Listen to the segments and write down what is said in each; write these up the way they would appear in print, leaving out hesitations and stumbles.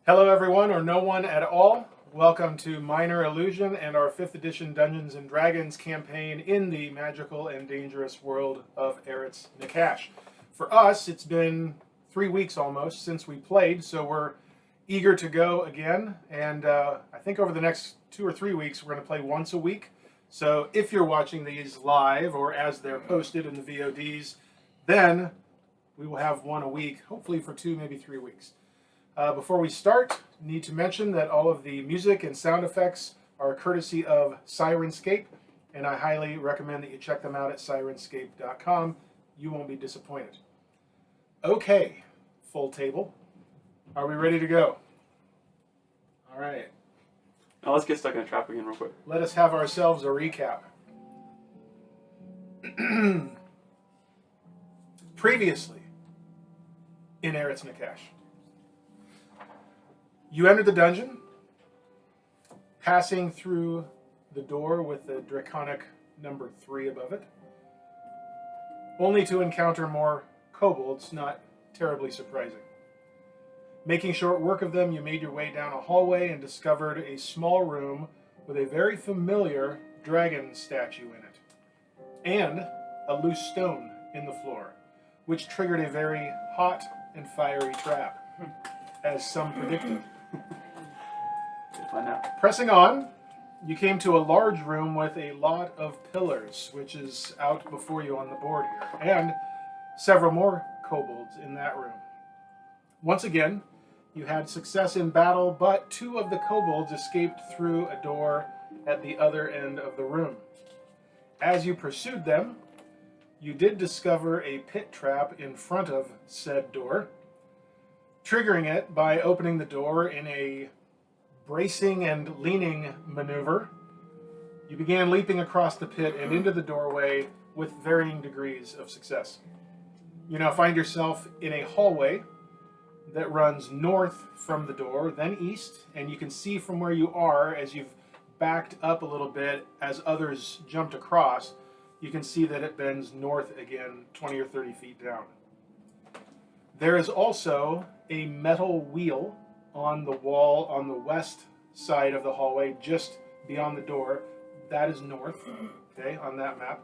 Hello everyone, or no one at all. Welcome to Minor Illusion and our 5th edition Dungeons & Dragons campaign in the magical and dangerous world of Eretz Nakash. For us, it's been 3 weeks almost since we played, so we're eager to go again. And I think over the next 2 or 3 weeks, we're going to play once a week. So if you're watching these live or as they're posted in the VODs, then we will have one a week, hopefully for 2, maybe 3 weeks. Before we start, need to mention that all of the music and sound effects are courtesy of Syrinscape, and I highly recommend that you check them out at Syrinscape.com. You won't be disappointed. Okay, full table. Are we ready to go? All right. Now let's get stuck in a trap again real quick. Let us have ourselves a recap. Previously in Eretz Nakash. You entered the dungeon, passing through the door with the draconic number 3 above it, only to encounter more kobolds, not terribly surprising. Making short work of them, you made your way down a hallway and discovered a small room with a very familiar dragon statue in it, and a loose stone in the floor, which triggered a very hot and fiery trap, as some predicted. Find out. Pressing on, you came to a large room with a lot of pillars, which is out before you on the board here, and several more kobolds in that room. Once again, you had success in battle, but 2 of the kobolds escaped through a door at the other end of the room. As you pursued them, you did discover a pit trap in front of said door, triggering it by opening the door in a bracing and leaning maneuver. You began leaping across the pit and into the doorway with varying degrees of success. You now find yourself in a hallway that runs north from the door, then east, and you can see from where you are, as you've backed up a little bit as others jumped across, you can see that it bends north again 20 or 30 feet down. There is also a metal wheel on the wall on the west side of the hallway, just beyond the door. That is north, okay, on that map.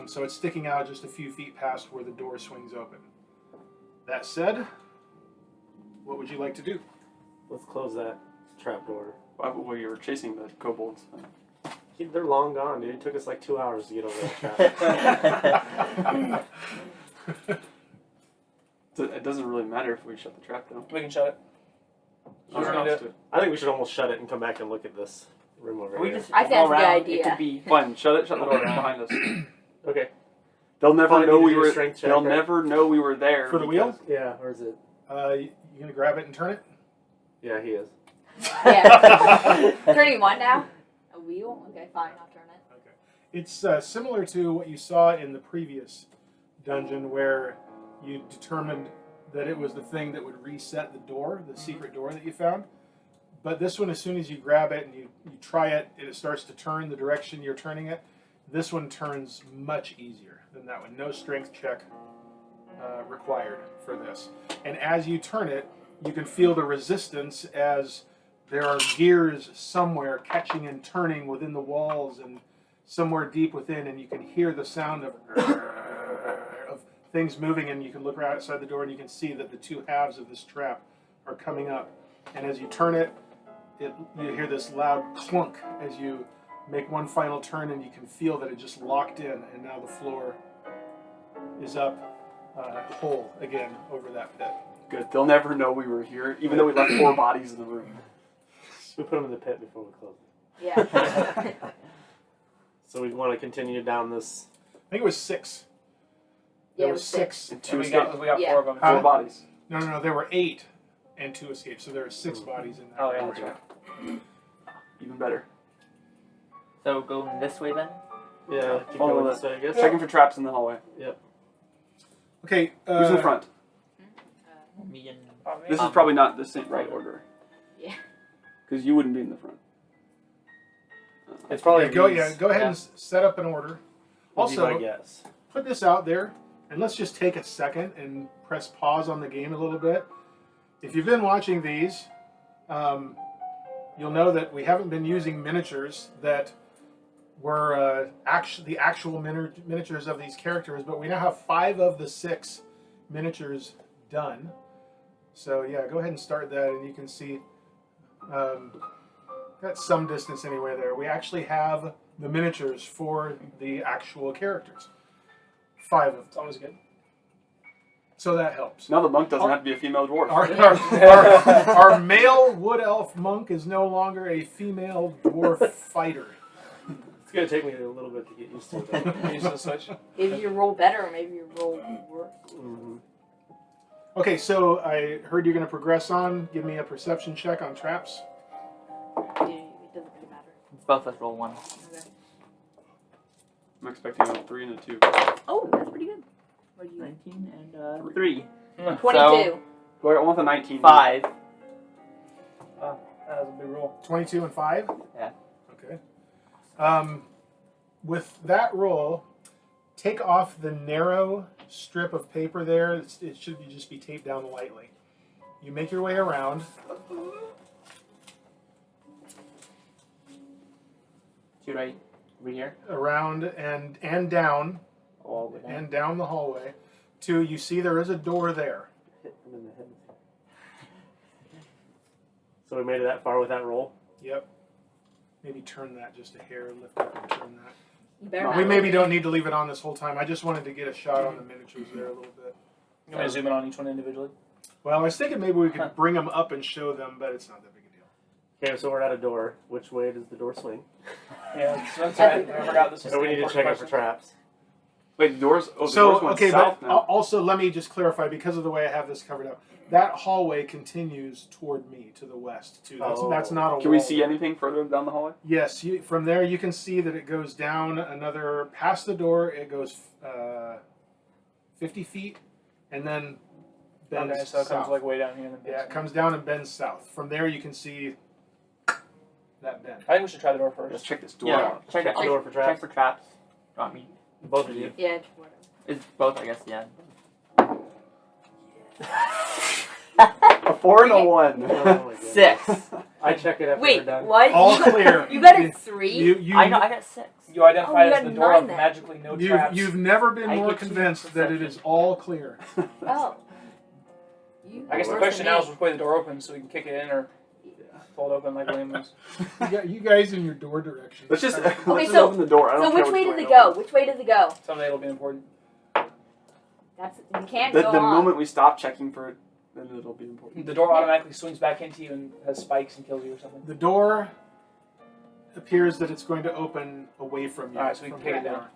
So it's sticking out just a few feet past where the door swings open. That said, what would you like to do? Let's close that trap door. Well, you were chasing the kobolds. They're long gone, dude. It took us like 2 hours to get over that trap. It doesn't really matter if we shut the trap, though. We can shut it. I think we should almost shut it and come back and look at this room over here. I think that's a good idea. It could be Fine, shut the door behind us. Okay. They'll never Probably know need we to do a were. strength check, They'll right? never know we were there. For the wheel? Yeah, or is it? You gonna grab it and turn it? Yeah, he is. Yeah. Turning 1 now? A wheel? Okay, fine, I'll turn it. Okay. It's similar to what you saw in the previous dungeon, where you determined that it was the thing that would reset the door, the secret door that you found. But this one, as soon as you grab it and you try it, and it starts to turn the direction you're turning it, this one turns much easier than that one. No strength check required for this. And as you turn it, you can feel the resistance as there are gears somewhere catching and turning within the walls and somewhere deep within, and you can hear the sound of things moving, and you can look right outside the door and you can see that the 2 halves of this trap are coming up. And as you turn it, you hear this loud clunk as you make one final turn, and you can feel that it just locked in, and now the floor is up whole again over that pit. Good. They'll never know we were here, even though we left 4 bodies in the room. We put them in the pit before we close it. Yeah. So we want to continue down this. I think it was 6. Yeah, There it was was 6. And 2 we escaped. got Yeah. 4 of them. 4 bodies. No, there were 8 and 2 escaped, so there are 6 bodies in that. Oh, yeah, room. that's right. Even better. So going this way then? Yeah, keep Follow going that. this way, I guess. Checking for traps in the hallway. Okay. Who's in front? Me and... This is probably not the same right order. Yeah. Because you wouldn't be in the front. It's probably Go these. ahead and set up an order. Would be my Also, guess. put this out there, and let's just take a second and press pause on the game a little bit. if you've been watching these, you'll know that we haven't been using miniatures that were the actual miniatures of these characters, but we now have 5 of the 6 miniatures done. So yeah, go ahead and start that, and you can see got some distance anyway there. We actually have the miniatures for the actual characters. 5 of them. It's always good. So that helps. Now the monk doesn't have to be a female dwarf. Our male wood elf monk is no longer a female dwarf fighter. It's gonna take me a little bit to get used to it. Though. Use the switch. Maybe you roll better, or maybe you roll worse. Mm-hmm. Okay, so I heard you're going to progress on. Give me a perception check on traps. It doesn't really matter. Both of us roll 1. Okay. I'm expecting a 3 and a 2. Oh, that's pretty good. What do you? 19 and 3. 22. So, Well, I want the 19. 5. That was a big roll. 22 and 5? Yeah. Okay. With that roll, take off the narrow strip of paper there. It should just be taped down lightly. You make your way around. To right over here. Around and down. All the way down. And down the hallway. To, you see there is a door there. Hit him in the head. So we made it that far with that roll. Yep. Maybe turn that just a hair, lift up and turn that. You better not We maybe roll. don't need to leave it on this whole time. I just wanted to get a shot on the miniatures there a little bit. You want me to zoom in on each one individually? Well, I was thinking maybe we could bring them up and show them, but it's not that big a deal. Okay, so we're at a door. Which way does the door swing? Yeah, that's right. I forgot this was So we the need to important check it for question. traps. Wait, the doors. Oh, the So, doors went okay, south but now. also let me just clarify, because of the way I have this covered up. That hallway continues toward me to the west, too. That's not a wall. Can we see anything further down the hallway? Yes, from there you can see that it goes down another, past the door, it goes 50 feet, and then bends Okay, so it south. comes like way down here. And then Yeah, it comes down and bends south. From there you can see that bend. I think we should try the door Let's first. check this door Yeah. out. Check the door for traps. Check for traps. You want me? Both of you. Yeah, whatever. It's both, I guess, yeah. A 4 and a 1. Oh my God. 6. I check it after Wait, we're done. what? All you got, clear. You got a 3? You, I know, I got 6. You identified you as got the door 9 of then. magically no traps. You've never been I more get to convinced that it is all clear. Oh. You I guess the worse question than now me. is which way the door opens so we can kick it in or fold open like William was. You guys in your door direction. Let's just, let's Okay, just so- open the door. I don't So care which way does way it go? opens. Which way does it go? Someday it'll be important. That's you can't The go on. moment we stop checking for it, then it'll be important. The door automatically swings back into you and has spikes and kills you or something. The door appears that it's going to open away from you. Alright, so we can from kick it the down.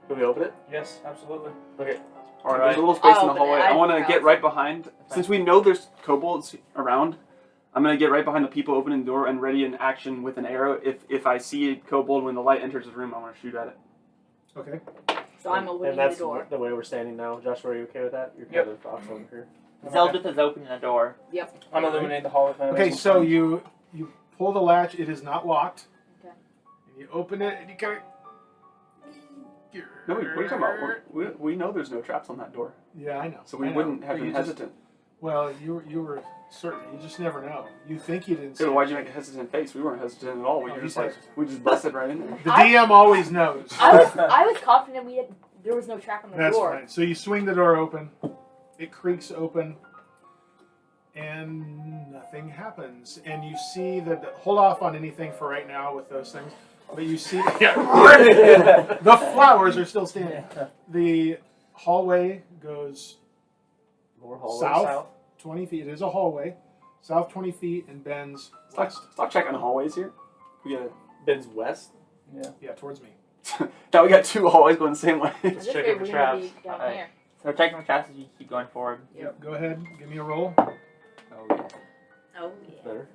Can we open it? Yes, absolutely. Okay. Alright, there's a little space in the open it. hallway. I want to I'll- get right behind. Since we know there's kobolds around, I'm going to get right behind the people opening the door and ready in action with an arrow. If I see a kobold when the light enters the room, I want to shoot at it. Okay. So I'm And opening that's the door. the way we're standing now. Joshua, are you okay with that? You're Yep. kind of off over here. Zeldreth is opening the door. I'm illuminating the hall with my Okay, amazing so friend. you pull the latch. It is not locked. Okay. And you open it, and you kind of. No, wait, what are you talking about? We know there's no traps on that door, Yeah, I know. so we I know. wouldn't have But been you just- hesitant. Well, you were certain. You just never know. You think you didn't. Dude, see why'd it. you make a hesitant face? We weren't hesitant at all. We Oh, were he's just like, hesitant. we just busted right in there. The DM always knows. I was confident there was no trap on the That's door. fine. So you swing the door open. It creaks open. And nothing happens. And you see that. Hold off on anything for right now with those things. But you see. The flowers are still standing. The hallway goes More hallways. south 20 feet. It is a hallway. South 20 feet and bends west. Stop checking the hallways here. We gotta. Bends west. Yeah, towards me. Now we got 2 hallways going the same way. This check way it for we're gonna traps. be down Alright. here. So checking for traps as you keep going forward. Yep. Go ahead. Give me a roll. Oh, yeah. Oh That's yeah. better.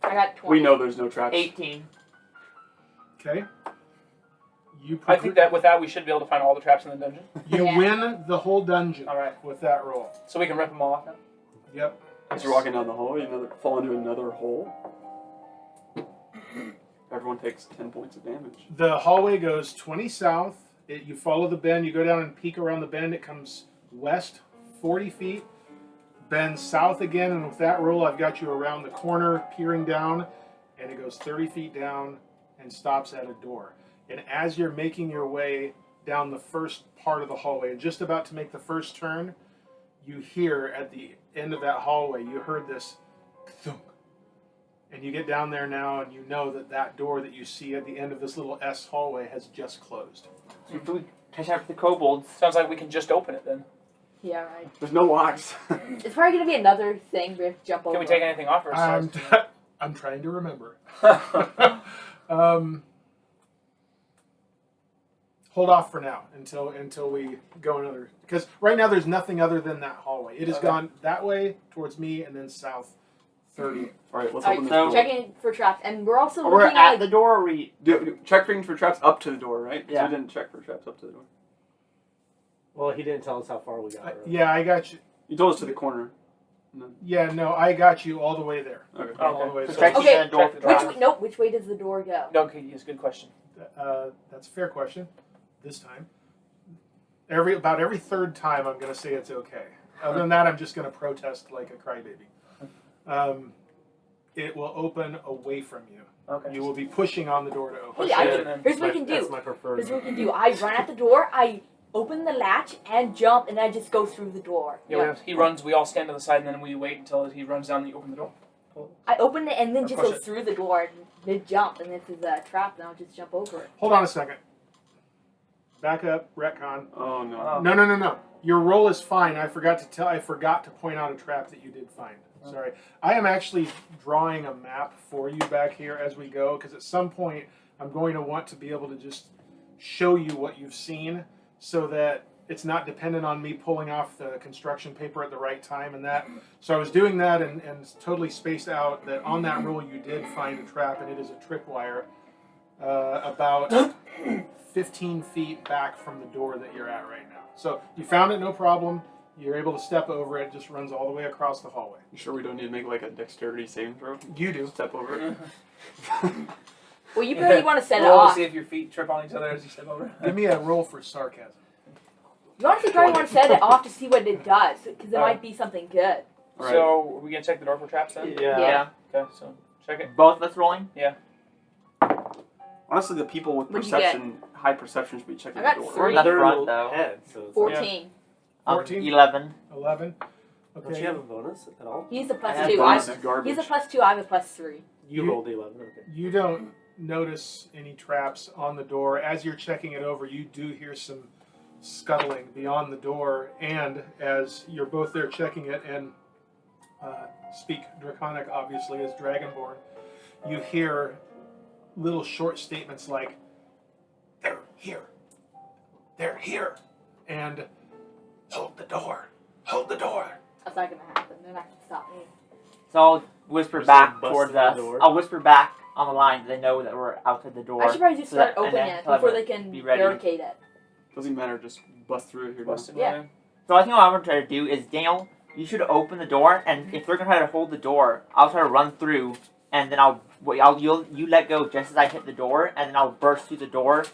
I got 20. We know there's no traps. 18. Okay. You. I think that with that we should be able to find all the traps in the dungeon. You Yeah. win the whole dungeon. All right. With that roll. So we can rip them off now. Yep. As you're walking down the hallway, fall into another hole. Everyone takes 10 points of damage. The hallway goes 20 south. You follow the bend. You go down and peek around the bend. It comes west 40 feet. bends south again, and with that roll, I've got you around the corner, peering down, and it goes 30 feet down and stops at a door. And as you're making your way down the first part of the hallway, and just about to make the first turn, you hear at the end of that hallway, you heard this thunk. And you get down there now, and you know that that door that you see at the end of this little S hallway has just closed. So if we catch up with the kobolds, Sounds like we can just open it then. Yeah, right. There's no locks. It's probably gonna be another thing we have to jump over. Can we take anything off or I'm trying to remember. Hold off for now until we go another, because right now there's nothing other than that hallway. It has gone that way towards me and then south 30. All right, let's All open right, this door. checking for traps, and we're also we're looking at at the door. Or we Checking for traps up to the door, right? 'Cause Yeah. we didn't check for traps up to the door. Well, he didn't tell us how far we got. Really. Yeah, I got you. You told us to the corner. Yeah, no, I got you all the way there. Okay. All the way. So So, check Okay, the door check for the traps. which way does the door go? Okay, yes, good question. that's a fair question. This time, about every third time, I'm going to say it's okay. Other than that, I'm just going to protest like a crybaby. It will open away from you. Okay. You will be pushing on the door to open. Hey, I Yeah, can, then. here's what we can That's do. my preferred. Here's what we can do. I run at the door, I open the latch and jump, and I just go through the door. Yeah, he runs, we all stand to the side, and then we wait until he runs down and you open the door. I open it and then Or just push go it. through the door and mid jump, and if there's a trap, then I'll just jump over it. Hold on a second. Back up, retcon. Oh no. Oh. No. Your roll is fine. I forgot to point out a trap that you did find. Sorry. I am actually drawing a map for you back here as we go, because at some point I'm going to want to be able to just show you what you've seen, so that it's not dependent on me pulling off the construction paper at the right time and that. So I was doing that and totally spaced out that on that roll you did find a trap, and it is a tripwire about 15 feet back from the door that you're at right now. So you found it, no problem. You're able to step over it. Just runs all the way across the hallway. You sure we don't need to make like a dexterity saving throw? You do. Step over it. Well, you really want to set it Roll to off. see if your feet trip on each other as you step over. Give me a roll for sarcasm. You honestly probably want to set it off to see what it does, because it Alright. might be something good. All right. So, are we gonna check the door for traps then? Yeah. Yeah. Okay, so check it. Both of us rolling. Honestly, the people with What'd you get? high perception should be checking I the got door. three. We're in the They're front though. head, so it's 14. 14? 11. 11. Don't Okay. you have a bonus at all? He's a plus I have 2. Bonus I, is garbage. he's a plus 2. I have a plus 3. You rolled the 11. Okay. You don't notice any traps on the door. As you're checking it over, you do hear some scuttling beyond the door, and as you're both there checking it and speak Draconic, obviously, as Dragonborn, you hear little short statements like, "They're here. They're here." And, "Hold the door. Hold the door." That's not going to happen. They're not going to stop me. So I'll whisper Just back bust towards in the us. door. I'll whisper back on the line so they know that we're outside the door. I should probably just so start that- and opening then it tell before everyone they can be ready. barricade it. Doesn't matter. Just bust through it here. Busted Yeah. line. So I think what I'm gonna try to do is, Daniel, you should open the door, and if they're gonna try to hold the door, I'll try to run through, and then you let go just as I hit the door, and then I'll burst through the door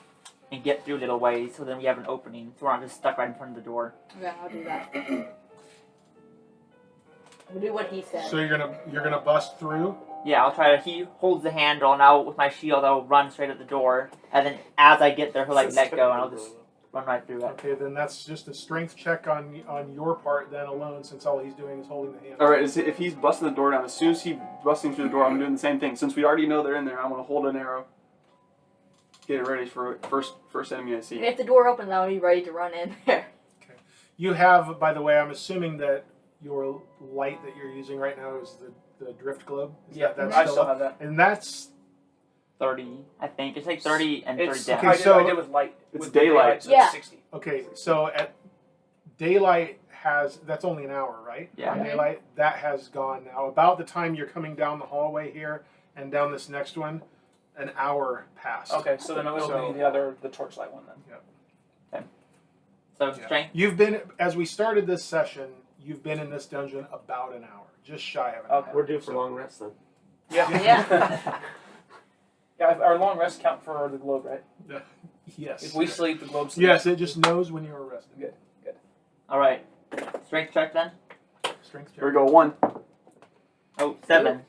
and get through a little ways, so then we have an opening, so we're not just stuck right in front of the door. Okay, I'll do that. We'll do what he said. So you're gonna bust through. Yeah, I'll try to. He holds the handle, and I'll with my shield, I'll run straight at the door, and then as I get there, he'll let go, and I'll just run right through it. Okay, then that's just a strength check on your part then alone, since all he's doing is holding the hand. All right. If he's busting the door down, as soon as he's busting through the door, I'm doing the same thing. Since we already know they're in there, I'm gonna hold an arrow. Get it ready for first enemy I And see. if the door opens, I'll be ready to run in there. You have, by the way, I'm assuming that your light that you're using right now is the drift globe. Is Yeah, that's I still have that. And that's 30, I think. It's like 30 and 30 It's down. Okay, I so- did with light. It's with the daylight. so Yeah. it's 60. okay. So at daylight that's only an hour, right? Yeah. On daylight that has gone now. About the time you're coming down the hallway here and down this next one, an hour passed. Okay, so then it'll be the torchlight one then. So Yeah. strength. You've been, as we started this session, you've been in this dungeon about an hour, just shy of an hour. Okay. We're due for long rest then. Yeah. Yeah. Yeah, our long rest count for the globe, right? Yes. If we sleep, the globe sleeps. Yes, it just knows when you're rested. Good. All right, strength check then. Strength check. Here we go. 1. Oh, 7.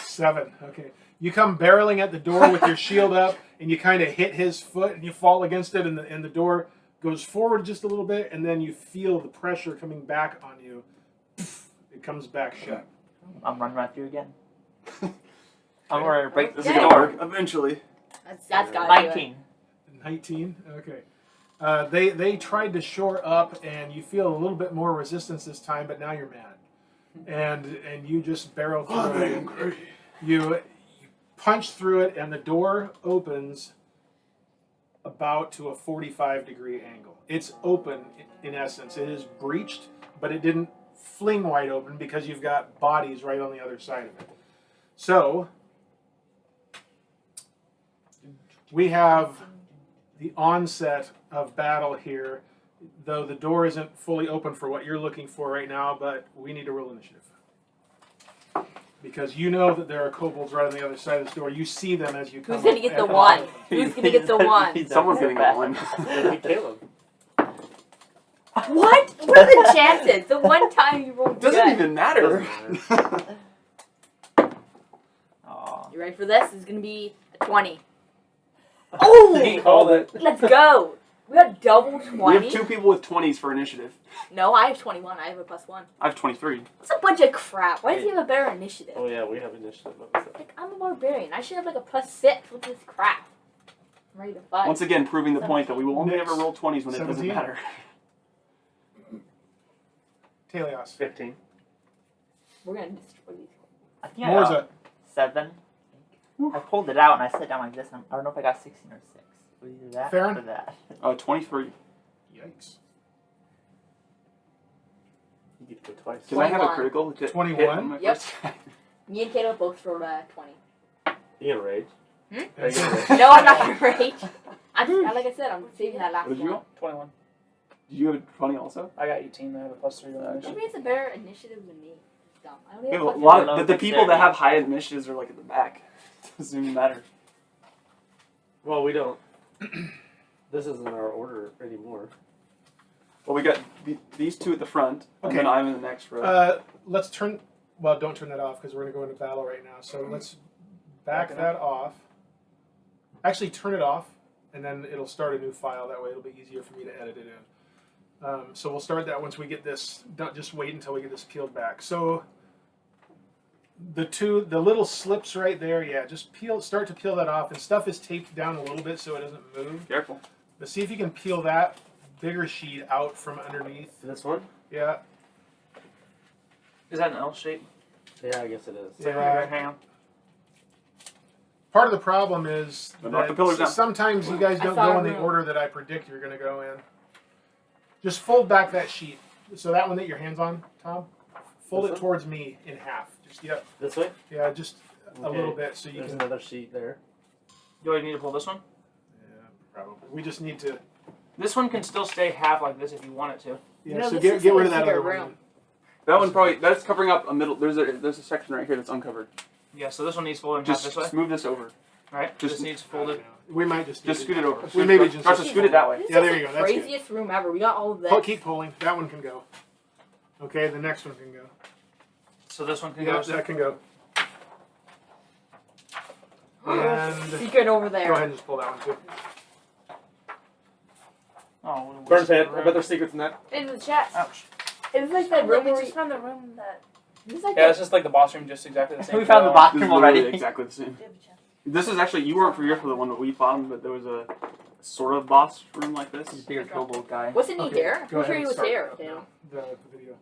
7. Okay. You come barreling at the door with your shield up, and you kind of hit his foot, and you fall against it, and the door goes forward just a little bit, and then you feel the pressure coming back on you. It comes back shut. I'm running right through again. I'm going to break This the is gonna door. work eventually. That's gotta do it. 19. 19. Okay. They tried to shore up, and you feel a little bit more resistance this time, but now you're mad, and you just barrel through it. You punch through it, and the door opens about to a 45-degree angle. It's open in essence. It is breached, but it didn't fling wide open because you've got bodies right on the other side of it. So we have the onset of battle here, though the door isn't fully open for what you're looking for right now, but we need to roll initiative. Because you know that there are kobolds right on the other side of this door. You see them as you come. Who's gonna get the and one? Who's gonna get the one? Someone's getting that one. Maybe Caleb. What? What are the chances? The one time you rolled Doesn't good. even matter. Aw. You ready for this? It's gonna be a 20. Oh! He called it. Let's go. We got double 20. We have 2 people with 20s for initiative. No, I have 21. I have a +1. I have 23. It's a bunch of crap. Why does he have a better initiative? Oh yeah, we have initiative. What was that? Like, I'm a barbarian. I should have like a +6 with this crap. I'm ready to fight. Once again, proving the point that we will only Next. ever roll 20s when it doesn't 17. matter. Taèlios. 15. We're gonna destroy these. I think I got Morzza. 7. I pulled it out and I sat down like this. And I don't know if I got 16 or 6. It was either that Farryn? or that. 23. Yikes. You get to go twice. Because I have a 21. critical to 21? hit on my Yep. first attack. Me and Caleb both rolled a 20. You gonna rage? Hmm? Are you gonna rage? No, I'm not gonna rage. Like I said, I'm saving that last What did you one. go? 21. Did you have 20 also? I got 18. I have a +3 on that. Maybe it's a better initiative than me. It's dumb. I only Yeah, have a +1. lot No, but the it's people that there. have high initiatives are like at the back. Doesn't even matter. Well, we don't. This isn't our order anymore. Well, we got these 2 at the front, and Okay. then I'm in the next row. Let's turn. Well, don't turn that off because we're going to go into battle right now. So let's back that off. Actually, turn it off, and then it'll start a new file. That way, it'll be easier for me to edit it in. So we'll start that once we get this. Don't just wait until we get this peeled back. So the little slips right there. Yeah, just start to peel that off, and stuff is taped down a little bit so it doesn't move. Careful. But see if you can peel that bigger sheet out from underneath. This one? Yeah. Is that an L shape? Yeah, I guess it is. Yeah. Hang on. Part of the problem is But knock the pillars that down. sometimes you guys I don't saw go a in the room. order that I predict you're going to go in. Just fold back that sheet. So that one that your hand's on, Tom, fold This it one? towards me in half. Just This way? just a Okay. little bit so you There's can. another sheet there. Do I need to pull this one? Yeah, probably. We just need to. This one can still stay half like this if you want it to. Yeah. No, so this get is rid like of that bigger other room. one. That one probably, that's covering up a middle, there's a section right here that's uncovered. Yeah, so this one needs folded half Just this way. move this over. Right? just- This needs folded. We might just. Just scoot it over. We maybe just. Start to scoot it that way. This Yeah, is there the you go, that's good. craziest room ever. We got all of this. Keep pulling. That one can go. Okay, the next one can go. So this one can Yeah, go. that can go. And Secret over there. go ahead and just pull that one too. Oh, what a Burn waste pit. of I room. bet there's secrets in that. In the chest. Ouch. It was like that room we where just found the room that. it was like Yeah, that. it's just like the boss room, just exactly the same. We found the boss. This is bathroom literally already. exactly the same. We have a chest. This is actually, you weren't here for the one that we found, but there was a sort of boss room like this. He's a bigger kobold guy. Wasn't he Okay, there? go I'm sure ahead he and was start there. up Too. now. The video.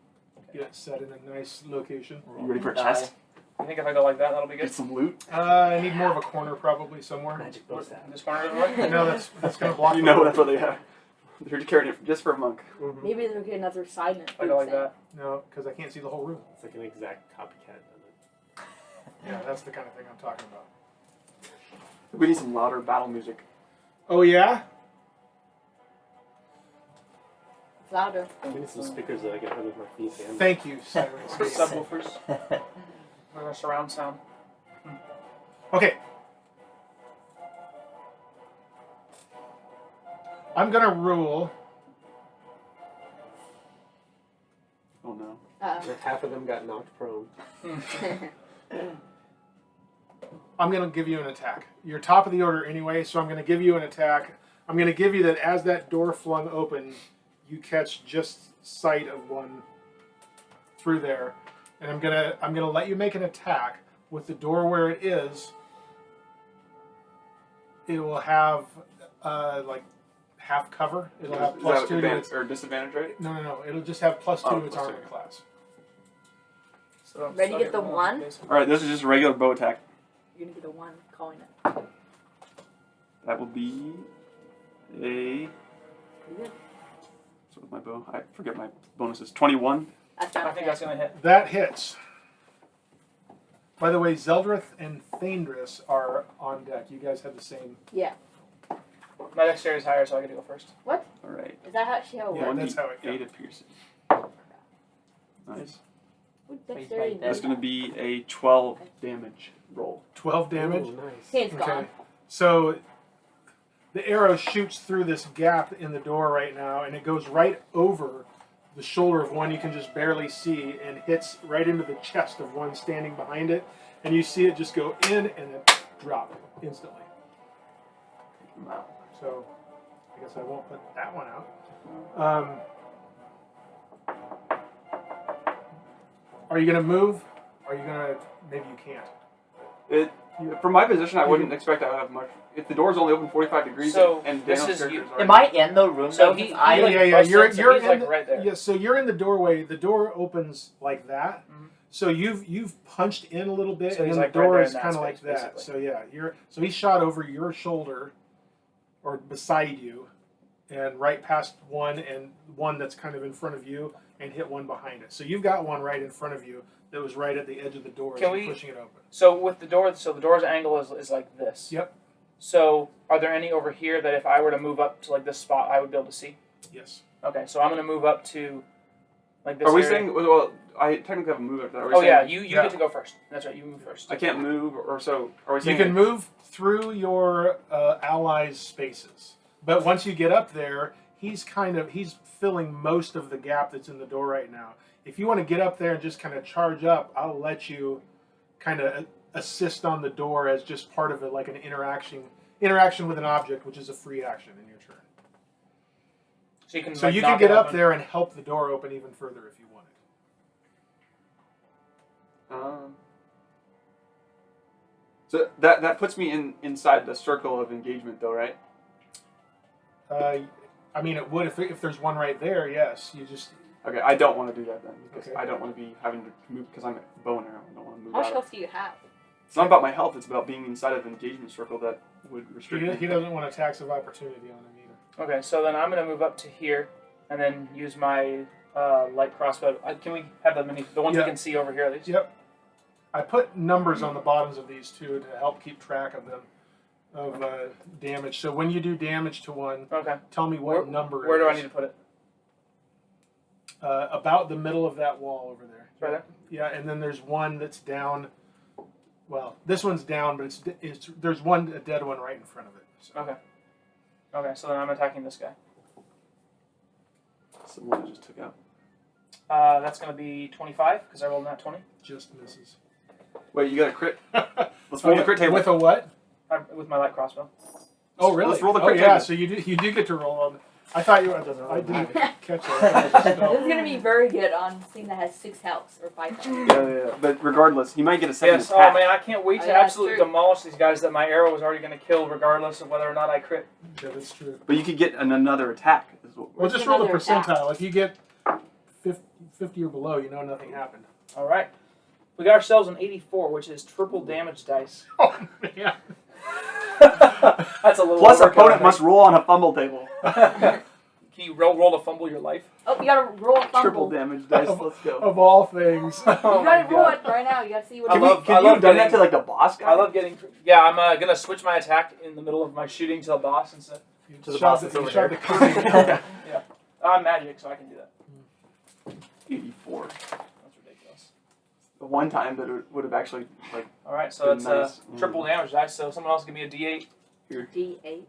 Get it set in a nice location. You ready for a Die. chest? You think if I go like that, that'll be Get good? some loot? I need more of a corner probably somewhere. Magic bows that. This corner of the room? No, that's gonna block. You the- know that's what they have. They're carrying it just for a monk. Mm-hmm. Maybe they'll get another silent. If I go like that. No, because I can't see the whole room. It's like an exact copycat of it. Yeah, that's the kind of thing I'm talking about. We need some louder battle music. Oh yeah. It's louder. We need some speakers that I can put with my feet and Thank you, Cyrus. Subwoofers. Or a surround sound. Okay. I'm gonna rule. Oh no. Half of them got knocked prone. I'm going to give you an attack. You're top of the order anyway, so I'm going to give you an attack. I'm going to give you that as that door flung open, you catch just sight of one through there, and I'm gonna let you make an attack with the door where it is. It will have like half cover. It'll have Is plus that 2 to advantage its. or disadvantage, right? No. It'll just have plus 2 to its plus armor 2. class. So I'm Ready to stuck get the at one? basically. All right, this is just a regular bow attack. You're gonna get a 1 calling it. That will be a. Pretty good. So with my bow, I forget my bonuses. 21. That's I not think bad. that's gonna hit. That hits. By the way, Zeldreth and Thaèndrys are on deck. You guys had the same. Yeah. My dexterity is higher, so I get to go first. All right. Is that actually how it Yeah, works? that's how it 8 goes. of piercing. Nice. What Wait, dexterity wait, does That's going to that? be a 12 damage roll. 12 damage. Ooh, nice. Okay, it's gone. Okay. So the arrow shoots through this gap in the door right now, and it goes right over the shoulder of one you can just barely see and hits right into the chest of one standing behind it. And you see it just go in and then drop instantly. Wow. So I guess I won't put that one out. Are you going to move? Are you going to... Maybe you can't. From my position, I wouldn't expect I would have much. If the door's only open 45 degrees So, and this Daniel's is character you- is already... Am I in the room So though? he 'Cause I like, Yeah. busts You're in, so you're he's in like the, right there. Yeah, so you're in the doorway. The door opens like that. Mhm. So you've punched in a little bit, So and he's then like the right door there is in that kind of space, like that. basically. So yeah, so he shot over your shoulder, or beside you, and right past one, and one that's kind of in front of you, and hit one behind it. So you've got one right in front of you that was right at the edge of the door as Can you're we- pushing it open. So with the door, so the door's angle is like this. Yep. So are there any over here that if I were to move up to like this spot, I would be able to see? Yes. Okay, so I'm gonna move up to like this. Are we area. saying... Well, I technically have a move after that. Are we Oh saying yeah, you Yeah. get to go first. That's right, you move first. I can't move, or so... Are we You saying... can move through your allies' spaces, but once you get up there, he's filling most of the gap that's in the door right now. If you want to get up there and just kind of charge up, I'll let you kind of assist on the door as just part of it, like an interaction with an object, which is a free action in your turn. So you can. So like, you can knock get it up open. there and help the door open even further if you wanted. So that puts me inside the circle of engagement, though, right? I mean, it would if there's one right there. Yes, you just Okay, I don't want to do that then, because Okay. I don't want to be having to move, because I'm a bow and arrow. I don't want to move How much out. health do you have? It's not about my health, it's about being inside of an engagement circle that would restrict me. he doesn't want attacks of opportunity on him either. Okay, so then I'm gonna move up to here, and then use my light crossbow. Can we have the ones Yeah. we can see over here at least? Yep. I put numbers on the bottoms of these two to help keep track of them, of damage. So when you do damage to one, Okay. tell me what number. Where it do I is. need to put it? About the middle of that wall over there. Right there? Yeah, and then there's one that's down. Well, this one's down, but there's a dead one right in front of it. So. Okay. Okay, so then I'm attacking this guy. That's the one I just took out. That's gonna be 25 because I rolled that 20 Just misses. Wait, you got a crit? Let's roll the crit table. With a what? with my light crossball. Oh, really? Let's roll the Oh, crit yeah. table. So you do get to roll on. I thought you were. I didn't catch This that. is gonna be very good on something that has 6 health or 5 health. Yeah. But regardless, he might get a second Yes. attack. Oh man, I can't wait Oh, to yeah, that's absolutely true. demolish these guys that my arrow was already gonna kill, regardless of whether or not I crit. Yeah, that's true. But you could get another attack. Is what Well, just roll the another attack. percentile. If you get 50 or below, you know nothing happened. All right. We got ourselves an 84, which is triple damage dice. Oh man. That's a little. Plus, overkill, opponent I think. must roll on a fumble table. Can you roll to fumble your life? Oh, you gotta roll a fumble. Triple damage dice. Let's go. Of all things. You Oh my gotta roll God. it right now. You gotta see what I it Can, is. love- can you have done that getting- to like the boss guy? I love getting. Yeah, I'm gonna switch my attack in the middle of my shooting to the boss instead. To the boss that's you over shot there. the cookie. Yeah, I'm magic, so I can do that. 84. That's ridiculous. The one time that it would have actually like All right, so Good, it's nice. triple damage dice. So someone else give me a D8. D8. This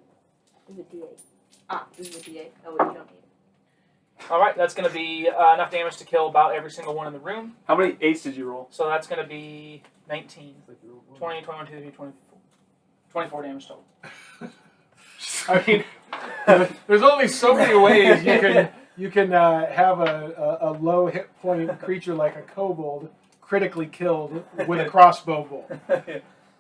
is a D8. Ah, this is a D8. Oh, wait, you don't need it. All right, that's going to be enough damage to kill about every single one in the room. How many 8s did you roll? So that's going to be 19, 20, 21, 22, 24. 24 damage total. I mean, there's only so many ways you can have a low hit point creature like a kobold critically killed with a crossbow bolt.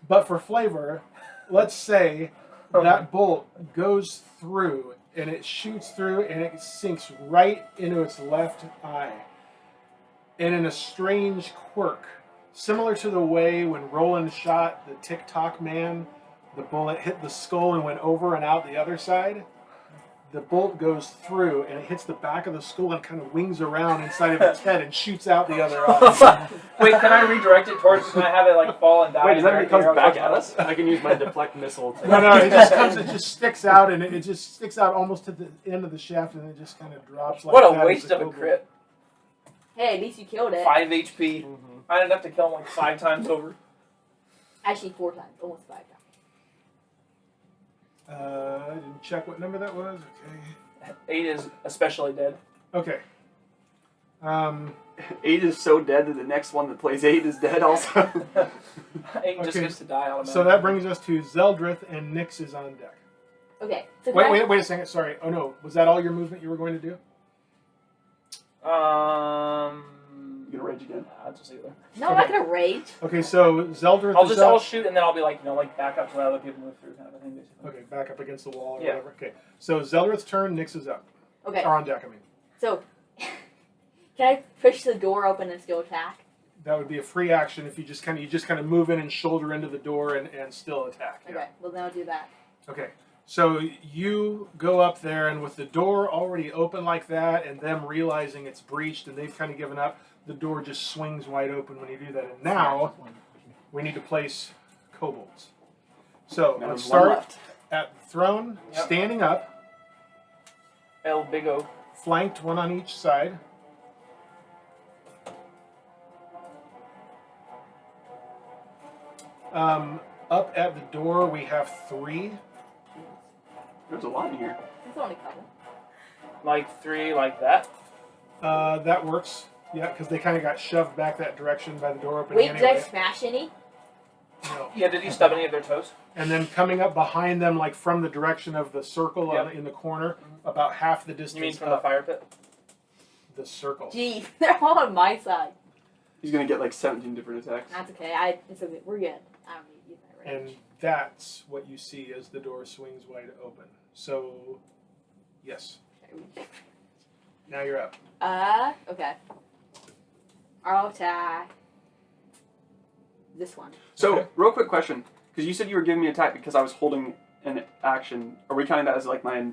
But for flavor, let's say that bolt goes through and it shoots through and it sinks right into its left eye. And in a strange quirk, similar to the way when Roland shot the TikTok man, the bullet hit the skull and went over and out the other side. The bolt goes through and it hits the back of the skull and kind of wings around inside of its head and shoots out the other eye. Wait, can I redirect it towards? Can I have it like fall and die? Wait, does that mean it comes back at us? us? I can use my deflect missile. To No, it just comes. It just sticks out, and it just sticks out almost to the end of the shaft, and it just kind of drops. Like What a that waste as of a kobold. crit. Hey, at least you killed it. 5 HP. I had enough to kill him like 5 times over. Actually, 4 times, almost 5 times. I didn't check what number that was. 8 is especially dead. Okay. 8 is so dead that the next one that plays 8 is dead also. 8 just Okay. gets to die automatically. So that brings us to Zeldreth, and Nyx is on deck. Okay, so Wait a second. Sorry. Oh no, was that all your movement you were going to do? You gonna rage again? I'll just leave it there. No, I'm not gonna rage. Okay, so Zeldreth I'll is just up. I'll shoot and then I'll be like, like back up to let other people move through kind of a thing basically. Okay, back up against the wall or Yeah. whatever. Okay, so Zeldreth's turn. Nyx is up. Okay, Or on deck, I mean. so can I push the door open and still attack? That would be a free action if you just kind of move in and shoulder into the door and still attack. Yeah. Okay, well then I'll do that. Okay, so you go up there, and with the door already open like that, and them realizing it's breached and they've kind of given up, the door just swings wide open when you do that. And now we need to place kobolds. So Now let's there's one start left. at the throne, Yep. standing up, El Big O. flanked one on each side. Up at the door, we have 3. There's a lot in here. It's only a couple. Like 3 like that. That works. Yeah, because they kind of got shoved back that direction by the door opening Wait, did I anyway. smash any? No. Yeah, did you stub any of their toes? And then coming up behind them, like from the direction of the circle Yep. in the corner, about half the distance You mean from the up fire pit? the circle. Jeez, they're all on my side. He's gonna get like 17 different attacks. That's okay. It's okay. We're good. I don't need to use my rage. And that's what you see as the door swings wide open. So, yes. Now you're up. Okay. I'll attack this one. So, Okay. real quick question, because you said you were giving me an attack because I was holding an action. Are we counting that as like my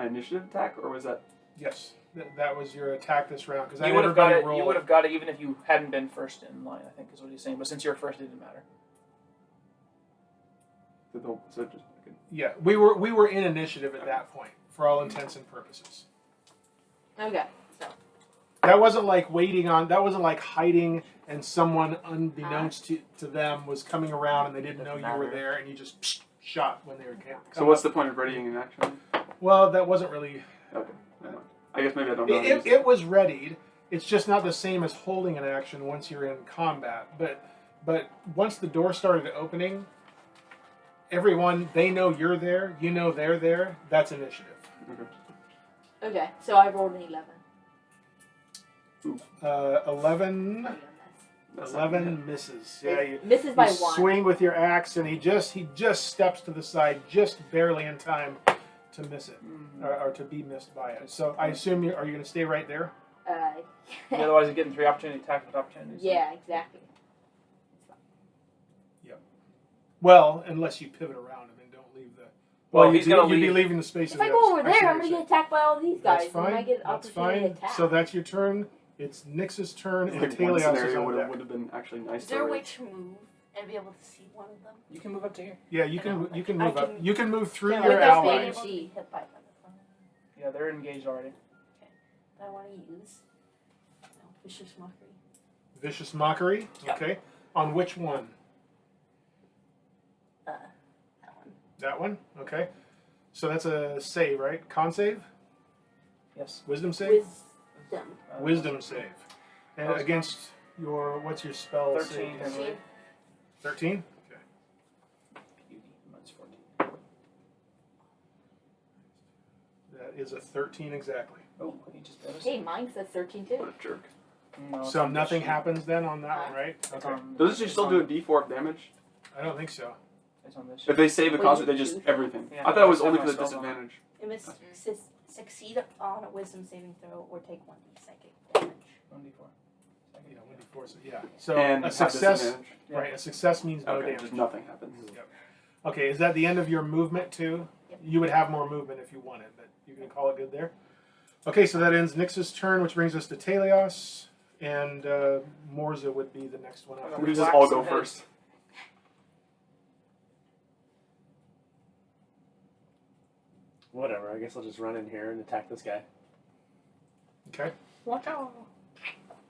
initiative attack, or was that? Yes. That was your attack this round. Because I You would never have got got it. a roll. You would have got it even if you hadn't been first in line. I think is what he's saying. But since you're first, it didn't matter. So just okay. Yeah, we were in initiative at that point, for all intents and purposes. Okay. So That wasn't like waiting on. That wasn't like hiding, and someone unbeknownst to them was coming around, and they didn't know you were matter. there, and you just shot when they were coming. So what's the point of readying an action? Well, that wasn't really. Okay. Never mind. I guess maybe I don't know. It was readied. It's just not the same as holding an action once you're in combat. But once the door started opening, everyone, they know you're there. You know they're there. That's initiative. Okay. okay. So I rolled an 11. 11. I'm gonna That's not 11 good. misses. miss. Yeah, you Misses by you 1. swing with your axe, and he just steps to the side, just barely in time to miss it, or to be missed by it. So I assume are you going to stay right there? Otherwise, you're getting 3 attack with opportunities. Yeah, exactly. Well, unless you pivot around him and don't leave the. Well, you'd he's gonna be leave. leaving the space. If of I the go others. over I see there, what I'm gonna you're get attacked by all these guys. That's fine. And I get That's opportunity fine. to attack. So that's your turn. It's Nyx's turn, I and think one Taèlios is scenario on would deck. have been actually nice. Is there a to way rage. to move and be able to see one of them? You can move up to here. Yeah, you can I move up. can- You can move through Yeah, your like that's allies. big. Able to be hit by them. Yeah, they're engaged already. I want to use vicious mockery. Vicious mockery. Yeah. Okay. On which one? That one. That one. Okay. So that's a save, right? Con save. Yes. Wisdom save. Wiz, Wisdom save. And against your, what's your spell 13. save? I believe. 13? Okay. Minus 14. That is a 13 exactly. Oh, he just noticed. Hey, mine says 13 too. What a jerk. No, it's So on nothing this sheet. happens then on that one, right? It's Okay. on- Does it it's still on- do a D4 of damage? I don't think so. It's on this If sheet. they save a Wait, concert, they you just choose? everything. Yeah, I thought it was I only have for the my spells on. disadvantage. It must succeed on a wisdom saving throw or take 1d psychic damage. 1d4. Yeah, 1d4. So, yeah. So And a have success, disadvantage. Yeah. right? A success means no Okay, damage. just nothing happens. Okay, is that the end of your movement too? Yep. You would have more movement if you wanted, but you can call it good there. Okay, so that ends Nyx's turn, which brings us to Taèlios, and Morzza would be the next one up. We just all go first. Whatever. I guess I'll just run in here and attack this guy. Okay. Watch out.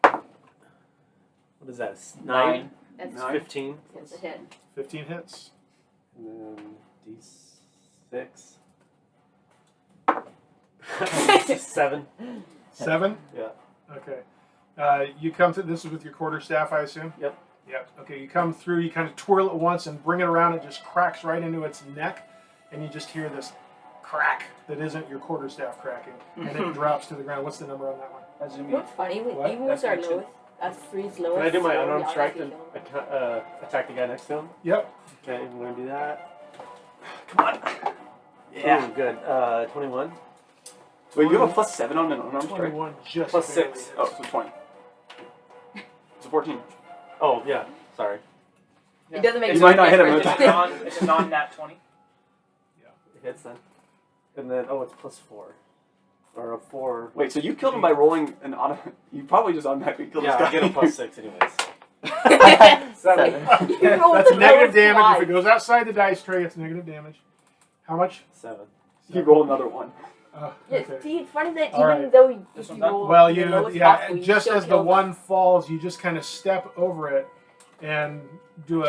What is that? 9? That's 15. It's a hit. 15 hits. And then D6. 7. 7? Yeah. Okay. You come through, this is with your quarterstaff, I assume? Yep. Yep. Okay, you come through, you kind of twirl it once and bring it around, it just cracks right into its neck, and you just hear this crack that isn't your quarterstaff cracking, and it drops to the ground. What's the number on that one? That's gonna You be know what's funny? What? Even with That's our me too. lowest, us three's lowest. Can I do my so unarmed we strike automatically and kill him. attack the guy next to him? Yep. Okay, I'm going to do that. Come on. Yeah. Ooh, good. 21. Wait, you have a +7 on an unarmed strike? 21 just Plus barely 6. hits. Oh, so 20. It's a 14. Oh, yeah. Sorry. It doesn't make You sense. might not hit him It's with a non. It's a non-nat 20. It hits then. And then, oh, it's +4. Or a 4. Wait, so you killed him by rolling an auto? You probably just automatically killed Yeah, this guy. I get a +6 anyways. 7. You rolled That's the negative lowest damage. twice. If it goes outside the dice tray, it's negative damage. How much? 7. You roll another one. Yes, Okay. see, it's funny that All even right. though if This you one's done? roll Well, the you lowest yeah, possible, you just still as the kill them. one falls, you just kind of step over it and do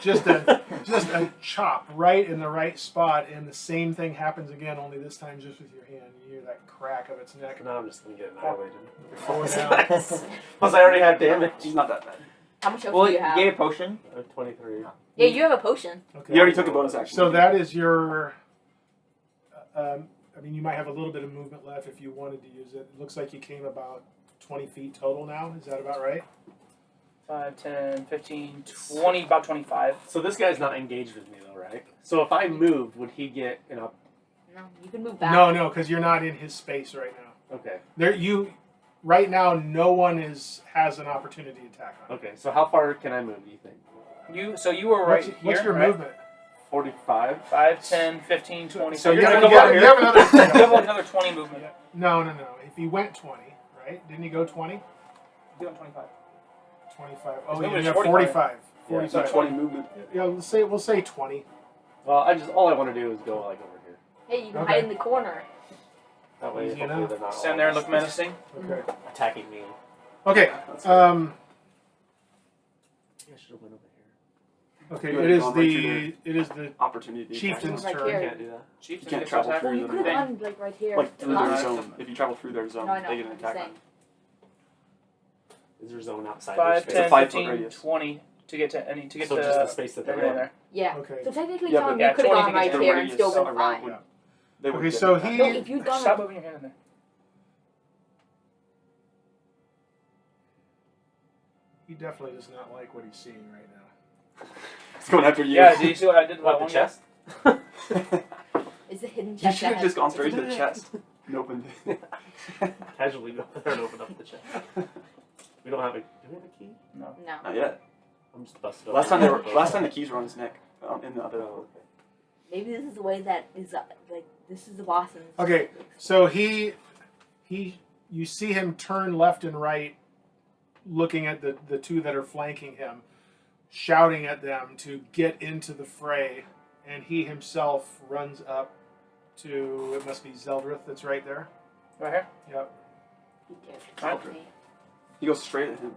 just a chop right in the right spot, and the same thing happens again, only this time just with your hand. You hear that crack of its neck. Now I'm just going to get annihilated. Fall down. Plus, I already have damage. He's not that bad. How much health Well, do you you have? gave a potion. 23. Yeah, you have a potion. Okay. He already took a bonus action. So that is your. I mean, you might have a little bit of movement left if you wanted to use it. It looks like you came about 20 feet total now. Is that about right? 5, 10, 15, 20, about 25. So this guy's not engaged with me, though, right? So if I moved, would he get an up? No, you can move back. No, because you're not in his space right now. Okay. Right now, no one has an opportunity to attack on. Okay, so how far can I move, do you think? So you were right What's here, your right? movement? 45? 5, 10, 15, 20. So you're you're gonna gonna go go over you here. have another. You have another 20 movement. No. If he went 20, right? Didn't he go 20? You have 25. 25. His Oh, movement you is have 45. 45. Yeah, So 20 movement. Yeah, we'll say 20. Well, all I want to do is go, like, over here. Hey, you can Okay. hide in the corner. That way, Easy hopefully enough. they're not Stand all there and look menacing. Okay. attacking me. Okay. That's good. I should have went over here. Okay. You It is would've gone right it is the Opportunity to chieftain's Right turn. here. Can't do that. Chief, You can't travel Oh, through you the could have thing. gone like right here. like through Huh? their zone. If you travel through their zone, No, I know. they get an I'm attack saying. on you. Is there a zone outside 5, their 10, space? 5 foot 15, radius. 20 to get to any to get So to just the space that they're there, in. there. Yeah. Okay. So technically, Yeah, Tom, but- you could have 20 gone to right get here the and still radius been around fine. would- they would Okay, get so an attack. he- No, if you'd gone Stop moving your hand in there. He definitely does not like what he's seeing right now. It's going after you. Yeah, did you see what I did? What, the one chest? It's a hidden You chest. should have that just has- gone straight to the chest and opened it. Casually go there and open up the chest. We don't have a. Do we have a key? No. No. Not yet. I'm just busted Last open. time the keys were on his neck. In the other. Oh, okay. Maybe this is the way that is like this is the boss. And Okay. So you see him turn left and right, looking at the two that are flanking him, shouting at them to get into the fray, and he himself runs up to, it must be Zeldreth that's right there. Right here? Yep. He cares Right. about me. He goes straight at him.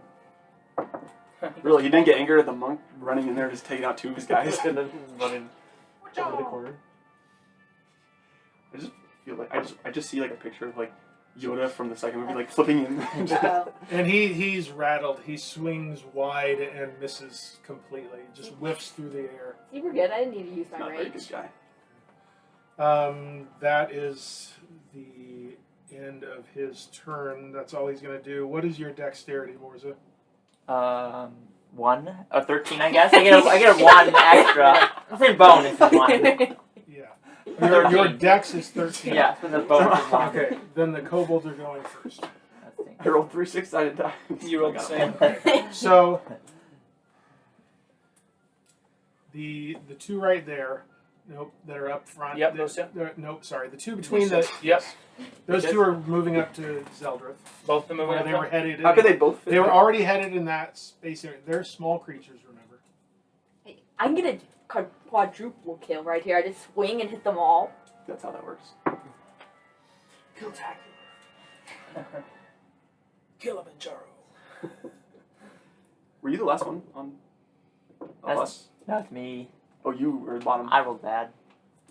Really, he didn't get angered at the monk running in there just taking out 2 of his guys. And then running over the corner. I just feel like I just see like a picture of like Yoda from the second movie, like flipping in. Uh-oh. And he's rattled. He swings wide and misses completely. Just whiffs through the air. You were good. I didn't need to use my Not a very rage. good guy. That is the end of his turn. That's all he's going to do. What is your dexterity, Morzza? 1 or 13, I guess. I get a 1 extra. I'm saying bonus is 1. Yeah. Your dex is 13. Yeah, so the bonus is 1. Okay, then the kobolds are going first. I rolled 3 6-sided dice. You rolled the same. So the two right there, nope, that are up front. Yep, those two. Nope, sorry, the two between the. Yep. Those two are moving up to Zeldreth. Both of them moving Where up they there? were headed. How could they both fit? They were already headed in that space area. They're small creatures, remember? I'm gonna quadruple kill right here. I just swing and hit them all. That's how that works. Kilimanjaro. Were you the last one on us? That's me. Oh, you were bottom. I rolled bad.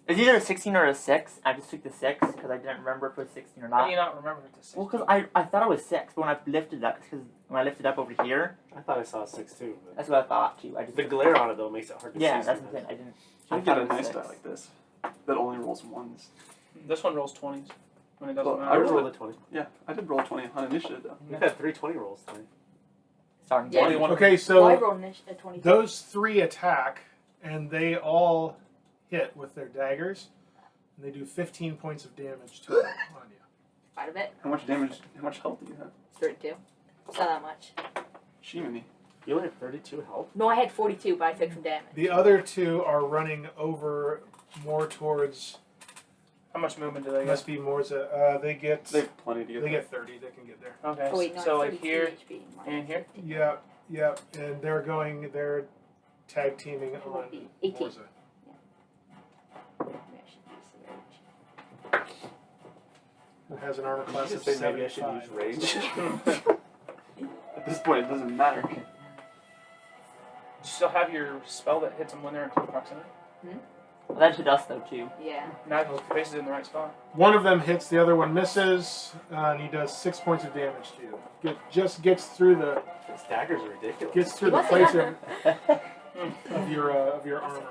It was either a 16 or a 6. I just took the 6 because I didn't remember if it was 16 or How not. do you not remember it to 6? Well, because I thought it was 6, but when I lifted up, because when I lifted up over here, I thought I saw a 6 too. But that's what I thought too. I just the glare on it though makes it hard to see. yeah, that's the sometimes. thing. I didn't. I I get thought a it was nice 6. die like this that only rolls 1s. This one rolls 20s. When it doesn't Well, matter. I I rolled rolled a 20. Yeah, I did roll 20 on initiative though. We've had 3 20 rolls tonight. Starting Yeah. 21. Okay, So I so rolled a 22. those three attack, and they all hit with their daggers, and they do 15 points of damage to on you. Quite a bit. How much damage, how much health do you have? 32. It's not that much. Shimmy. You only have 32 health. No, I had 42, but I took some damage. The other two are running over more towards. How much movement do they get? Must be Morzza. They get. They have plenty to get. They get 30. They can get there. Okay. Oh wait, no, so it's like 32 here HP. and here. Yep, yep. And they're going. They're tag teaming It would on be 18. Morzza. Maybe I should use the rage. Who has an armor Did class you of just say maybe I should 75. use rage? At this point, it doesn't matter. Do you still have your spell that hits them when they're in close proximity? Well, that hit us though too. Yeah. Now your face is in the right spot. One of them hits, the other one misses, and he does 6 points of damage to you. Just gets through the These daggers are ridiculous. the What's place that? of your armor.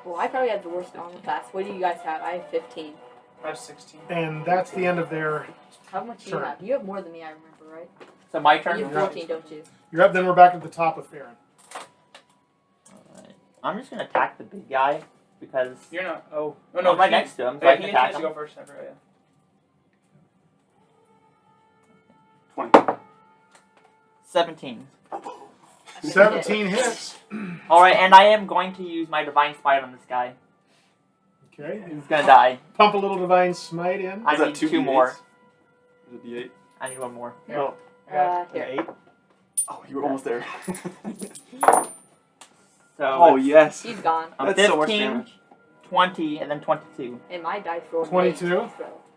Well, I probably have the worst armor class. What do you guys have? I have 15. I have 16. And that's the end of their. How much do Sure. you have? You have more than me, I remember, right? So my turn. You have 14, don't you? You're up. Then we're back at the top with Farryn. Alright. I'm just gonna attack the big guy because You're not. Oh. Oh I'm no. right he- next to him, so yeah, I can he attack gets to him. go first. I forgot, yeah. 20. 17. 17 hits. All right, and I am going to use my divine smite on this guy. Okay. He's gonna die. Pump a little divine smite in. I Is that need 2 2 more. Is it D8? I need 1 more. Oh, Here. an 8? Oh, you were almost there. So Oh, yes. He's gone. I'm That's 15, so much damage. 20, and then 22. And my dice rolled 22?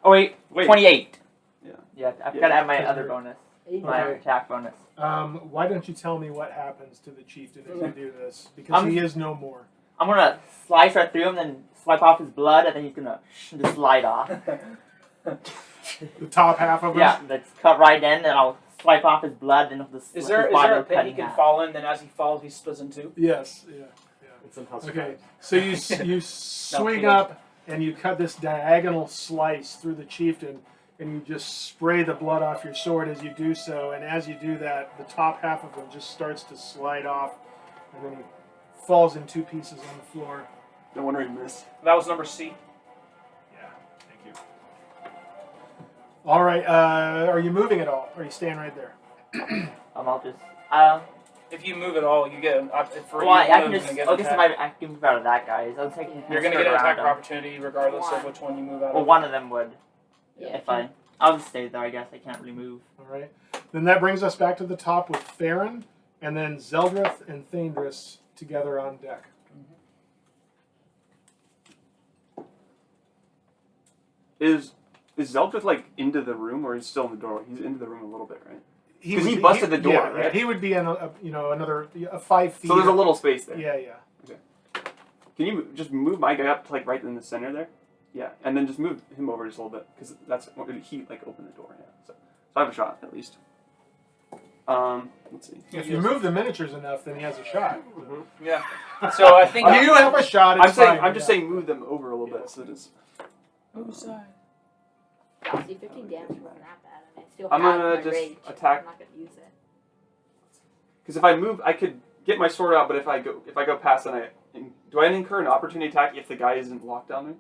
Oh wait, Wait. 28. Yeah. Yeah, I've Yeah, got to add my because other you're- bonus, Eight. my Okay. attack bonus. Why don't you tell me what happens to the chieftain as you do this? Because he is no more. I'm gonna slice right through him, then swipe off his blood, and then he's gonna just slide off. The top half of him. Yeah, that's cut right in, and I'll swipe off his blood, and Is his there body a will pit cut he in can half. fall in? Then as he falls, he splits in two. Yes. Yeah. It's impossible. Okay. So you swing up and you cut this diagonal slice through the chieftain, and you just spray the blood off your sword as you do so. And as you do that, the top half of him just starts to slide off, and then he falls in 2 pieces on the floor. No wonder he missed. That was number C. Yeah. Thank you. All right. Are you moving at all? Or are you staying right there? I'll just. If you move at all, you get an for Well, I you can move, just. you get I an guess attack. if I can move out of that guy, I'll take. You're gonna get an attack of opportunity regardless of One. which one you move out Well, of. one of them would. Yeah. If I'll just stay there. I guess I can't really move. All right. Then that brings us back to the top with Farryn, and then Zeldreth and Thaèndrys together on deck. Is Zeldreth like into the room, or he's still in the doorway? He's into the room a little bit, right? 'Cause he would- busted the door, yeah, right? Yeah, he would be in another 5 feet. So there's a little space there. Yeah, yeah. Can you just move my guy up to like right in the center there? Yeah, and then just move him over just a little bit because that's what he like opened the door. Yeah, so I have a shot at least. Let's see. If you move the miniatures enough, then he has a shot. Yeah. So I think You have a shot. It's I'm just saying move them over a little bit so that it's. Move aside. Yeah, see, 15 damage wasn't that bad. I mean, I still I'm have gonna my just rage. attack- I'm not gonna use it. Because if I move, I could get my sword out, but if I go past, then do I incur an opportunity attack if the guy isn't locked down there?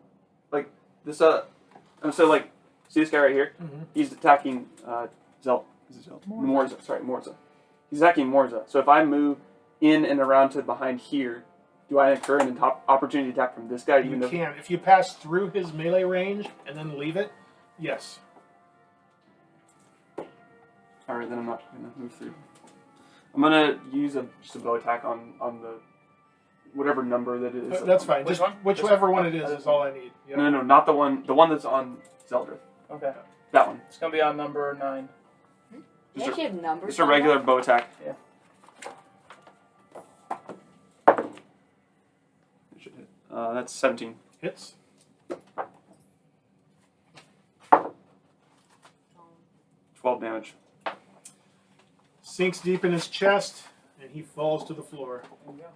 Like this so like see this guy right here? Mhm. He's attacking Morzza. Sorry, Morzza. He's attacking Morzza. So if I move in and around to behind here, do I incur an opportunity attack from this guy? You can. If you pass through his melee range and then leave it, yes. All right, then I'm not gonna move through. I'm gonna use just a bow attack on the whatever number that it is. That's fine. Which Just one? whichever one it is all I need. Yep. No, not the one. The one that's on Zeldreth. Okay. That one. It's gonna be on number 9. You Just actually have numbers. Just a on regular that? bow attack. Yeah. It should hit. That's 17. Hits. 12 damage. Sinks deep in his chest, and he falls to the floor. There we go.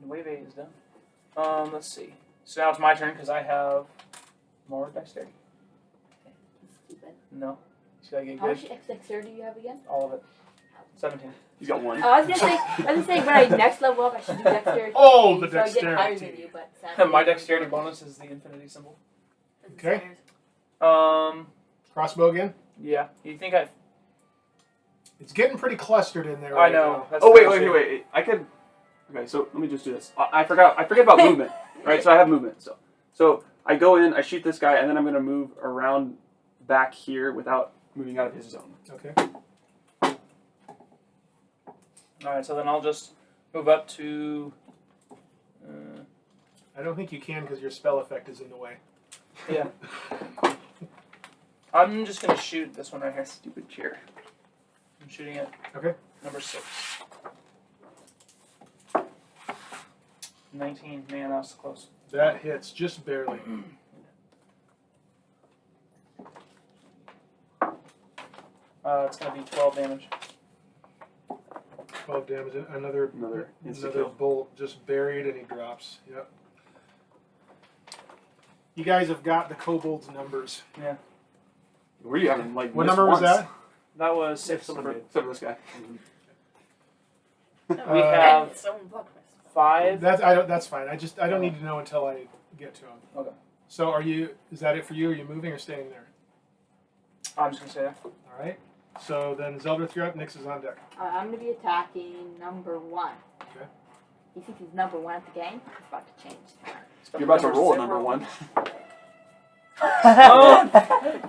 Wave 8 is done. Let's see. So now it's my turn because I have more dexterity. Stupid. No. Should I get How good? much dexterity do you have again? All of it. 17. He's got one. I was gonna say when I next level up, I should do dexterity. Oh, the so I get higher dexterity. than you, but sadly, My dexterity bonus is the infinity symbol. Okay. Crossbow again. Yeah. You think I? It's getting pretty clustered in there. I right know. now. That's Oh the wait. issue. I could. Okay, so let me just do this. I forget about movement. Right. So I have movement. So I go in, I shoot this guy, and then I'm gonna move around back here without moving out of his zone. Okay. All right. So then I'll just move up to. I don't think you can because your spell effect is in the way. Yeah. I'm just gonna shoot this one right here. Stupid chair. I'm shooting it. Okay. Number 6. 19. Man, that was close. That hits just barely. It's gonna be 12 damage. 12 damage. Another instant kill. bolt just buried, and he drops. Yep. You guys have got the kobold's numbers. Were you having like What missed number was once? that? That was 6. Except for this guy. We have Someone blocked my spell. 5. That's fine. I don't need to know until I get to him. Okay. So is that it for you? Are you moving or staying there? I'm just gonna say that. All right. So then Zeldreth, you're up. Nyx is on deck. I'm gonna be attacking number 1. Okay. You think he's number 1 at the game? It's about to change. You're about to roll a number 1.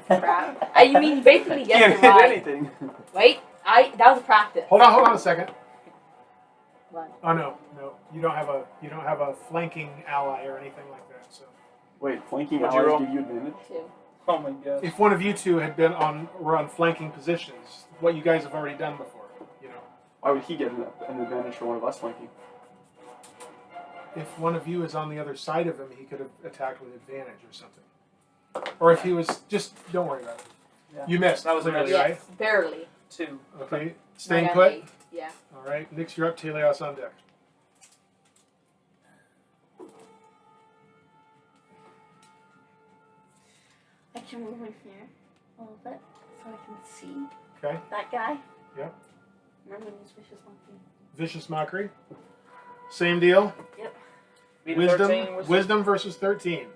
Crap. You mean you basically Can't guessed it hit right. anything. Wait, that was a practice. Hold on a second. What? Oh no. You don't have a flanking ally or anything like that. So Wait, flanking What'd you allies roll? give you advantage? 2. Oh my god. if one of you two had been were on flanking positions, what you guys have already done before, Why would he get an advantage for one of us flanking? if one of you is on the other side of him, he could have attacked with advantage or something. Or if he was don't worry about it. Yeah. You missed. That was a clearly, miss. right? Yes, barely. 2. Okay. Staying Not put. at 8. Yeah. All right. Nyx, you're up. Taèlios on deck. I can move in here a little bit so I can see Okay. that guy. Yep. And I'm gonna use Vicious Monkey. Vicious mockery. Same deal. Beat a 13. Wisdom versus 13.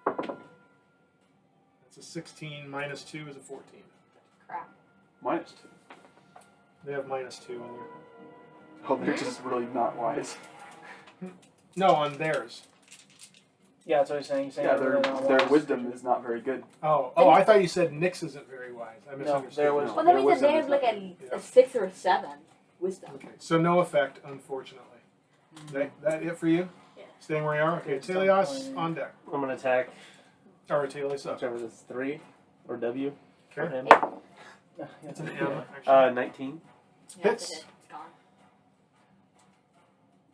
That's a 16 minus 2 is a 14. Crap. -2. They have -2 on their. Oh, they're just really not wise. No, on theirs. Yeah, that's what he's saying. He's saying Yeah, they're really not their wise. wisdom is not very good. Oh, I thought you said Nyx isn't very wise. I misunderstood. there was- Well, that Their means that wisdom they is have like not- a 6 or a 7 wisdom. Okay, so no effect, unfortunately. That it for you? Yeah. Staying where you are? Okay, Okay, Taèlios something- on deck. I'm gonna attack Or Taèlios up. whichever this 3 or W. for Okay. him. It's an M, actually. 19. Yeah, Hits. it's gone.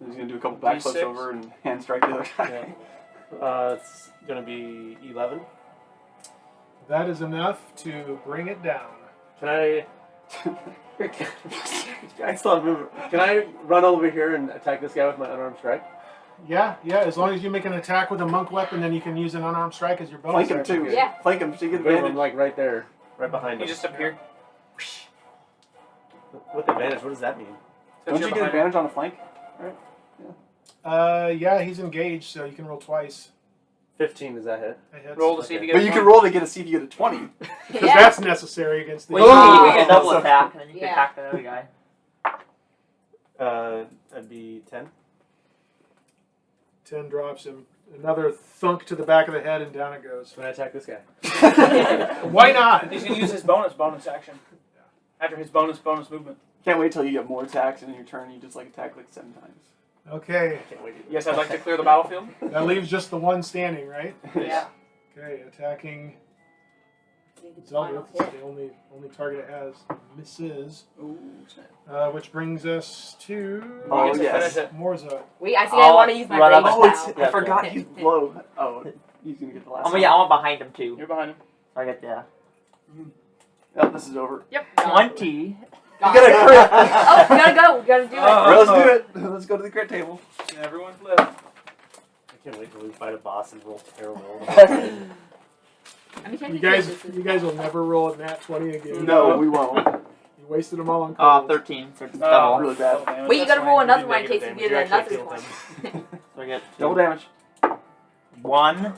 He's gonna do a couple backflips D6. over and hand strike the other guy. Yeah. It's gonna be 11. That is enough to bring it down. Can I? I still have movement. Can I run over here and attack this guy with my unarmed strike? Yeah, as long as you make an attack with a monk weapon, then you can use an unarmed strike as your bonus Flank him action. too. Yeah. Flank him so you get Boom, I'm advantage. like right there, right behind He him. just appeared. With advantage, what does that mean? Don't you get advantage on a flank? Yeah, he's engaged, so you can roll twice. 15, does that hit? That hits. Roll to see if you get. But you can roll to see if you get a 20. Because that's necessary against the. Well, you can get a double attack, and then you can Yeah. attack the other guy. That'd be 10. 10 drops him. Another thunk to the back of the head, and down it goes. Can I attack this guy? Why not? He's gonna use his bonus action. After his bonus movement. Can't wait till you get more attacks, and in your turn you just like attack like 7 times. Okay, Can't wait. Yes, I'd like to clear the battlefield. that leaves just the one standing, right? Yeah. Okay, attacking Final Zeldreth. hit. It's the only target it has. Misses. Ooh, snap. Which brings us to Oh, You get to yes. finish it. Morzza. Wait, I think I want to use my run up rage and- spell. I forgot he's low. Oh, he's gonna get the last Oh, one. yeah, I'm behind him too. You're behind him. So I get the Oh, this is over. Yep. 20. You got a crit! Oh, we gotta go. We gotta do it. Let's do it. Let's go to the crit table. Everyone's left. I can't wait till we fight a boss and roll terrible. I mean, You technically guys, this is- you guys will never roll a nat 20 again. No, we won't. You wasted them all on kobolds. 13. So it's Oh, double. Really bad. double damage, Wait, you that's gotta roll fine. another do one in negative case you damage. get You actually another killed one. So I get Double damage. 1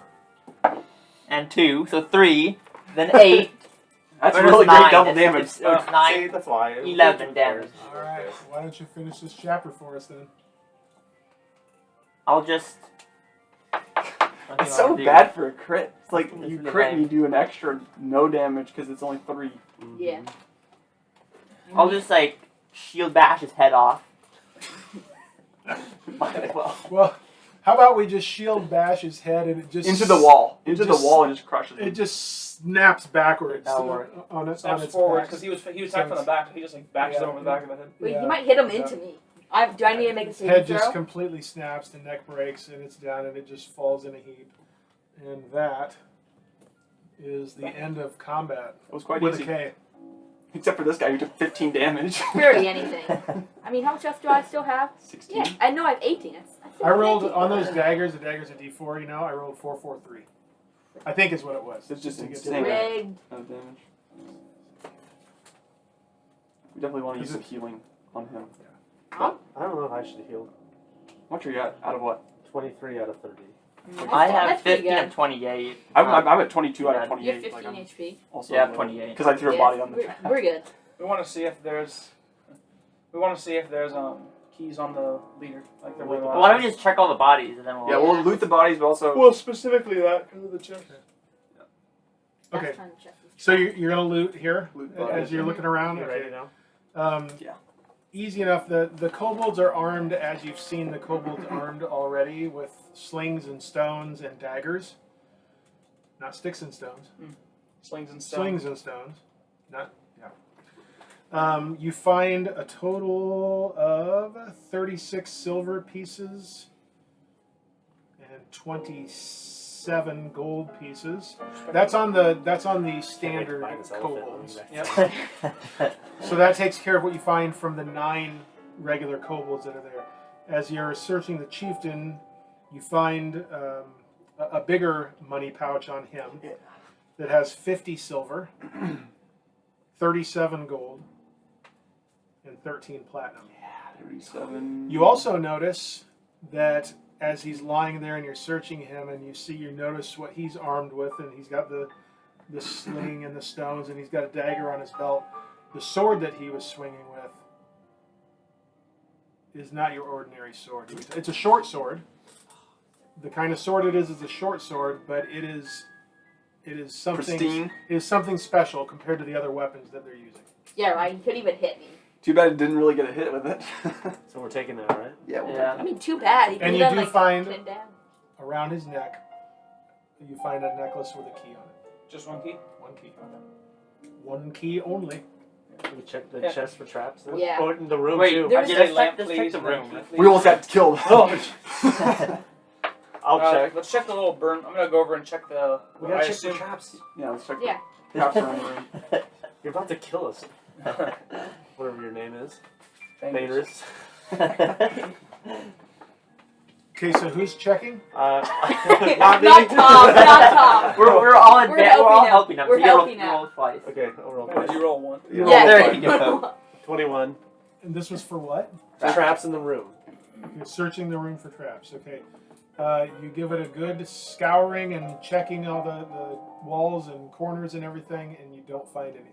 and 2. So 3. Then 8. That's Or it's really 9. great double It's- damage. It's 9. See, that's why. 11 damage. Alright, why don't you finish this chapter for us then? I'll just. It's so bad for a crit. It's like It's you really crit bad. and you do an extra no damage because it's only 3. Yeah. I'll just like shield bash his head off. Well, Well, how about we just shield bash his head and it just into the wall. it Into the just- wall and just crushes It him. just snaps backwards That'll work. on its Snaps its forward back. because he was attacked from the back. He just like bashes Yeah. him over the back of the head. Wait, Yeah. you might hit him Yeah. into me. Do I need to make a Its saving head just throw? completely snaps, the neck breaks, and it's down, and it just falls in a heap. And that is the end of combat It was quite with easy. a K. Except for this guy who took 15 damage. Barely anything. I mean, how much else do I still have? 16. Yeah, I know I have 18. I rolled on those daggers. The daggers are D4. You know, I rolled 4, 4, 3. I think is what it was. It's just to get insane. to it. Rigged. No damage. We definitely want to use some healing on him. I don't know if I should have healed. What are you at? Out of what? 23 out of 30. I have That's pretty 15 good. and 28. I'm at 22 out of Yeah. You 28. have 15 I'm HP. also Yeah, 28. Because I threw a Yeah, body on the we're good. We want to see if there's. We want to see if there's keys on the leader, like there were. Well, why don't we just check all the bodies and then we'll. Yeah, we'll loot the bodies, but also. Well, specifically that because of the chest. Okay. That's kind of chest. So you're gonna loot here Loot as bodies. you're looking around. You Okay. ready now? Yeah. Easy enough. The kobolds are armed, as you've seen the kobolds armed already, with slings and stones and daggers. Not sticks and stones. Slings and stuff. Slings and stones. Not, yeah. You find a total of 36 silver pieces and 27 gold pieces. That's on the standard Can't wait to find this kobolds. elephant. Yep. So that takes care of what you find from the 9 regular kobolds that are there. As you're searching the chieftain, you find a bigger money pouch on him that has 50 silver, 37 gold, and 13 platinum. 37. You also notice that as he's lying there and you're searching him, and you notice what he's armed with, and he's got the sling and the stones, and he's got a dagger on his belt. The sword that he was swinging with is not your ordinary sword. It's a short sword. The kind of sword it is a short sword, but it is something. Pristine. It is something special compared to the other weapons that they're using. Yeah, right. You could even hit me. Too bad it didn't really get a hit with it. So we're taking that, right? Yeah. We'll Yeah. I mean, too bad. He And could you have do like find- pinned down. Around his neck, you find a necklace with a key on it. Just one key. One key. One key only. We check the Yeah. chest for traps. Then? Yeah. Oh, in the room Wait, too. There's just Say check, lamp, just check please, the and then room. key, please. We almost got killed. Oh, I'll check. Let's check the little burn. I'm gonna go over and check the. We I gotta check the assume. traps. Yeah, let's check Yeah. the traps around the room. You're about to kill us. Whatever your name is. Thaèndrys. Thaèndrys. Okay, so who's checking? Not Not me. Tom. Not Tom. We're all in We're bed. We're all helping helping him. We're So you roll- helping you him. roll twice. Okay, I'll roll Did you roll one? You roll Yeah. There you go. 21. And this was for what? Traps in the room. You're searching the room for traps. Okay. You give it a good scouring and checking all the walls and corners and everything, and you don't find anything.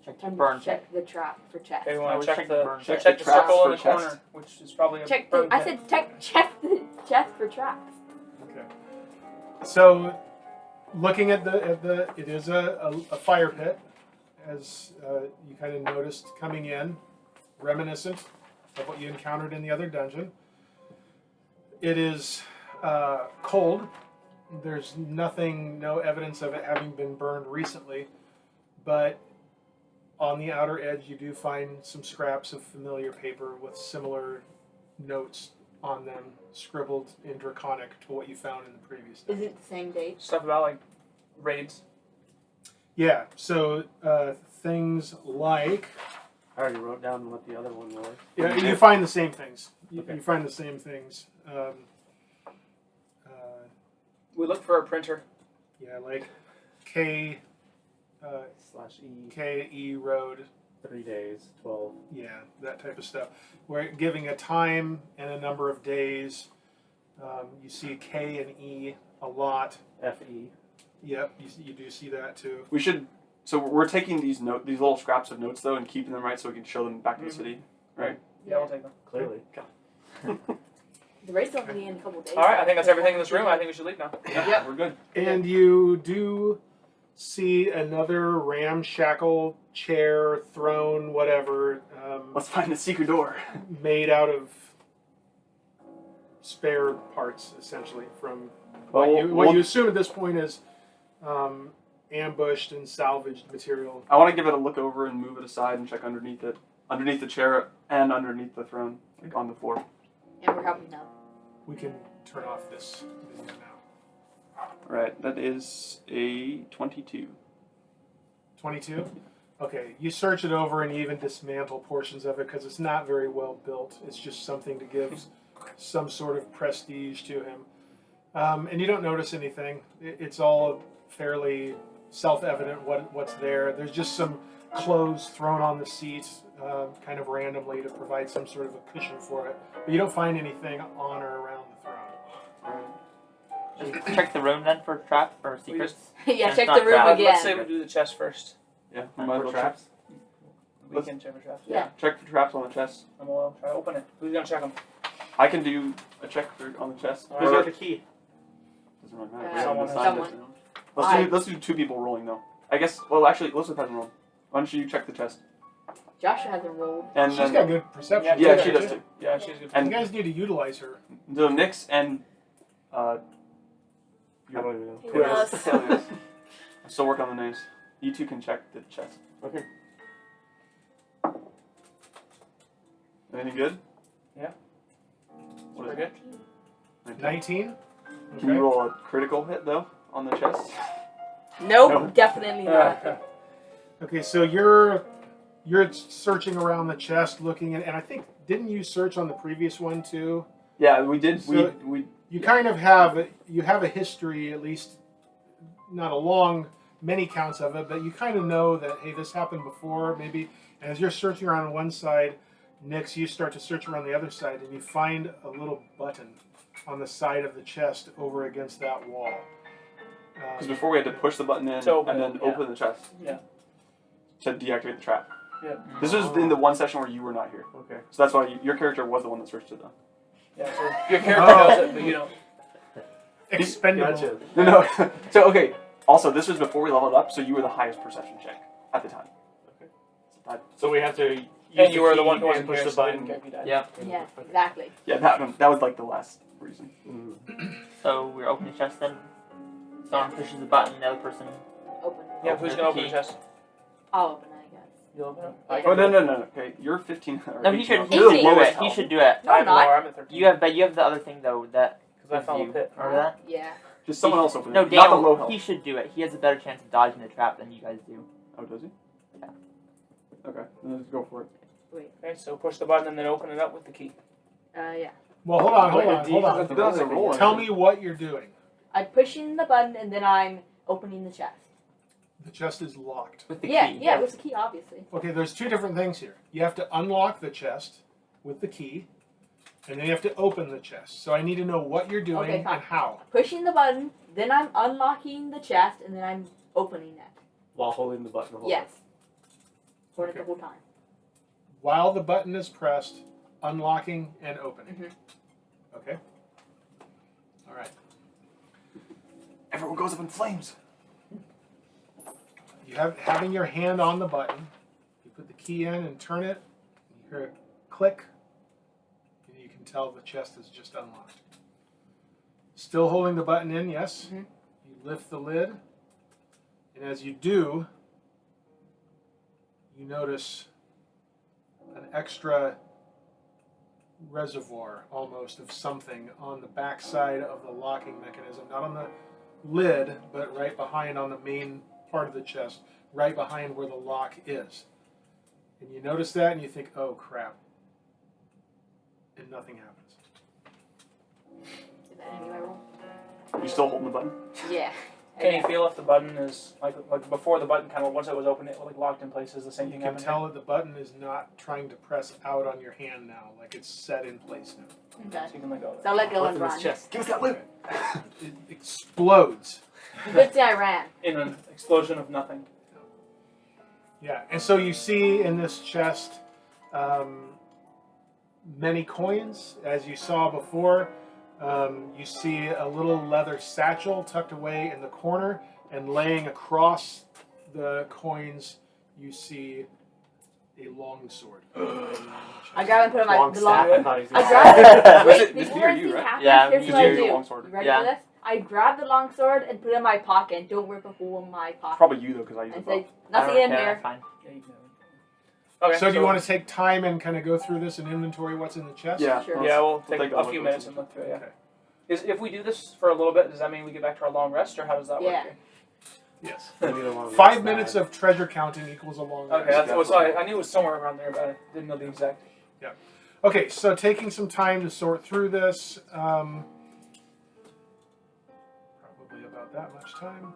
Check the And burn check. check the trap for chest. Okay, we I want would to check check the the burn check, check. the Traps circle in for the chest. corner, which is probably a Check burn the. I pit. said check the chest for traps. Okay. So, looking at the it is a fire pit, as you kind of noticed coming in, reminiscent of what you encountered in the other dungeon. It is cold. There's no evidence of it having been burned recently, but on the outer edge you do find some scraps of familiar paper with similar notes on them, scribbled in Draconic to what you found in the previous Is dungeon. it the same date? Stuff about like raids. Yeah, so things like I already wrote down what the other one was. you find the same things. Okay. You find the same things. We look for a printer. Yeah, like K /E. K-E Road. 3 days, 12. Yeah, that type of stuff. We're giving a time and a number of days. You see K and E a lot. FE. Yep, you do see that too. We should. So we're taking these little scraps of notes though, and keeping them right so we can show them back to the city, right? Yeah, we'll take them. Clearly. The raid's only in a couple days. All right, I think that's everything in this room. I think we should leave now. Yeah, we're good. And you do see another ramshackle chair, throne, whatever, Let's find the secret door. made out of spare parts, essentially, from Well, what you assume at this point is ambushed and salvaged material. I want to give it a look over and move it aside and check underneath it, underneath the chair and underneath the throne, like on the floor. And we're helping them. We can turn off this video now. All right, that is a 22. 22? Okay, you search it over and you even dismantle portions of it because it's not very well built. It's just something to give some sort of prestige to him. And you don't notice anything. It's all fairly self-evident what's there. There's just some clothes thrown on the seat kind of randomly to provide some sort of a cushion for it. But you don't find anything on or around the throne. Just check the room then for traps or secrets. Yeah, It's check not the room trapped. Let's again. say we do the chest first. Yeah, we might as well check. traps. We can check for traps. Yeah. Check for traps on the chest. And we'll try to open it. Who's gonna check them? I can do a check on the chest. Who's Or- got the key? Doesn't really matter. Uh, We haven't assigned someone. it to them. Let's do 2 people rolling though. I guess. Well, actually, Elizabeth hasn't rolled. Why don't you check the chest? Joshua hasn't rolled. And She's then got good perception. yeah, too, she doesn't does too. Yeah, she's good. You And guys need to utilize her. so Nyx and I don't even know. Taèlios. Taèlios. I'm still working on the names. You two can check the chest. Okay. Anything good? Yeah. What is We're it? good. 19? Can you roll a critical hit though on the chest? Nope, No. definitely not. Okay, so you're searching around the chest, looking at, and I think didn't you search on the previous one too? Yeah, we did. So- we You kind of have a history, at least not a long many counts of it, but you kind of know that hey, this happened before maybe. And as you're searching around one side, Nyx, you start to search around the other side, and you find a little button on the side of the chest over against that wall. because before we had to push the button in To open and it, then yeah. open the chest. Yeah. To deactivate the trap. Yeah. This was in the one session where you were not here, Okay. so that's why your character was the one that searched it though. Yeah. So your character does it, but you don't. Expendable. Gotcha. No. So okay. Also, this was before we leveled up, so you were the highest perception check at the time. Okay. So that, So we have to use And you were the key one who wasn't and push here, the so we button. didn't care if you died. Yeah. Yeah, exactly. yeah, that was like the last reason. Mm. So we're opening the chest then. Someone pushes the button, the other person. Open. Yeah. Open Who's the gonna open key. the chest? I'll open it, I guess. You'll open it. Yeah. Oh no. Okay, you're 15. Or No, he 18. should. You're the 18. lowest He health. should do it. No, I'm not. I'm at 13. But you have the other thing though that because I fell in a pit. Remember that? Yeah. Just someone else open it. No, Not the low Daniel, health. he should do it. He has a better chance of dodging the trap than you guys do. Oh, does he? Yeah. Okay, then let's go for it. Okay, so push the button and then open it up with the key. Yeah. Well, hold on. It doesn't roll. Tell me what you're doing. I'm pushing the button and then I'm opening the chest. The chest is locked. With the Yeah, key. yeah, with the key, obviously. Okay, there's two different things here. You have to unlock the chest with the key, and then you have to open the chest. So I need to know what you're doing Okay, fine. and how. Pushing the button, then I'm unlocking the chest, and then I'm opening it. While holding the button the whole Yes. time. Hold it Okay. the whole time. While the button is pressed, unlocking and opening. Mhm. Okay? All right. Everyone goes up in flames. You have having your hand on the button. You put the key in and turn it. You hear a click, and you can tell the chest is just unlocked. Still holding the button in, yes. Mhm. You lift the lid, and as you do, you notice an extra reservoir, almost, of something on the back side of the locking mechanism. Not on the lid, but right behind on the main part of the chest, right behind where the lock is. And you notice that and you think, oh crap. And nothing happens. Is that anyway roll? You still holding the button? Yeah. Can you feel if the button is like before the button kind of once it was open, it like locked in place? Is the same You thing can happening? tell that the button is not trying to press out on your hand now, like it's set in place now. Okay. So you can let go. Of So I'll let go What's and in run. his chest? Give us that loot. It explodes. Good thing I ran. In an explosion of nothing. Yeah, and so you see in this chest many coins, as you saw before. You see a little leather satchel tucked away in the corner, and laying across the coins, you see a long sword. I grab and put it in my Long the staff. long. I thought he was I gonna grab it. Was Wait, it just before me or you, anything right? happens, Yeah, here's me what I too. do. Long sword. You ready Yeah. for this? I grab the long sword and put it in my pocket. And don't rip a hole in my pocket. Probably you though, because I use And the say, bow. nothing I don't in care, here. that's fine. Yeah, you can. Okay. So do you want to take time and kind of go through this and inventory what's in the chest? Yeah. Sure. Yeah, we'll We'll take take a a look few at minutes what's and look through it. Yeah. Okay. If we do this for a little bit, does that mean we get back to our long rest, or how does that Yeah. work? Yes. I need a long 5 rest minutes now. of treasure counting equals a long Okay, rest. that's what I knew it was somewhere around there, but I didn't know the exact. Okay, so taking some time to sort through this, probably about that much time.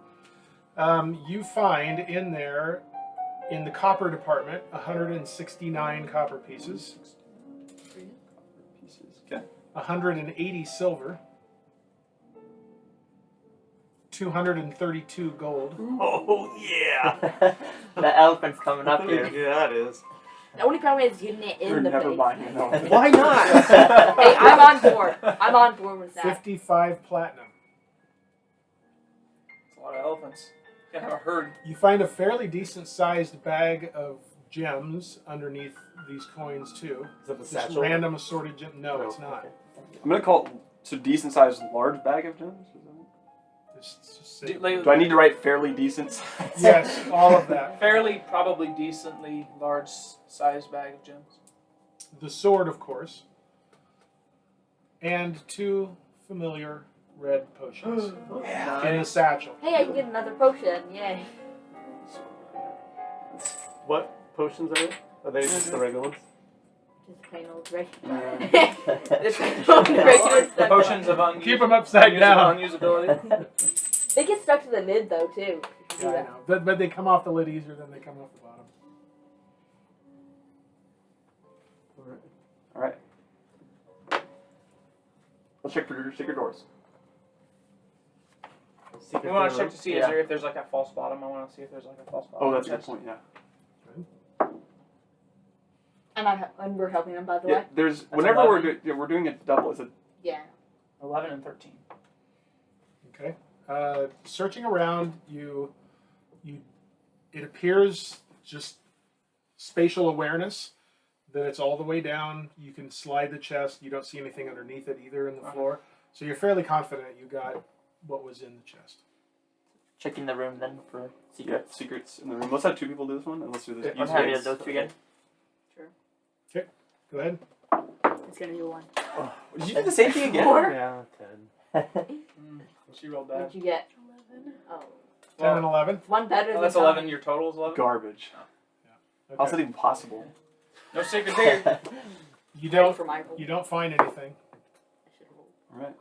You find in there, in the copper department, 169 copper pieces, Pieces. Okay. 180 silver, 232 gold, Oh yeah. The elephant's coming up here. Yeah, it is. The only problem is getting it You're in the never face. buying it. No. Why not? Hey, I'm on board. I'm on board with that. 55 platinum. It's a lot of elephants. You have a herd. You find a fairly decent sized bag of gems underneath these coins too. Is that the Just satchel? random assorted gems. No, it's Oh, not. okay. I'm gonna call it so decent sized large bag of gems. Is that it? Just say- Do Do I need to write fairly decent size? Yes, all of that. Fairly, probably decently large sized bag of gems. The sword, of course, and 2 familiar red potions in the satchel. Hey, I can get another potion. Yay. What potions are they? Are they just the regular ones? Just plain old regular. Yeah. It's plain old regular The stuff. potions of Keep them upside down. unusability. They get stuck to the lid though too. if you do Yeah, I that. know. But they come off the lid easier than they come off the bottom. All right. Let's check for secret doors. We want to check to see Yeah. if there's like a false bottom. I want to see if there's like a false bottom. Oh, that's a good Yes. point. Yeah. And we're helping them by the Yeah. way. There's That's whenever 11. we're doing a double. Is it? Yeah. 11 and 13. Okay. Searching around, it appears just spatial awareness that it's all the way down. You can slide the chest. You don't see anything underneath it either in the floor. So you're fairly confident you got what was in the chest. Checking the room then for Yeah. secrets. Secrets in the room. Let's have 2 people do this one, and let's do this. What have you those two again? Go ahead. It's gonna be 1. Did you do the same thing again? 4. Yeah, 10. She rolled bad. What'd you get? 11. Oh, 10 and 11. it's one better Oh, than that's mine. 11. Your total is 11. Garbage. Okay. How's that even possible? No secret there. You Ready don't for my roll. you don't find anything. I should roll. All right.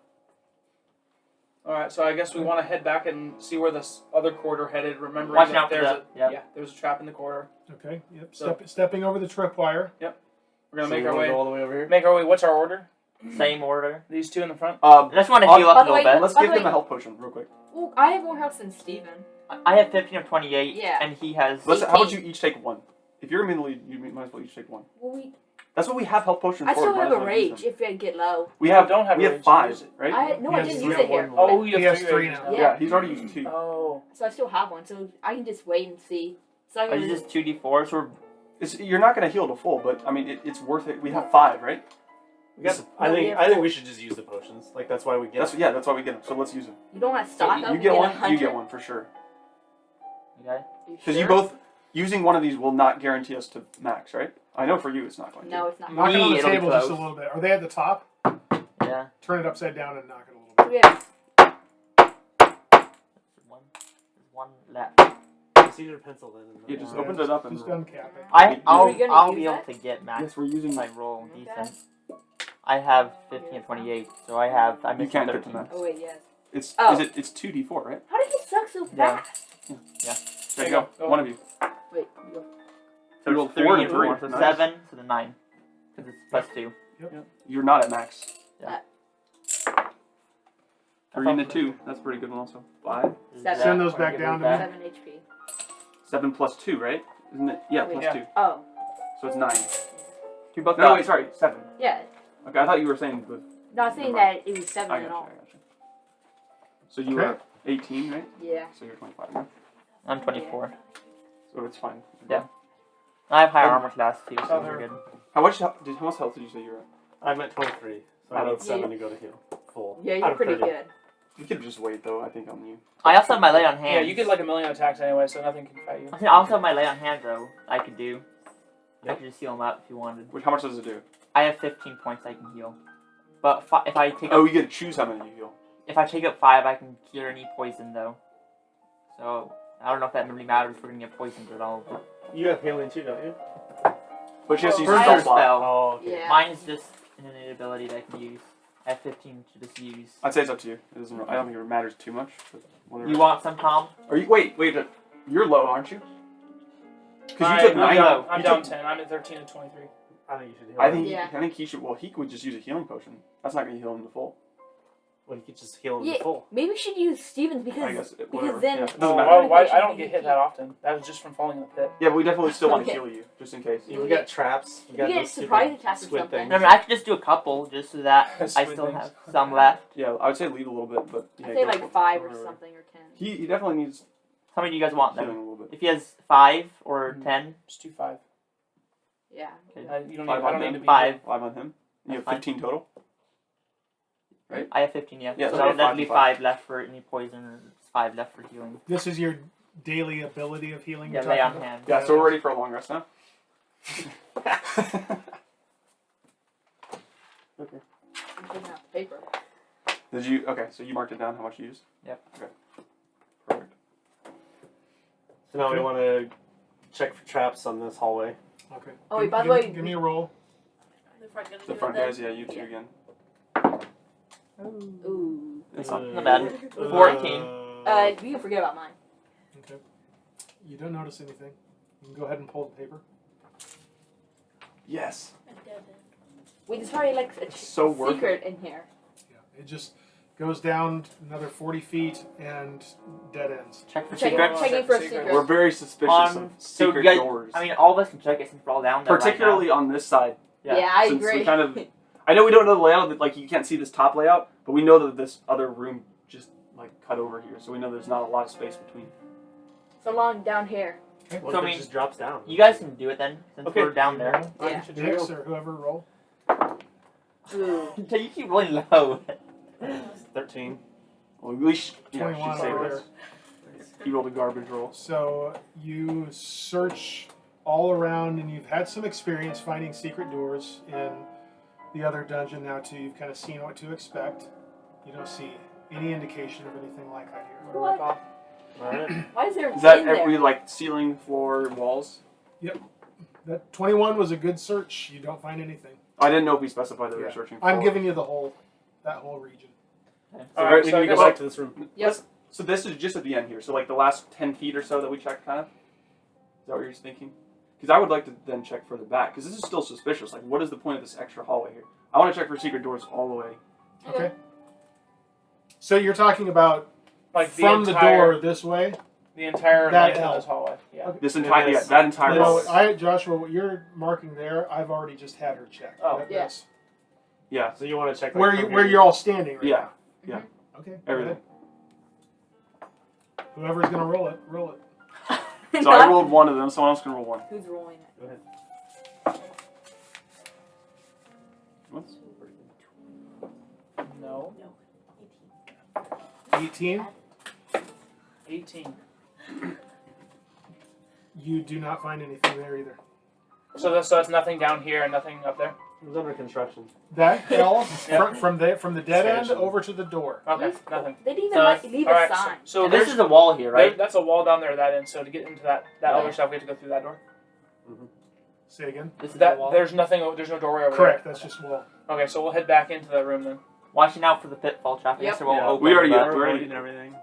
All right, so I guess we want to head back and see where this other quarter headed. Remembering Watching that out for there's that, yep. yeah, there's a trap in the quarter. Okay. Yep. So- Stepping over the tripwire. We're gonna So make you our wanna way. go all the way over here. Make our way. What's our order? Same order. These two in the front. I just want to On- heal up by a the little way, bit. Let's By give the him way- a health potion real quick. Well, I have more health than Steven. I have 15 of 28, Yeah. and he has. How about 18. you each take one? If you're immediately, you might as well each take one. Well, That's what we have health potions I for. still might have as a well use rage them. if I get low. We have don't have we rage, have 5, use it. right? No, He I has didn't three use of it here. one. Oh, you He have has 3 three rages now. now. Yeah, he's already used 2. Oh. So I still have one, so I can just wait and see. So I'm I gonna use 2d4, so You're not going to heal to full, but I mean, it's worth it. We have 5, right? We got, No, we have I think four. we should just use the potions. Like that's why we get. That's why we get them. So let's use them. You don't want to So stock you up. get and one, 100? you get one for sure. okay. Because you both using one of these will not guarantee us to max, right? I know for you it's not going to. No, it's not. Knock it on the it'll be table just a close. little bit. Are they at the top? Yeah. Turn it upside down and knock it a little bit. We have There's one left. Just use your pencil then. And Yeah, just Yeah, open it up and just uncap it. I'll we gonna I'll use be able that? to get max Yes, we're using if I that. roll Okay. decent. I have 15 of 28, so I'm You missing can't get to 13. max. Oh wait, yes. It's Oh. it's 2d4, right? How did it suck so Yeah. fast? There you go. Go One of you. Wait, you go. So you rolled 3 4 and and 3. 4, so Nice. 7, so the 9. Because it's plus 2. You're not at max. Yeah. 3 and a 2. That's a pretty good one also. 5. Seven. Send those back down to me. 7 HP. 7 plus 2, right? Isn't it? Yeah, Wait, plus yeah. 2. Oh, So it's 9. You both No, got wait, sorry. 7. yeah. Okay, I thought you were saying with. No, I'm saying Never that it was 7 I in got you. all. I got you. So you Okay. were 18, right? Yeah. So you're 25 now. I'm 24. So it's fine. Yeah. I have higher armor class too, so Tell we're her. good. How much health did you say you were at? I'm at 23, so I Out need of- 7 to go to heal full. Yeah, Out you're of pretty 30. good. You could just wait though, I think, on you. I also have my lay on hands. Yeah, you get like a million attacks anyway, so nothing can fight you. I also have my lay on hands though. I could do. I Yep. could just heal them up if you wanted. How much does it do? I have 15 points I can heal. But if I take Oh, up, you get to choose how many you heal. if I take up 5, I can cure any poison though. So I don't know if that really matters if we're gonna get poisoned at all. But You have healing too, don't you? But she has to use Well, a I- spell first slot. spell. Oh, okay. Yeah. Mine is just an innate ability that I can use. I have 15 to just use. I'd say it's up to you. It doesn't. I don't think it matters too much. But whatever. You want some, Tom? Are you? Wait. You're low, aren't you? Because you took I'm 9. low. I'm you down took- 10. I'm at 13 and 23. I think you should heal. I think. Yeah. I think he should. Well, he could just use a healing potion. That's not going to heal him to full. Well, you could just heal him Yeah. full. Maybe we should use Stevens I because guess. because Whatever. then Yeah, it No, doesn't why, matter. why, I don't get hit that often. That was just from falling in the pit. Yeah, but we definitely still want to Okay. heal you, just in case. We got traps. We we got get those surprise stupid attack or squid something. things. I mean, I could just do a couple just so that I Squid still things. have some left. Yeah, I would say lead a little bit, but yeah, I'd say go for like it. 5 or Whatever. something or 10. He definitely needs How many do you guys want healing then? a little bit. If he has 5 or Mm-hmm. 10, Just do 5. Yeah. Okay. You don't need, 5 I on don't him. need to be 5. 5 on him. You have That's 15 total. Right? I have 15. Yeah. Yeah, so so that'll 5 be and 5 left for any poison, and 5 left for healing. This is your daily ability of healing. Yeah, you're lay on talking about? hand. Yeah, so we're ready for a long rest now. Okay. I'm taking out paper. Did you? Okay, so you marked it down how much you used? Yep. Okay. Perfect. So now we want to check for traps on this hallway. Okay. Oh, wait, by the way- give me a roll. The front gonna The do front it then? guys, yeah, you two Yeah. again. Ooh. It's not. Not bad. 14. You can forget about mine. Okay. You don't notice anything. You can go ahead and pull the paper. Yes. A dead end. Wait, there's probably like a So worth secret in here. Yeah. It just goes down another 40 feet and dead ends. Check for Checking, secrets. checking for a Secret. secret. We're very suspicious of So secret you guys, doors. I mean, all of us can check it since we're all down there. Particularly on this side. Yeah, I Since agree. we kind of, I know we don't know the layout, like you can't see this top layout, but we know that this other room just like cut over here, so we know there's not a lot of space between. So long down here. What So, if I it mean, just drops down? You guys can do it then, since Okay. we're down there. Yeah. Nix or whoever roll. Ooh. So you keep rolling low. 13. Well, at least yeah, 21 she saved over us. He rolled a garbage roll. So you search all around, and you've had some experience finding secret doors in the other dungeon now too. You've kind of seen what to expect. You don't see any indication of anything like that here. What? Rip off. Alright. Why is there a Is that tin there? every like ceiling, floor, walls? That 21 was a good search. You don't find anything. I didn't know if we specified that we were Yeah. searching for. I'm giving you that whole region. So Alright, we so need I to go guess- back to this room. Yep. So this is just at the end here. So like the last 10 feet or so that we checked, kind of. Is that what you're thinking? Because I would like to then check further back. Because this is still suspicious. Like, what is the point of this extra hallway here? I want to check for secret doors all the way. Okay. So you're talking about Like from the entire, door this way? the entire that length L. of this hallway. Yeah. Okay. This entire, Yes. that entire. No, hallway. Joshua, what you're marking there, I've already just had her check. Oh. That's Yeah. So you want to check like, where from where here. you're all standing. Right Yeah. now. Okay. go Everything. ahead. Whoever's gonna roll it, roll it. So I rolled one of them. Someone else can roll one. Who's rolling it? Go ahead. What's- No. 18. 18. You do not find anything there either. So that's nothing down here and nothing up there. It was under construction. That L Yeah. from the dead end Expansion. over to the door. Okay, nothing. They didn't even So let it's- leave Alright, a sign. so And this there's is a wall here, right? that's a wall down there that end. So to get into that other stuff, we have to go through that door. Say again. This is That the wall. there's nothing. There's no doorway over Correct. there. That's just wall. Okay, so we'll head back into that room then. Watching out for the pitfall trap. I Yep. guess it won't Yeah. open. We already but got- We're already- avoiding everything.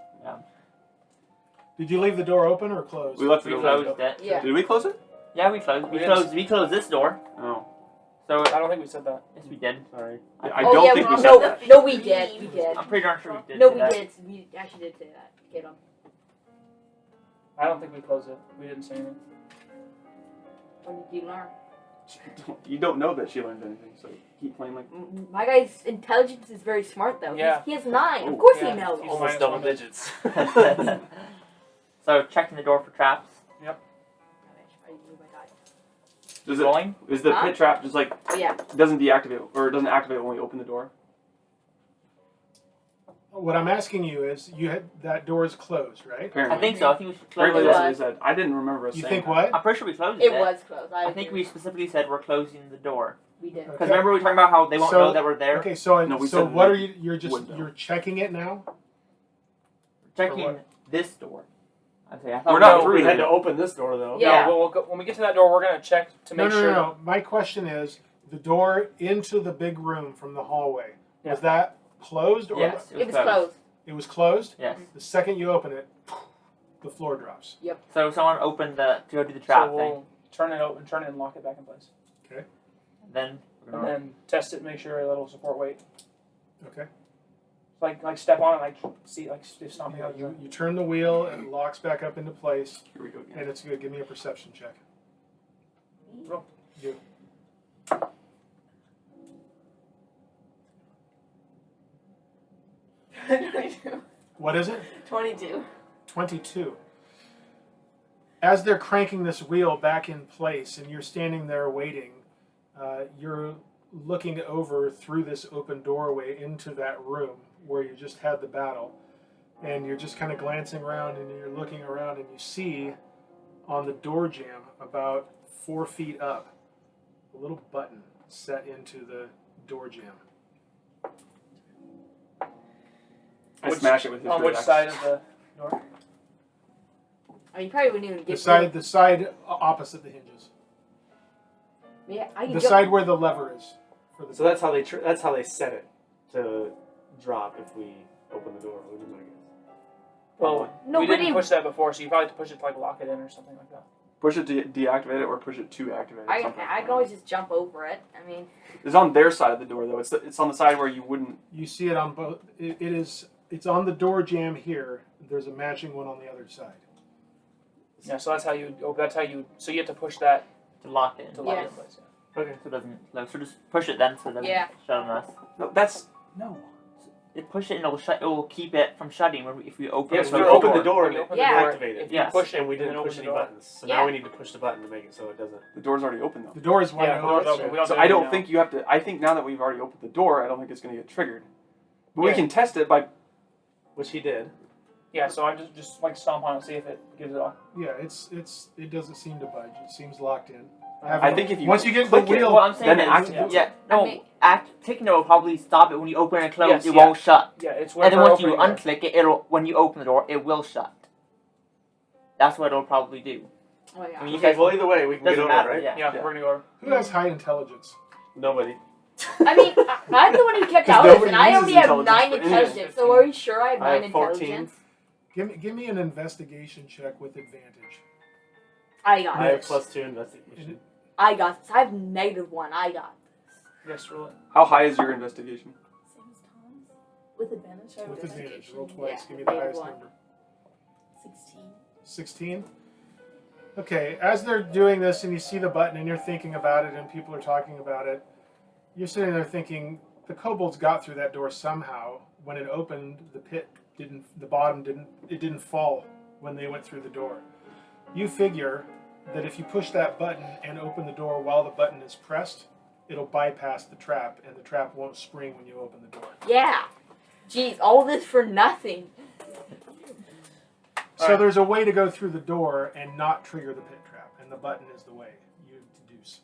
Did you leave the door open or closed? We left we it closed open. it. Yeah. Did we close it? Yeah, we closed. We We didn't- closed. We closed this door. Oh. So I don't think we said that. yes, we did. Sorry. Yeah, I Oh, don't yeah, think we no, said that. No, we did. We did. I'm pretty darn sure we did. No, say we that. did. We actually did say that. Get him. I don't think we closed it. We didn't say anything. What did you learn? You don't know that she learned anything, so keep playing like. My guy's intelligence is very smart, though. Yeah. He has 9. Oh, Of course yeah. he knows. He's Almost minus double one. digits. So checking the door for traps. Does it? Rolling. Is the Huh? pit trap just like Oh, yeah. doesn't deactivate or it doesn't activate when we open the door? What I'm asking you is, that door is closed, right? Apparently. I think so. I think we should close Apparently It it. that's was. what they said. I didn't remember us You saying think that. what? I'm pretty sure we closed it. It was closed. I think we specifically said we're closing the door. We did. Because remember we were talking about how they won't So- know that we're there. Okay, so No, we so said what no. are you? Wouldn't know. You're checking it now. Checking what? this door. I say I thought We're not we- through We there. had to open this door though. Yeah. No, we'll go, when we get to that door, we're gonna check to No, make no, sure. no, no. My question is, the door into the big room from the hallway, Yeah. was that closed or Yes, It was closed. it was closed? Yes. The second you open it, the floor drops. So someone opened to go do the trap so we'll turn it open, turn it, and lock it back in place, thing. Then we're and gonna then test it, make sure it'll support weight. Okay. Like step on it, like see, like stiff stomping. Yeah, you turn the wheel and it locks back up into place, Here we go again. and it's good. Give me a perception check. Roll. You. What is it? 22. 22. As they're cranking this wheel back in place and you're standing there waiting, you're looking over through this open doorway into that room where you just had the battle. And you're just kind of glancing around and you're looking around and you see on the door jamb about 4 feet up a little button set into the door jamb. I smash it with his On great which axe. side of the door? I mean, you probably wouldn't even get The side opposite the hinges. Yeah, I can The jump. side where the lever is. For the So that's how they set it to drop if we open the door. Would be my guess. Well, No, we but didn't he- push that before, so you probably have to push it to like lock it in or something like that. Push it to deactivate it or push it to activate it. I something. can always just jump over it. I mean, It's on their side of the door though. It's on the side where you wouldn't. You see it on both. It's on the door jamb here. There's a matching one on the other side. Yeah, so that's how you. So you have to push that to lock it. to lock Yes. it in place. Okay. So it doesn't. No, so just push it then, so it doesn't Yeah. shut on us. No, that's no. It push it and it'll shut. It will keep it from shutting when if we open. Yes, it. we When opened you the door when and you it open Yeah. the door, activated. if you Yes. push it And we and then didn't push open any the door. buttons. So Yeah. now we need to push the button to make it so it doesn't. The door's already open though. The door is wide Yeah, the door's open. open. We don't So do I don't anything think you have to. I think now that we've already opened the door, I don't think it's going to get triggered. But we Yeah. can test it by. Which he did. Yeah, so I just like stomp on it, see if it gives it off. Yeah, it doesn't seem to budge. It seems locked in. I think if you once you get the click it, wheel, What I'm saying then is, activate yeah, no, I mean- clicking it will probably stop it when you open and close. Yes, it yeah. won't shut. Yeah, it's And then wherever once you opening there. unclick it, when you open the door, it will shut. That's what it'll probably do. Oh my I god. mean, you Okay, guys well, either way, we can get doesn't over matter, it, right? yeah. Yeah, Yeah. we're gonna go over. who has high intelligence? Nobody. I mean, I'm the one who kept 'Cause Alice, nobody and I uses only have intelligence 9 for anything. intelligence. So are you sure I have I 9 have 14. intelligence? Give me an investigation check with advantage. I got I have it. +2 investigation. I got this. I have -1. I got this. Yes, roll it. How high is your investigation? Same as Tom's. With advantage. I have With advantage, investigation. roll twice. Yeah, Give me the negative highest 1. number. 16. 16. Okay, as they're doing this and you see the button and you're thinking about it and people are talking about it, you're sitting there thinking the kobolds got through that door somehow. When it opened, the bottom didn't fall when they went through the door. You figure that if you push that button and open the door while the button is pressed, it'll bypass the trap and the trap won't spring when you open the door. Yeah. Jeez, all this for nothing. So there's a way to go through the door and not trigger the pit trap, and the button is the way you deduce.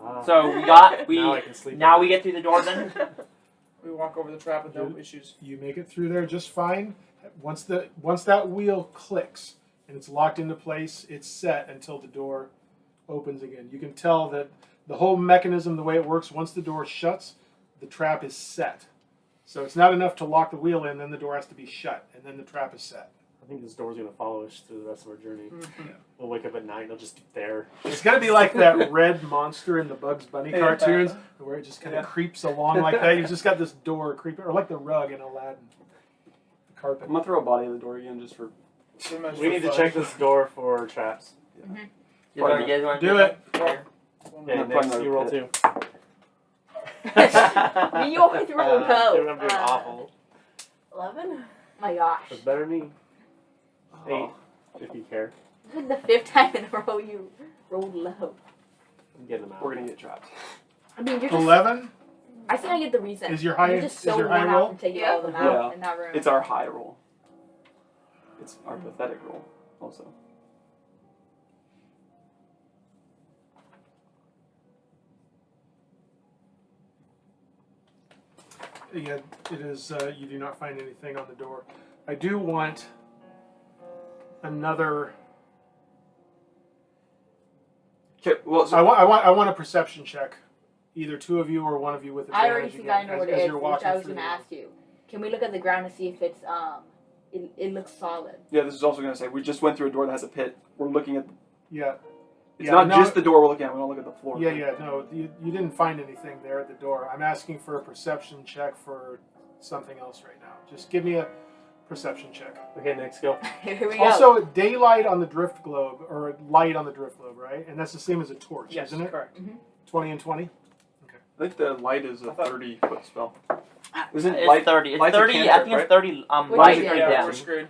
Ah. So Now I can sleep. now we get through the door then. We walk over the trap with no You- issues. You make it through there just fine. Once that wheel clicks and it's locked into place, it's set until the door opens again. You can tell that the whole mechanism, the way it works, once the door shuts, the trap is set. So it's not enough to lock the wheel in, then the door has to be shut, and then the trap is set. I think this door's gonna follow us through the rest of our journey. Yeah. We'll wake up at night and it'll just be there. It's gonna be like that red monster in the Bugs Bunny Yeah. cartoons, where it just kind of Yeah. creeps along like that. You've just got this door creeping, or like the rug in Aladdin. The carpet. I'm gonna throw a body in the door again just for. We need to check this door for traps. You guys wanna Do it. Okay, I'm next gonna you roll pit. 2. You always roll low. I'm doing awful. 11? My gosh. That's better than me. 8, Oh. if you care. This is the 5th time in a row you rolled low. I'm getting them out. We're gonna get trapped. I mean, you're just. 11 I think I get the reason. is your high. You're just Is so your worn high out roll? from taking Yeah. all of them out Yeah. in that room. It's our high roll. It's our pathetic roll, also. Yeah, it is. You do not find anything on the door. I do want another. Okay, well, so I want a perception check, either two of you or one of you with I advantage. already think again, I know what as it is, you're which walking I was through going to the ask you. Can we look at the ground to see if it's it looks solid? yeah, this is also gonna say we just went through a door that has a pit. We're looking at. Yeah. It's Yeah, not no, just the door we're looking at. We don't look at the floor. Yeah. No, you didn't find anything there at the door. I'm asking for a perception check for something else right now. Just give me a perception check. Okay, next go. Here we go. Also, daylight on the drift globe, or light on the drift globe, right? And that's the same as a torch, Yes, isn't it? correct. 20 and 20? I think the light is a I thought- 30-foot spell. Isn't It's light? 30. It's light's a 30. I cantrip, think it's right? 30. Which Light is- and Yeah, down. we're screwed.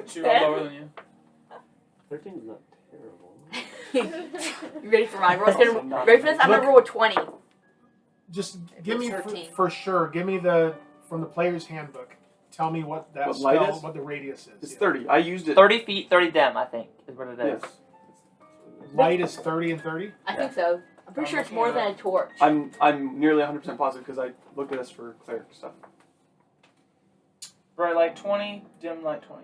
Two are lower than you. 13 is not terrible. You ready for mine? Also not Ready for this? I'm Look- gonna roll a 20. Just give me, 13. for sure, give me from the player's handbook. Tell me what that What spell, light is? what the radius is. It's Yeah. 30. I used it. 30 feet, 30 dem, I think, is what it is. Yes. Light is 30 and 30? I think so. I'm pretty sure it's more than a torch. I'm nearly 100% positive because I looked at this for cleric stuff. Bright light 20, dim light 20.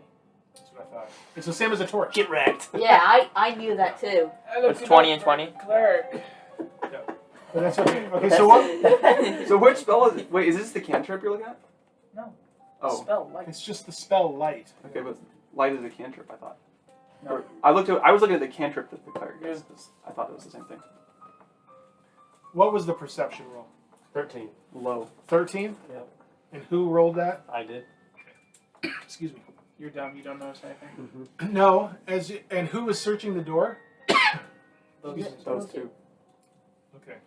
That's what I thought. It's the same as a torch. Get wrecked. Yeah, I knew that too. It's 20 and 20. Cleric. But that's okay. Okay, so what? So which spell is it? Wait, is this the cantrip you're looking at? No. Oh, Spell light. It's just the spell light. okay, but light is a cantrip. I thought. No. Or, I was looking at the cantrip that the cleric Yeah. is. I thought it was the same thing. What was the perception roll? 13. Low. 13? Yep. And who rolled that? I did. Excuse me. You're dumb. You don't notice anything. No, and who was searching the door? Those Yeah. Those two. Okay.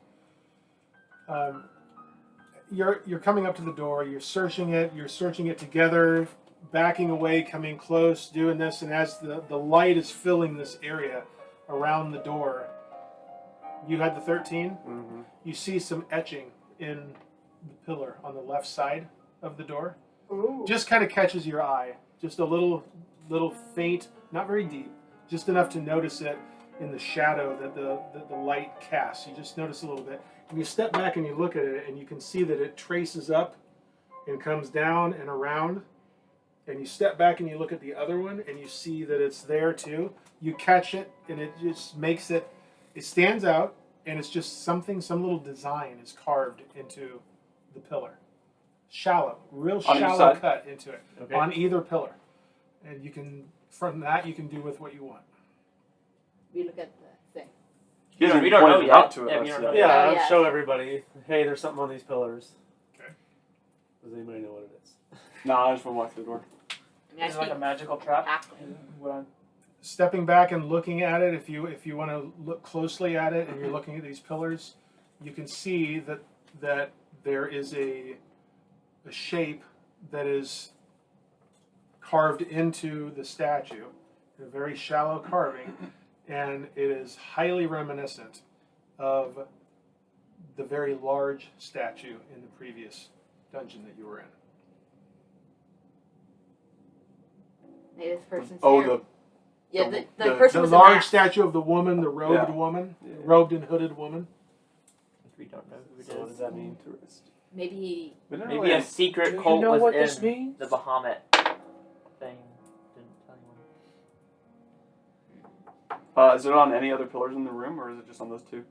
You're coming up to the door. You're searching it together, backing away, coming close, doing this, and as the light is filling this area around the door, you had the 13. Mm-hmm. You see some etching in the pillar on the left side of the door. Ooh. Just kind of catches your eye. Just a little faint, not very deep, just enough to notice it. in the shadow that the light casts. You just notice a little bit. And you step back and you look at it, and you can see that it traces up and comes down and around. And you step back and you look at the other one, and you see that it's there too. You catch it, and it just makes it stands out, and it's just some little design is carved into the pillar. Shallow, real On each shallow side? cut into it. Okay. On either pillar. And you can, from that, you can do with what you want. We look at the thing. He hasn't We don't pointed know it yet. out to Yeah, us we don't yet. know. Yeah, Oh, I'll yeah. show everybody. Hey, there's something on these pillars. Okay. Does anybody know what it is? Nah, I just want to walk through the door. I mean, I Is it like a keep magical trap? tackling. What I'm- Stepping back and looking at it, if you want to look closely at it, and you're looking at these pillars, you can see that there is a shape that is carved into the statue, a very shallow carving, and it is highly reminiscent of the very large statue in the previous dungeon that you were in. Maybe this person's Oh, here. Yeah, the the- person The was large a mask. statue of the woman, the robed Yeah. woman, Yeah. robed and hooded woman. We don't know who it So what is. does that mean? Interesting. Maybe We didn't Maybe really a secret Do you cult know was what in this means? the Bahamut thing. Didn't tell anyone. Is it on any other pillars in the room, or is it just on those two?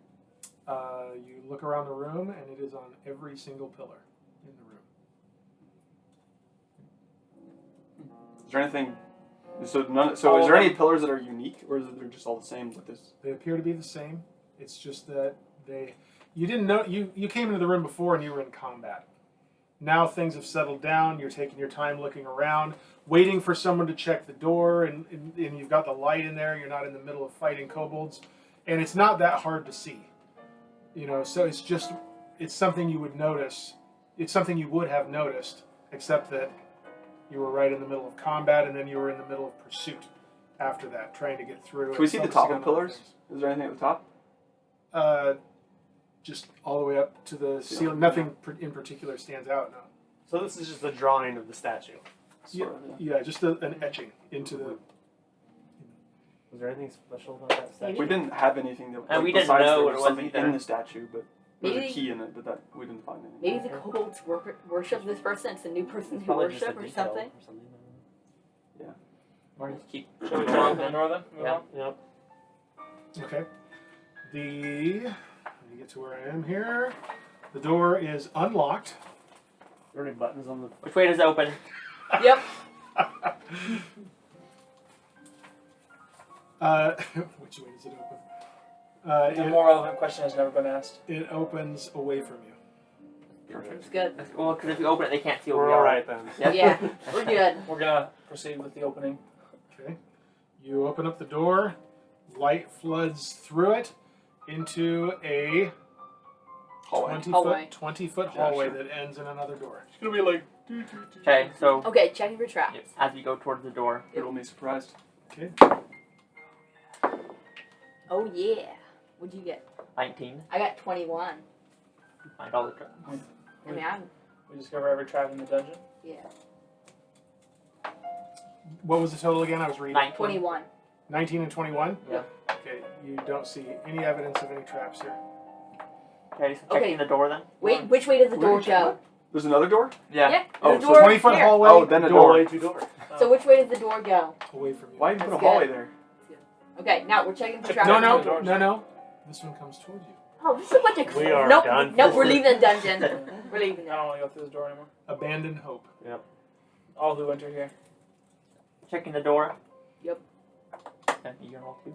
You look around the room, and it is on every single pillar in the room. Is there anything? So is All there of any them. pillars that are unique, or is it they're just all the same with this? They appear to be the same. It's just that you didn't know, you came into the room before and you were in combat. Now things have settled down. You're taking your time looking around, waiting for someone to check the door, and you've got the light in there. You're not in the middle of fighting kobolds, and it's not that hard to see. So it's something you would notice. It's something you would have noticed, except that you were right in the middle of combat, and then you were in the middle of pursuit after that, trying to get through. Can we and see the focusing top on of other pillars? things. Is there anything at the top? Just all the way up to the ceiling. Nothing in particular stands out. No. So this is just a drawing of the statue. Sort of, yeah. Yeah, just an etching into the. Was there anything special about that statue? We didn't have anything that. And we didn't besides know there what it was something either. in the statue, but there was a Maybe- key in it, but that we didn't find anything. maybe the kobolds worship this person. It's a new person It's who probably just a worship or detail something. or something. Or just keep. Shall we turn on the door then? Move Yeah. on? Yep. Okay. Let me get to where I am here. The door is unlocked. Are there any buttons on the? Which way does it open? Yep. Which way does it open? The more relevant question has never been asked. It opens away from you. It's good. Well, because if you open it, they can't see what We're we all are. right then. Yep. Yeah, we're good. We're gonna proceed with the opening. Okay. You open up the door. Light floods through it into a Hallway. 20-foot Yeah, hallway sure. that ends in another door. It's gonna be like. Okay, so Okay, checking for traps. as we go towards the door, It'll be surprised. Okay. Oh yeah. What'd you get? 19. I got 21. Find all the traps. I mean, I'm We discover every trap in the dungeon. yeah. What was the total again? I was reading. 19. 21. 19 and 21? Yeah. Okay, you don't see any evidence of any traps here. Okay, so checking Okay. the door then. Wait, which way does the door go? There's another door. Yeah. Yeah. Oh, the so door 20-foot here. hallway, Oh, then a door Hallway to door. So which way does the door go? away from you. Why even put a That's hallway good. there? Okay, now we're checking for Check- traps. No, Open no, the doors. no. This one comes towards you. Oh, this is a bunch of We are nope, done nope, for. we're leaving the dungeon. We're leaving I it. don't want to go through this door anymore. Abandoned hope. All who enter here. Checking the door. Yep. Okay, you gonna roll too?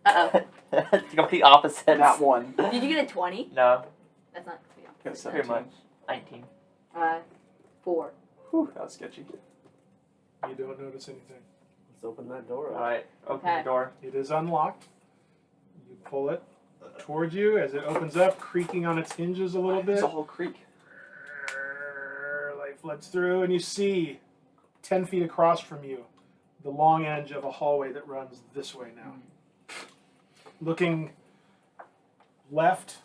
Uh-oh. It's the complete opposite. That one. Did you get a 20? No, That's not yeah. Got pretty 17. much. 19. 4. Whew, that was sketchy. You don't notice anything. Let's open that door up. Alright, open Okay. the door. It is unlocked. You pull it towards you as it opens up, creaking on its hinges a little bit. It's a whole creek. Light floods through, and you see 10 feet across from you the long edge of a hallway that runs this way now. Looking left,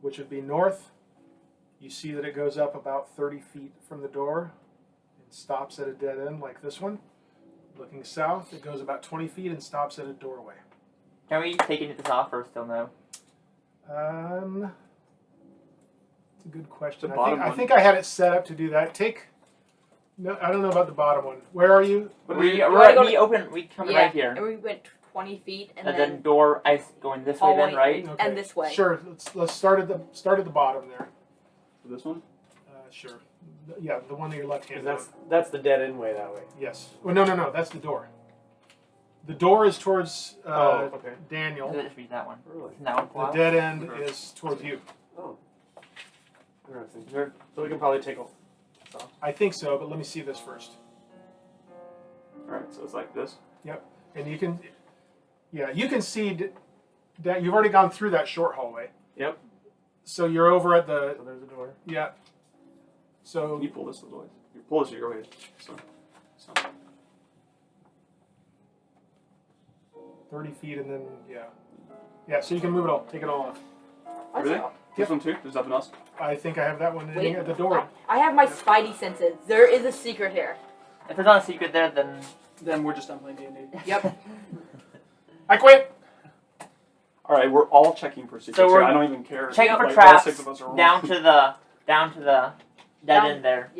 which would be north, you see that it goes up about 30 feet from the door and stops at a dead end like this one. Looking south, it goes about 20 feet and stops at a doorway. Can we take any of this off or still no? That's a good question. The I bottom think I had it set up to do that. No, I don't know about the bottom one. Where are you? We come Yeah, right here. And we went 20 feet and, And then door ice going this way then, hallway right? Okay. and this way. Sure. Let's start at the bottom there. This one? Sure. Yeah, the one that you're left hand. That's the dead end way that way. Yes. Well, no. That's the door. The door is towards okay. Daniel. So that should be that one. Really? Isn't that one The closed? dead end is towards you. Oh. Interesting. So we can probably take off. I think so, but let me see this first. Alright, so it's like this. And you can see that you've already gone through that short hallway. Yep. So you're over at the So there's a door. yeah. So Can you pull this a little way? You pull this your way. So. 30 feet and then yeah. So you can move it all, take it all off. Everything? This one too? There's nothing else? I think I have that one in Wait. at the door. I have my spidey senses. There is a secret here. If there's not a secret there, then Then we're just done playing D&D. Yep. I quit. Alright, we're all checking for secrets So we're here. I don't even care. checking for Like, traps all 6 of us are down to the dead Down. end there.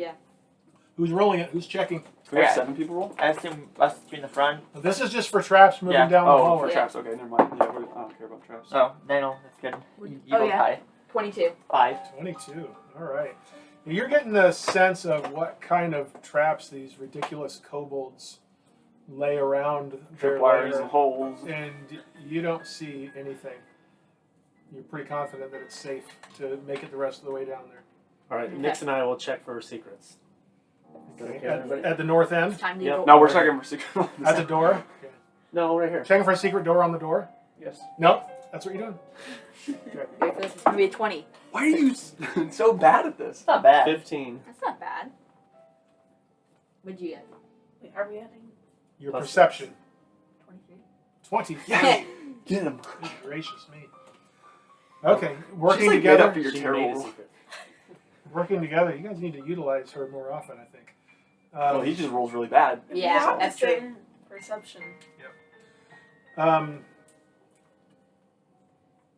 Who's rolling it? Who's checking? We have Okay. 7 people roll? I assume us two in the front. This is just for traps moving Yeah. down the Oh, hallway. for traps. Okay, never mind. Yeah, I don't care about traps. So Daniel, that's good. You Oh, go yeah. high. 22. 5. 22. All right. You're getting the sense of what kind of traps these ridiculous kobolds lay around their Tripwires lair, and holes. and you don't see anything. You're pretty confident that it's safe to make it the rest of the way down there. All right, Nix and I will check for secrets. Is that okay, everybody? At the north end, It's time to Yep. go. No, we're checking for secrets. at the door. Okay. No, right here. Checking for a secret door on the door. Yes. Nope, that's what you're doing. Wait for this. It's going to be a 20. Why are you so bad at this? It's not bad. 15. That's not bad. What'd you get? Wait, are we adding? Your Plus perception. 23. 20. Yes. Get him. Good gracious me. Okay, working She's like made together. up for your She terrible made a roll. secret. Working together. You guys need to utilize her more often, I think. Well, he just rolls really bad. Yeah, that's true. true. Perception.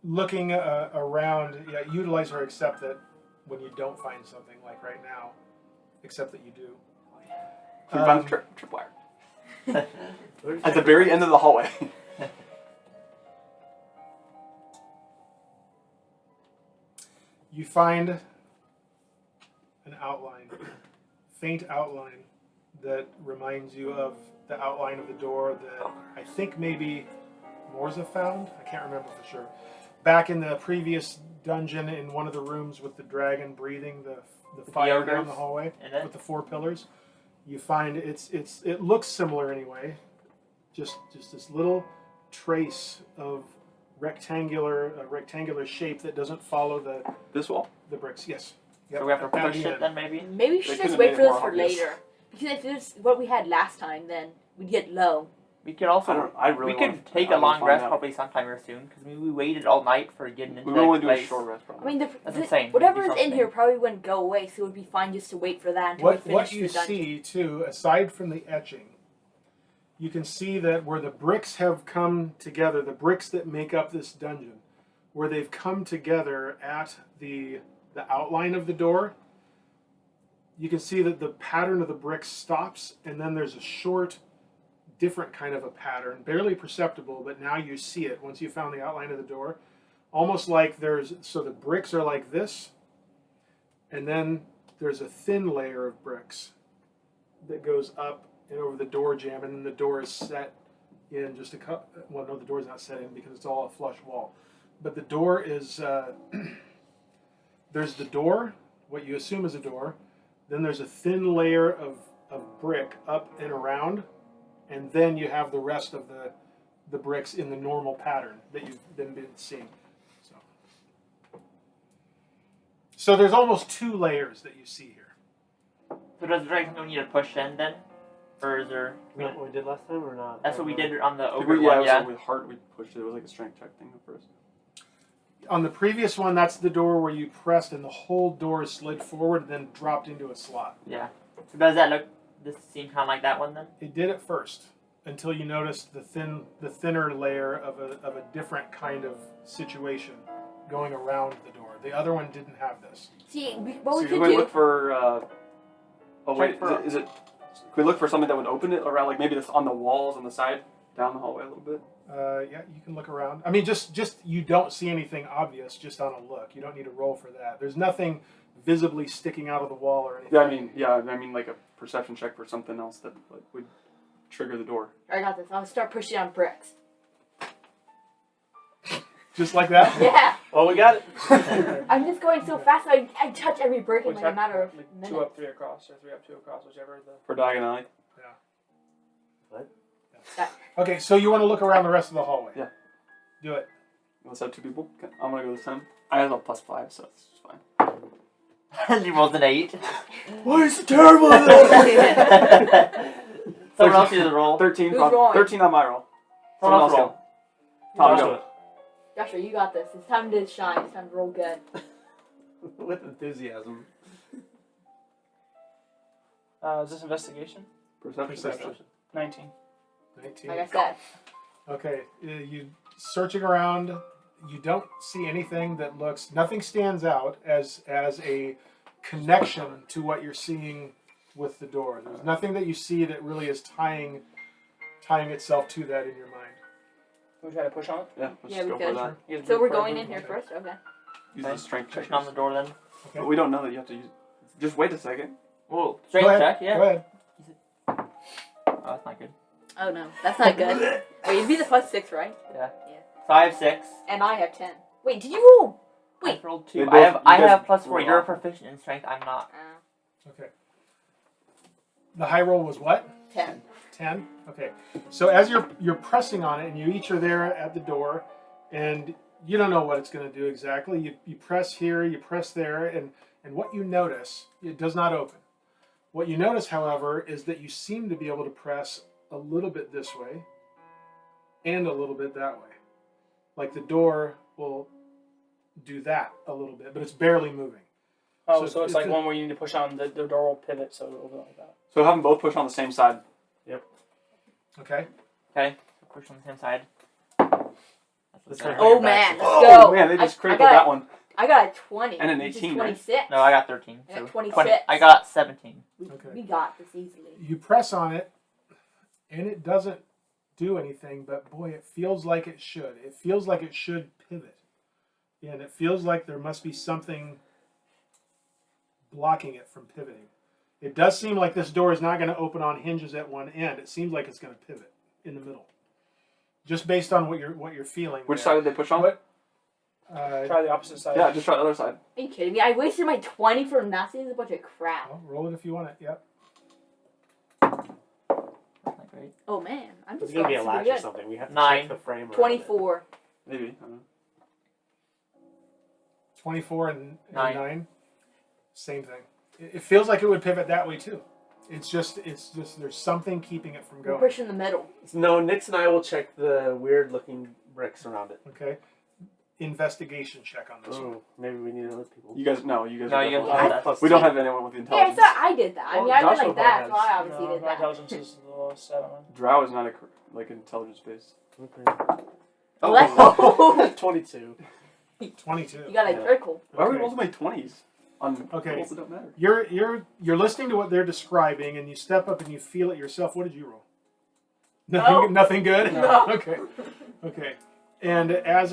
Looking around, utilize her except that when you don't find something, like right now, except that you do. He finds tripwire. At the very end of the hallway. You find an outline, faint outline, that reminds you of the outline of the door that I think maybe Morzza found. I can't remember for sure. Back in the previous dungeon, in one of the rooms with the dragon breathing the fire down the hallway with the 4 pillars, you find it looks similar anyway. Just this little trace of rectangular shape that doesn't follow This wall? the bricks. Yes. So we have to At the push it end. then maybe? Maybe we They should could've just wait made for it this more for obvious. later. Because if this is what we had last time, then we'd get low. We could also I really we want could take a long rest probably sometime or soon because we waited all night for getting into We that only do a place. short rest I probably. mean, That's insane. whatever Do is in something. here probably wouldn't go away, so it would be fine just to wait for that until we What finish you the dungeon. see too, aside from the etching, you can see that where the bricks have come together, the bricks that make up this dungeon, where they've come together at the outline of the door, you can see that the pattern of the bricks stops, and then there's a short, different kind of a pattern, barely perceptible, but now you see it once you found the outline of the door. Almost like so the bricks are like this, and then there's a thin layer of bricks that goes up and over the door jamb, and then the door is set in just a cup. Well, no, the door's not set in because it's all a flush wall. But the door is, there's the door, what you assume is a door, then there's a thin layer of brick up and around, and then you have the rest of the bricks in the normal pattern that you've been seeing. So there's almost 2 layers that you see here. So does the dragon need to push in then? Or is there... Is that what we did last time or not? That's what we did on the It ogre was, one, yeah. with heart we pushed it. It was like a strength check thing at first. On the previous one, that's the door where you pressed and the whole door slid forward and then dropped into a slot. Yeah. So does that look this seem kind of like that one then? It did at first, until you noticed the thinner layer of a different kind of situation going around the door. The other one didn't have this. See, what So we can could we do. look for? Oh wait, Check for- is it? Can we look for something that would open it around, like maybe this on the walls on the side, down the hallway a little bit? Yeah, you can look around. I mean, just you don't see anything obvious just on a look. You don't need to roll for that. There's nothing visibly sticking out of the wall or anything. Yeah, I mean like a perception check for something else that like, would trigger the door. I got this. I'll start pushing on bricks. Just like that. Yeah. Well, we got it. I'm just going so fast. I touch every brick in Which like a matter of like minutes. 2 up, 3 across, or 3 up, 2 across, whichever the. For diagonally. Okay, so you want to look around the rest of the hallway. Yeah. Do it. Let's have 2 people. Okay, I'm gonna go this time. I have a +5, so it's fine. You rolled an 8. Why is it terrible? Someone else needs to roll. 13. Who's rolling? 13 on my roll. Someone else roll. go. Tom, Joshua. go. Joshua, you got this. It's time to shine. It's time to roll good. With enthusiasm. Is this investigation? Perception. 19. 19. Like I said. Okay, you searching around. You don't see anything that looks. Nothing stands out as a connection to what you're seeing with the door. There's nothing that you see that really is tying itself to that in your mind. Can we try to push on it? Yeah, let's Yeah, just we go could. for that. You guys So move we're forward, going move in here forward. first? Okay. Use Okay. the strength check. Pushing on the door then. Okay. But we don't know that you have to use. Just wait a second. Whoa. Go Strength ahead. check, yeah. Go ahead. Oh, that's not good. Oh no, that's not good. Wait, you'd be the +6, right? So I have 6. And I have 10. Wait, did you roll? Wait. I've rolled They 2. both- I have you guys +4. roll You're off. proficient in strength. I'm not. Okay. The high roll was what? 10. 10. Okay. So as you're pressing on it, and you each are there at the door, and you don't know what it's going to do exactly. You press here, you press there, and what you notice, it does not open. What you notice, however, is that you seem to be able to press a little bit this way and a little bit that way. Like the door will do that a little bit, but it's barely moving. Oh, So so it's if like it- one where you need to push on the door will pivot, so it'll open like that. So have them both push on the same side. Okay. Okay. So push on the same side. Let's That's Oh Your man, back. let's go. Oh man, they just I critical got- that one. I got a 20. And an You just 18, right? 26. No, I got 13. I got So 26. I got 17. Okay. We got this easily. You press on it, and it doesn't do anything, but boy, it feels like it should. It feels like it should pivot. And it feels like there must be something blocking it from pivoting. It does seem like this door is not going to open on hinges at one end. It seems like it's going to pivot in the middle. Just based on what you're feeling. Which there. side did they push on? What? Try the opposite side. Yeah, just try the other side. Are you kidding me? I wasted my 20 for nothing. It's a bunch of crap. Well, roll it if you want it. Yep. That's not great. Oh man, I'm It's just gonna be a super latch or good. something. We have to 9. check the frame. around it. 24. Maybe. I don't know. 24 and 9. 9. Same thing. It feels like it would pivot that way too. It's just there's something keeping it from We're going. pushing the middle. No, Nix and I will check the weird-looking bricks around it. Okay. Investigation check on this one. Oh, maybe we need other people. You guys, no, you guys. No, are you guys definitely- have that. Plus We don't two. have anyone with Yeah, I intelligence. thought I did that. I mean, Well, I went Joshua like that, has- so I obviously No, did my that. intelligence is the lowest 7. Drow is not like intelligence based. Okay. Oh, 22. 22. you got a Yeah. critical. Why are we Okay. rolling my 20s on Okay. rolls that don't matter? You're listening to what they're describing, and you step up and you feel it yourself. What did you roll? Nothing. No. Nothing good. No. Okay. Okay. And as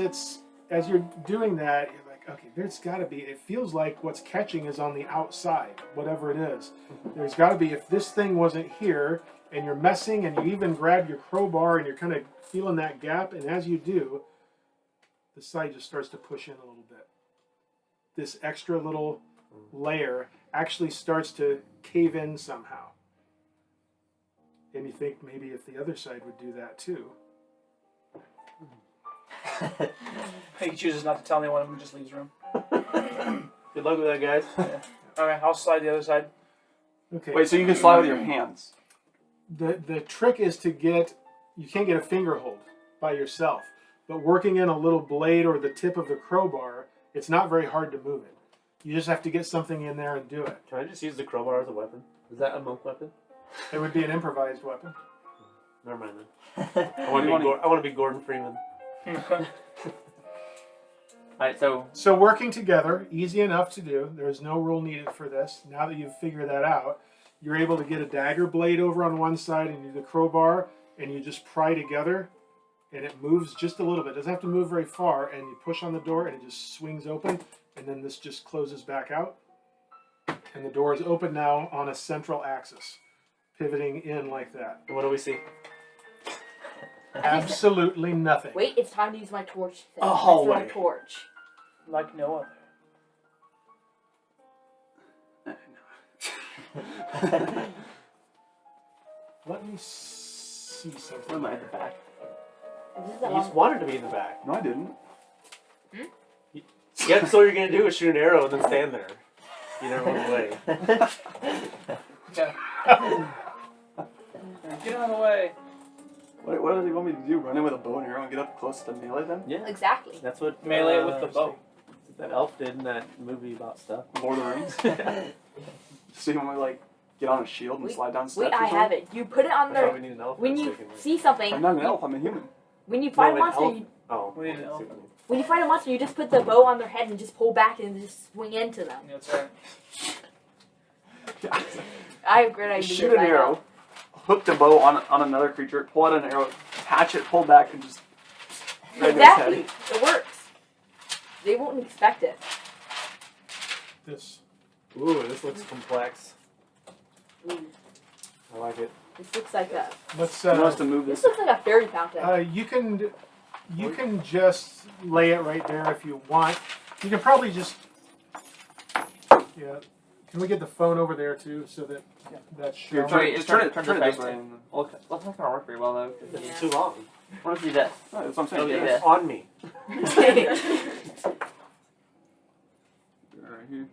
you're doing that, you're like, okay, there's got to be. It feels like what's catching is on the outside, whatever it is. There's got to be. If this thing wasn't here, and you're messing, and you even grab your crowbar, and you're kind of feeling that gap, and as you do, the side just starts to push in a little bit. This extra little layer actually starts to cave in somehow. And you think maybe if the other side would do that too. He chooses not to tell anyone and just leaves the room. Good luck with that, guys. Okay, I'll slide the other side. Okay. Wait, so you can slide with your hands? The trick is to you can't get a finger hold by yourself, but working in a little blade or the tip of the crowbar, it's not very hard to move it. You just have to get something in there and do it. Can I just use the crowbar as a weapon? Is that a monk weapon? It would be an improvised weapon. Never mind then. I want to be Gordon Freeman. Alright, so So working together, easy enough to do. There's no rule needed for this. Now that you've figured that out, you're able to get a dagger blade over on one side and you do the crowbar, and you just pry together, and it moves just a little bit. It doesn't have to move very far, and you push on the door, and it just swings open, and then this just closes back out. And the door is open now on a central axis, pivoting in like that. And what do we see? Absolutely nothing. Wait, it's time to use my torch thing. A Let's hallway. throw a torch. Like no other. Let me see something. Where am I at the back? This is a You long... just wanted to be in the back. No, I didn't. Yeah, so all you're going to do is shoot an arrow and then stand there. You never went away. Yeah. Get out of the way. What do you want me to do? Run in with a bow and arrow and get up close to melee them? Yeah, Exactly. that's what Melee it with the bow. that elf did in that movie about stuff. Lord of the Rings? So you want me to like get on a shield and Wait, slide down steps? Wait, I or have it. You put it on I thought the... we need an elf. When for a you second. see something... I'm not an elf, I'm a human. When you fight a an monster, elf- you... Oh, We need an I see elf. what you mean. When you fight a monster, you just put the bow on their head and just pull back and just swing into them. That's right. I have great ideas. Shoot an I know. arrow, hook the bow on another creature, pull out an arrow, catch it, pull back, and just right in its Exactly. head. It works. They won't expect it. This. Ooh, this looks complex. Ooh, I like it. this looks like a... Let's. You want us to move This this? looks like a fairy fountain. You can just lay it right there if you want. You can probably just. Yeah. Can we get the phone over there too, so that that's Here, shown? Wait, turn it turn this this way. way. Well, that's not gonna work very well though. It's Yeah. too long. I want to see this. Oh, that's what I'm saying. Okay, Yeah. yeah. It's on me. Right here.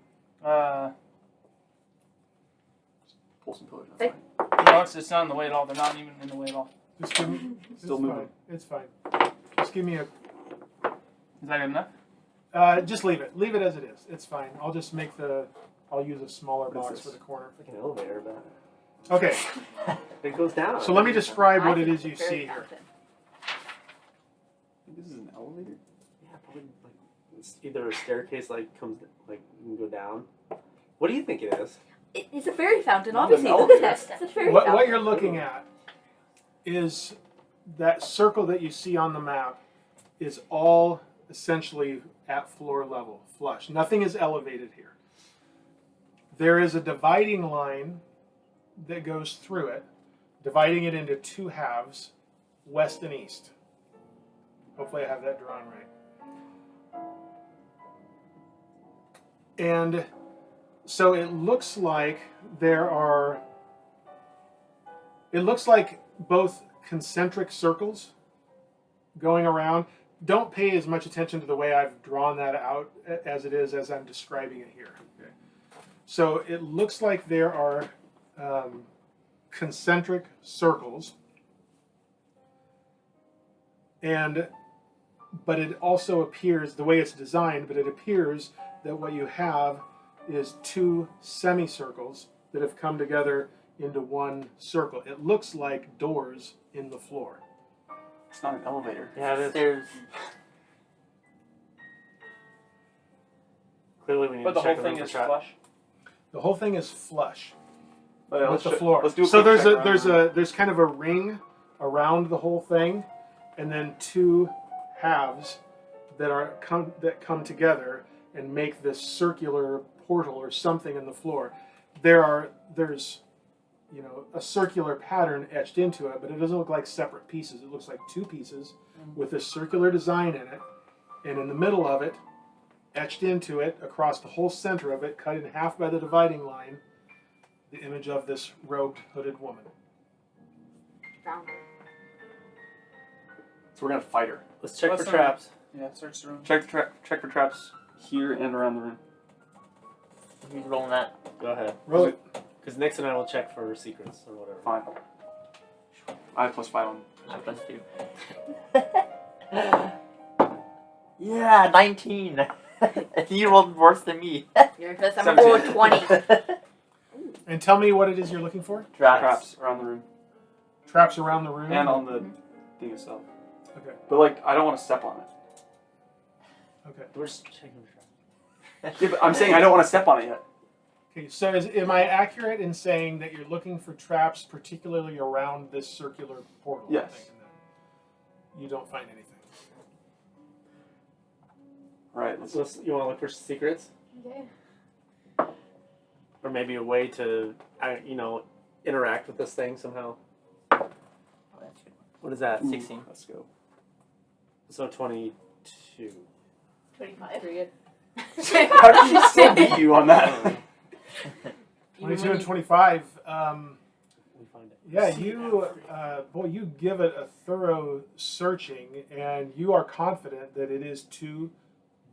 Pull some pillars. That's Hey. fine. No, it's not in the way at all. They're not even in the way at all. Just give me, Still it's moving. fine. It's fine. Just give me a. Is that good enough? Just leave it. Leave it as it is. It's fine. I'll just make the. I'll use a smaller What is box this? for the corner. It's like an elevator, but Okay. it goes down. So let me describe what I it think is it's a you fairy see here. fountain. This is an elevator? Yeah, probably like it's either a staircase like comes like you can go down. What do you think it is? It's a fairy fountain, Not obviously. an Look at elevator. that. It's a fairy What fountain. you're looking at is that circle that you see on the map is all essentially at floor level, flush. Nothing is elevated here. There is a dividing line that goes through it, dividing it into two halves, west and east. Hopefully I have that drawn right. And so it looks like both concentric circles going around. Don't pay as much attention to the way I've drawn that out as it is as I'm describing it here. Okay. So it looks like there are concentric circles, but it also appears, the way it's designed, but it appears that what you have is two semicircles that have come together into one circle. It looks like doors in the floor. It's not an elevator. Yeah, it is. There's Clearly, we need But to the check whole the thing room is for trap. flush. The whole thing is flush Oh, with the floor. Let's do a So quick there's check there's kind of a ring around the whole thing, and then two halves that come together and make this circular portal or something in the floor. There's a circular pattern etched into it, but it doesn't look like separate pieces. It looks like two pieces with this circular design in it, and in the middle of it, etched into it, across the whole center of it, cut in half by the dividing line, the image of this robed, hooded woman. Found it. So we're gonna fight her. Let's check Let's for not- traps. Yeah, search the room. Check for traps here and around the room. who's rolling that? Go ahead. Roll it. Because Nix and I will check for secrets or whatever. Fine. I have +5 on. +2. Yeah, 19. You rolled worse than me. You're because I'm roll 20. And tell me what it is you're looking for. Traps around the room Traps around the room. and on the thing itself. Okay. But like, I don't want to step on it. Okay. We're just checking the trap. Yeah, but I'm saying I don't want to step on it yet. Okay. So am I accurate in saying that you're looking for traps, particularly around this circular portal? Yes. I'm thinking that you don't find anything. All right. So you want to look for secrets? Okay. Or maybe a way to, interact with this thing somehow? Oh, that's good. What is that? 16. Let's go. So 22. 25. Pretty good. How did she still beat you on that? 22 and 25. We find it. Yeah, you give it a thorough searching, and you are confident that it is two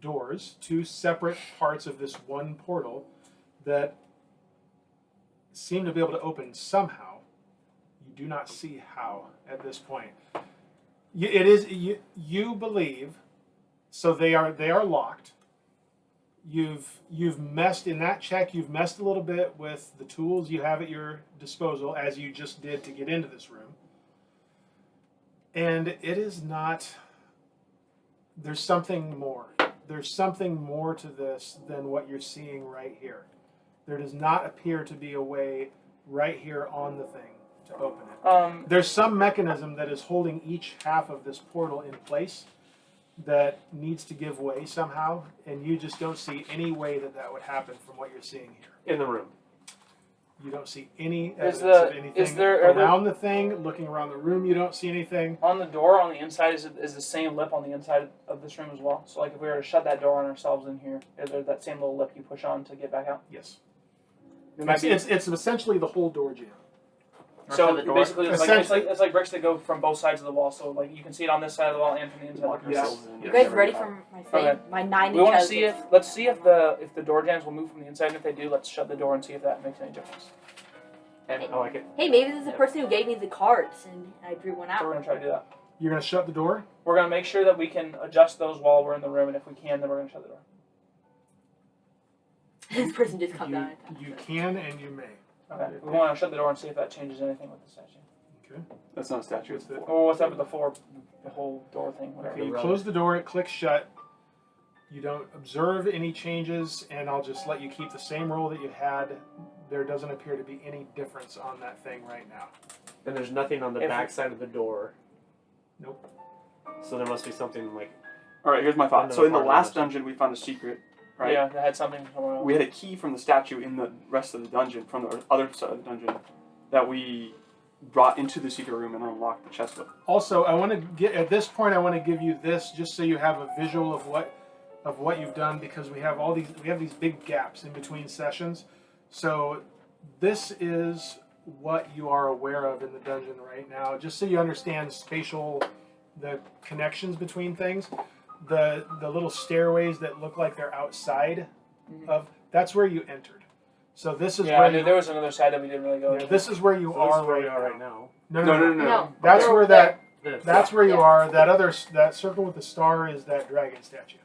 doors, two separate parts of this one portal that seem to be able to open somehow. You do not see how at this point. You believe, so they are locked. You've messed in that check. You've messed a little bit with the tools you have at your disposal, as you just did to get into this room. And it is not. There's something more. There's something more to this than what you're seeing right here. There does not appear to be a way right here on the thing to open it. There's some mechanism that is holding each half of this portal in place that needs to give way somehow, and you just don't see any way that would happen from what you're seeing here. In the room. You don't see any Is evidence of the- anything is there- are there- around the thing. Looking around the room, you don't see anything. On the door on the inside is the same lip on the inside of this room as well. So like if we were to shut that door on ourselves in here, is there that same little lip you push on to get back out? Yes. It might be. It's essentially the whole door jam. So the door. basically, it's like bricks that go from both sides of the wall. So like you can see it on this side of the wall and from the inside. Yes. You guys ready for my thing? Okay. My 9 We want to intelligence. see let's see if the door jams will move from the inside, and if they do, let's shut the door and see if that makes any difference. I like it. Hey, maybe this is the person who gave me the cards and I drew one So out. we're gonna try to do that. You're gonna shut the door. We're gonna make sure that we can adjust those while we're in the room, and if we can, then we're gonna shut the door. This person just come down. You can and you may. Okay. We want to shut the door and see if that changes anything with the statue. Okay. That's not a statue. It's the Or what's up with the whole door thing? Whatever. Okay. You close the door. It clicks shut. You don't observe any changes, and I'll just let you keep the same roll that you had. There doesn't appear to be any difference on that thing right now. And there's nothing on the If- back side of the door. Nope. So there must be something like. All right, here's my thought. Another So in the part of last it. dungeon, we found a secret, right? Yeah, that had something somewhere else. We had a key from the statue in the rest of the dungeon, from the other side of the dungeon, that we brought into the secret room and unlocked the chest with. Also, I want to get at this point. I want to give you this just so you have a visual of what you've done, because we have these big gaps in between sessions. So this is what you are aware of in the dungeon right now, just so you understand the connections between things. The little stairways that look like they're outside of, that's where you entered. So this is Yeah, where I knew there was another side that we didn't really go. yeah, this is where you So this are is where right we are now. right now. No. No. That's where that. This. That's where you Yeah. are. That circle with the star is that dragon statue.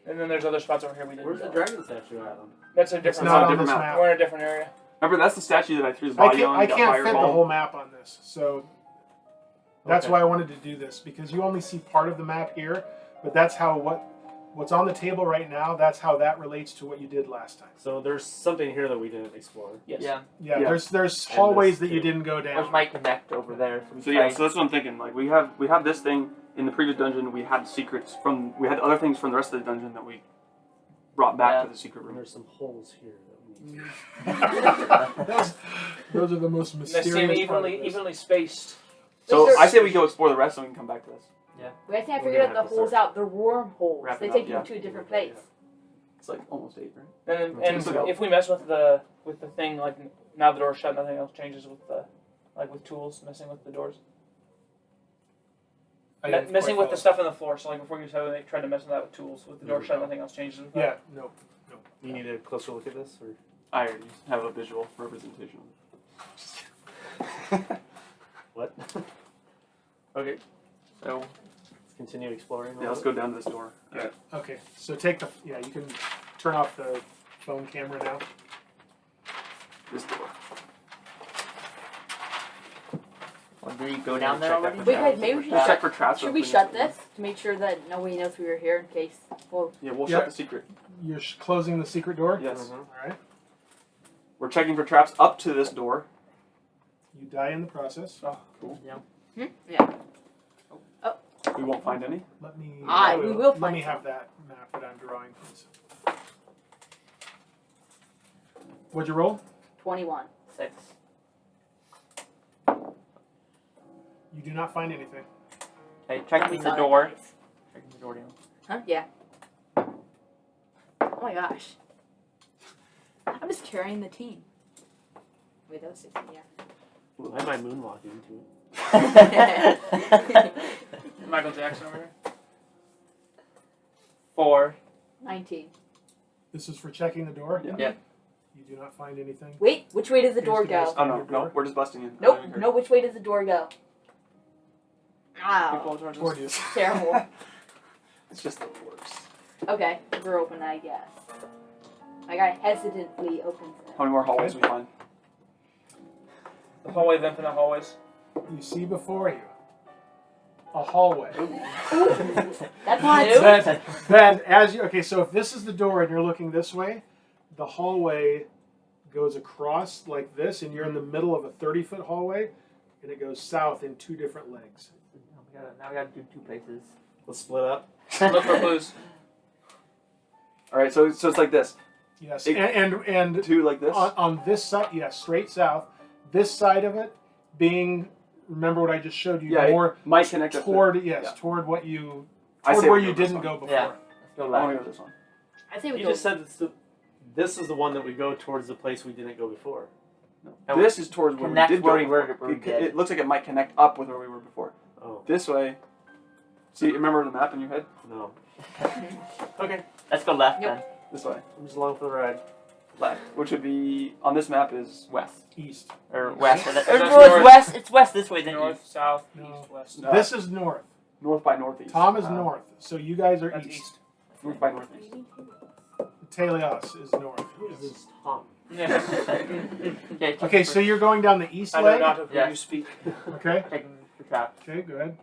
And then there's other spots over here we didn't Where's the go. dragon statue at? That's a It's different not on on a this different map. We're in a different area. Remember, that's the statue that I threw his I body on. can't got fit the fireball. whole map on this, so that's Okay. why I wanted to do this, because you only see part of the map here, but that's how what's on the table right now. That's how that relates to what you did last time. So there's something here that we didn't explore. Yes. Yeah. Yeah, Yeah. there's And hallways this that you too. didn't go There's down. my connect over there. So yeah, so that's what I'm thinking. Like we have this thing in the previous dungeon. We had secrets we had other things from the rest of the dungeon that we brought back Yeah. to the secret And room. there's some holes here that we need. Those are the most And they seem mysterious part of this. evenly spaced. So Is there- I say we go explore the rest, and we can come back to this. We actually We're figured gonna out have the to holes start out. They're wormholes. wrapping They up, take you yeah. to a different place. It's like almost 8, right? And Okay. and if we mess with the thing, like now the door's shut, nothing else changes with the with tools messing with the doors. I didn't Messing quite with the follow. stuff on the floor. So like before you tried to mess with that with tools, with the door shut, nothing else changes with that. Yeah, no. You need a closer look at this, or I already have a visual representation of it. what? Okay, So let's continue exploring. yeah, let's go down to this door. Yeah. Okay, so you can turn off the phone camera now. this door. Well, do you go down there Check that already? for Wait, traps. guys, maybe we should Just shut. check for traps. Should we opening shut it. this to make sure that nobody knows we were here in case? Well, Yeah, we'll Yeah. shut the secret. You're closing the secret door? Yes. All right. We're checking for traps up to this door. You die in the process. Oh, cool. yeah. We won't find any. Let me. We will Let find me some. have that map that I'm drawing, please. What'd you roll? 21. 6. You do not find anything. Okay, checking We the saw that, door. guys. Checking the door down. Huh? Yeah. Oh my gosh. I'm just carrying the team. Wait, that was 16, yeah. Why am I moonwalking too? Michael Jackson over here. 4. 19. This is for checking the door? Yeah. Yep. You do not find anything? Wait, which way does the door Here's go? the Oh no, no, we're just busting in. Nope, no, which way does the door go? Ow, Toward you. terrible. It's just the worst. Okay, we're open, I guess. My guy hesitantly opens How it. many more hallways we find? The hallway of infinite hallways. You see before you a hallway. That's What? new. Then as you so if this is the door and you're looking this way, the hallway goes across like this, and you're in the middle of a 30-foot hallway, and it goes south in 2 different legs. Now we gotta do 2 places. Let's split up. Look for clues. All right, so it's like this. Yes, It- and 2 like this. on this side, yes, straight south. This side of it being, remember what I just showed you, Yeah, more might connect up toward yeah. toward what you I toward say where we you go this didn't one. go before. Yeah. Let's go I left. want to go this one. I say we You go. just said this is the one that we go towards the place we didn't go before. And This is towards where we connect did where go. we were- before. where we It- did. It looks like it might connect up with where we were before. Oh, This way. See, remember the map in your head? no. Okay, Let's go left Yep. then. This way. I'm just along for the ride. Left. Which would be, on this map is... West. East. Or west. That's Or no, north. it's west. It's west this way then North, east. south, No. east, west. No. This is north. North by northeast. Tom is north, so you guys are That's east. east. North by northeast. Taèlios is north. Who is this Tom? Yeah. Okay, Okay, so you're going down the east I know leg. not of who Yeah. you speak. Okay. checking for traps. Okay. Go ahead.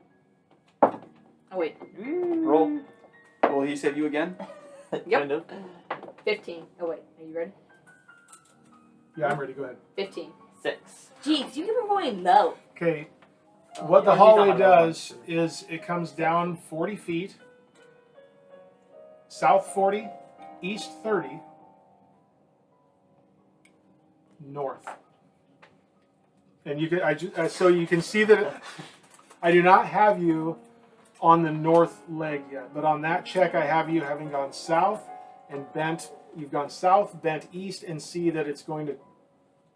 Oh wait, Roll. Will he save you again? Yep. Kind of. 15. Oh wait, are you ready? Yeah, I'm ready. Go ahead. 15. 6. Jeez, you keep it rolling low. Okay. What the yeah, hallway he's on my does is it comes down 40 feet, south 40, east 30, north. And you can so you can see that I do not have you on the north leg yet, but on that check I have you having gone south and bent. You've gone south, bent east, and see that it's going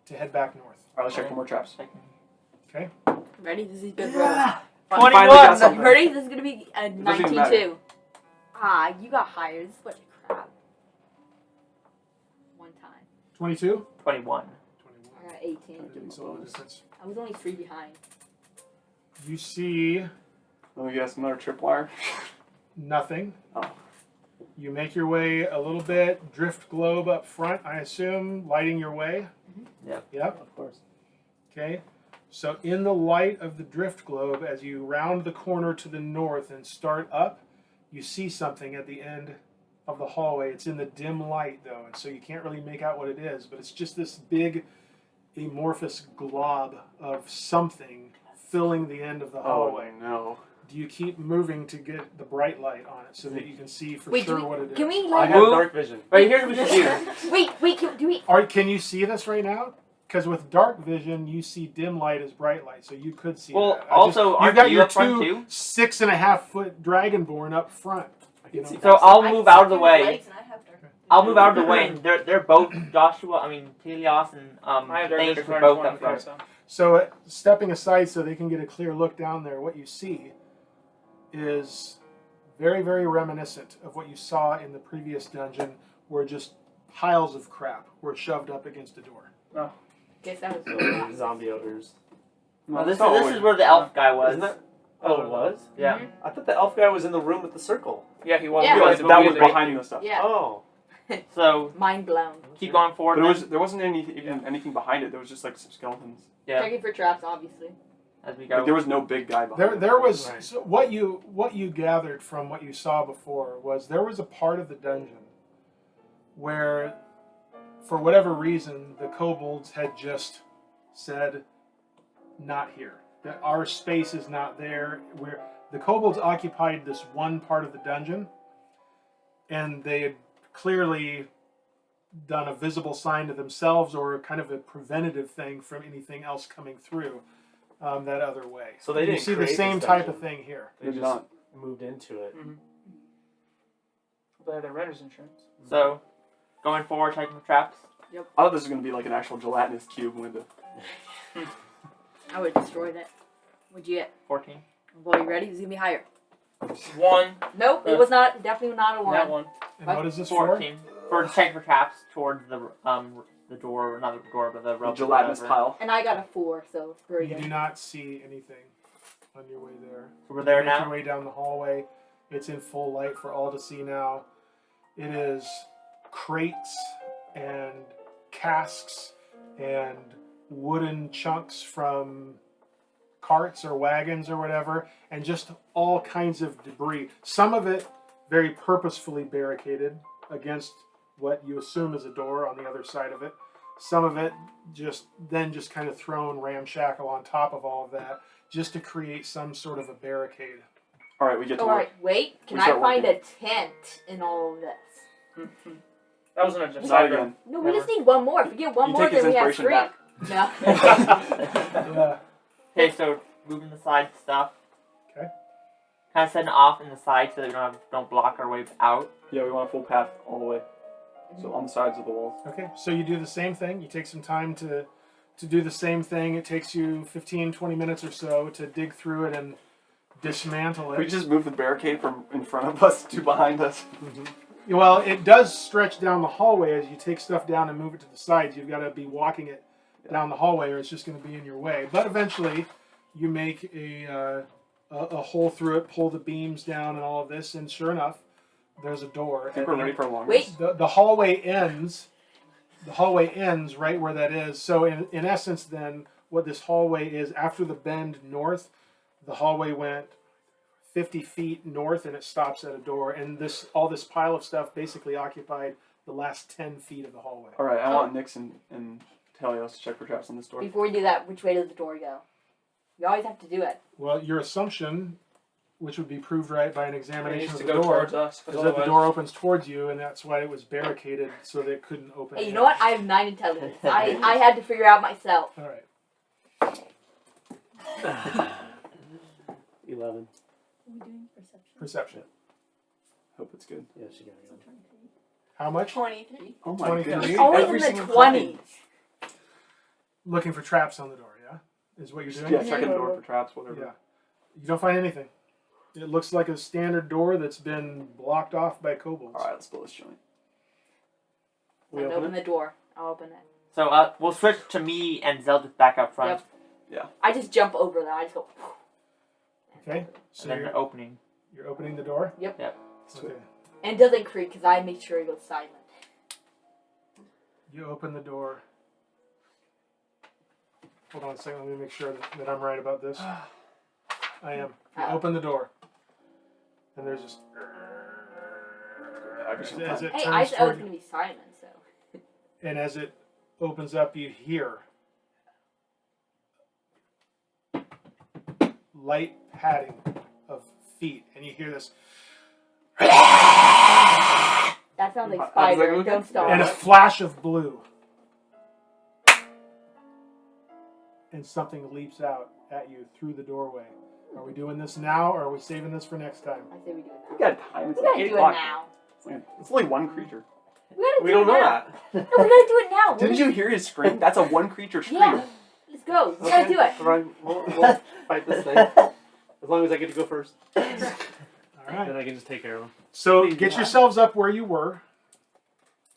to head back north. Alright, let's check for more traps. Okay. Ready? This is good roll. Finally got something. Ready? This is gonna be a doesn't even 19-2. Ah, you got higher. This is what crap. One time. 22. 21. 21. I got 18. That didn't make a lot of difference. I was only 3 behind. You see Let me guess, another tripwire. nothing. Oh. You make your way a little bit, drift globe up front, I assume, lighting your way. Yep. Yep. Of course. Okay. So in the light of the drift globe, as you round the corner to the north and start up, you see something at the end of the hallway. It's in the dim light though, and so you can't really make out what it is, but it's just this big amorphous glob of something filling the end of the hallway. no. Do you keep moving to get the bright light on it so that you can see for Wait, sure do what it we, is? can we I like... have Move. dark vision. Right, here's what we should do. wait, do we... Can you see this right now? Because with dark vision, you see dim light as bright light, so you could see Well, that. also, you've aren't got you your up front two too? 6.5-foot Dragonborn up front. You know? So I'll move out of the way. Legs and I have dark. I'll move out of the way, and they're both Joshua. I mean Taèlios and I have dark Thaèndrys vision are for both 20, up front. so. So stepping aside so they can get a clear look down there, what you see is very, very reminiscent of what you saw in the previous dungeon, where just piles of crap were shoved up against a door. Guess that was... Zombie ogres. Well, this is where the elf guy was. Isn't that? Oh, it was? Yeah. Mhm. I thought the elf guy was in the room with the circle. Yeah, he was. Yeah. He Yeah, was, that but we was had to- behind the stuff. Yeah. Oh. So Mind blown. keep going forward. But then, there wasn't anything behind it. There was just like some skeletons. yeah, Checking for traps, obviously. as we go. Like, there was no big guy behind. There was Right. so what you gathered from what you saw before was there was a part of the dungeon where, for whatever reason, the kobolds had just said, "Not here. That our space is not there." Where the kobolds occupied this one part of the dungeon, and they had clearly done a visible sign to themselves or kind of a preventative thing from anything else coming through that other way. So they you didn't see the create same this type of dungeon. thing here. They Did just not. moved into it. They have their renter's insurance. So going forward, checking for traps. I thought this was gonna be like an actual gelatinous cube window. I would have destroyed it. What'd you get? 14. Boy, you ready? It's gonna be higher. 1. Nope, it was not. Definitely not a one. That one. And what is this for? 14. For checking for traps towards the door, not the door, but the A rubble. gelatinous whatever. pile. And I got a 4, so very You do good. not see anything on your way there. So we're there Make your now. way down the hallway. It's in full light for all to see now. It is crates and casks and wooden chunks from carts or wagons or whatever, and just all kinds of debris. Some of it very purposefully barricaded against what you assume is a door on the other side of it. Some of it just kind of thrown ramshackle on top of all of that, just to create some sort of a barricade. All right, we get to All work. right, wait. Can We I start find working. a tent in all of this? That wasn't a just Not again. No, we just need one more. If we get one You more, take his then we have inspiration 3. back. No. Yeah. Okay, so moving the side stuff. Okay. Kind of setting off in the side so that we don't block our way out. Yeah, we want a full path all the way. So on the sides of the walls. Okay, so you do the same thing. You take some time to do the same thing. It takes you 15, 20 minutes or so to dig through it and dismantle it. We just move the barricade from in front of us to behind us. Well, it does stretch down the hallway as you take stuff down and move it to the sides. You've got to be walking it down the hallway, or it's just going to be in your way. But eventually, you make a hole through it, pull the beams down, and all of this, and sure enough, there's a door. I think we're ready for a long Wait. rest. The hallway ends. The hallway ends right where that is. So in essence, then what this hallway is, after the bend north, the hallway went 50 feet north, and it stops at a door. And all this pile of stuff basically occupied the last 10 feet of the hallway. All right, I want Nyx and Taèlios to check for traps on this door. Before we do that, which way does the door go? You always have to do it. Well, your assumption, which would be proved right by an It examination needs of to the go door, towards us. is 'cause that the otherwise- door opens towards you, and that's why it was barricaded so that it couldn't open. Hey, you know what? I have 9 intelligence. I had to figure out myself. All right. 11. Are we doing perception? Perception. Hope it's good. Yeah, she got So it. 23. How much? 23. Oh my 23. goodness. Always Every in the single 20s. time. Looking for traps on the door, yeah? Is what you're doing? Yeah, checking the door for traps, whatever. Yeah. You don't find anything. It looks like a standard door that's been blocked off by kobolds. All right, let's blow this joint. We And open open the door. I'll open it. So we'll switch to me and Zeldreth back up front. Yep. I just jump over them. I just go. Okay, so And then the opening. you're opening the door? Yep. Okay. And it doesn't creak because I make sure it goes silent. You open the door. Hold on a second, let me make sure that I'm right about this. I am. You open the door. And there's just... Every single As time. it Hey, I turns said I was toward going to be silent, so. and as it opens up, you hear light padding of feet, and you hear this, That sounds like How's that spider. going? Don't start. and a flash of blue, and something leaps out at you through the doorway. Are we doing this now, or are we saving this for next time? I say we do it We now. got time. It's We like gotta 8 do it o'clock. now. It's only one creature. We gotta We do don't it know now. that. No, we gotta do it now. Didn't you hear his scream? That's a one creature scream. Yeah. Let's go. We gotta do it. Alright, we'll fight this thing. As long as I get to go first. All right. Then I can just take care of him. So get yourselves up where you were.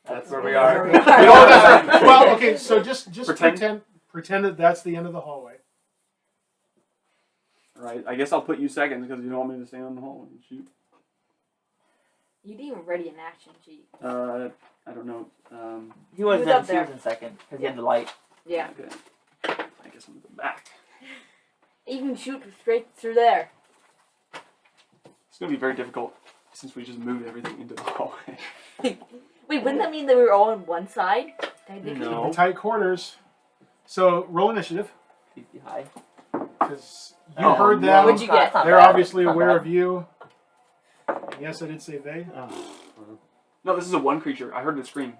That's where we are. No, that's right. Well, okay. So just Pretend. pretend that that's the end of the hallway. Right. I guess I'll put you second because you don't want me to stand on the hall and shoot. You didn't even ready an action sheet. I I don't know. He was, He was in, up he there. was in second because he had the light. Yeah. Okay. I guess I'm at the back. You can shoot straight through there. It's gonna be very difficult since we just moved everything into the hallway. Wait, wouldn't that mean that we were all on one side? No. The tight quarters. So roll initiative, Please be high. because you Oh, heard no. them. What'd you get? That's not They're bad. obviously Not aware bad. of you. And yes, I did say they. No, this is a one creature. I heard the scream.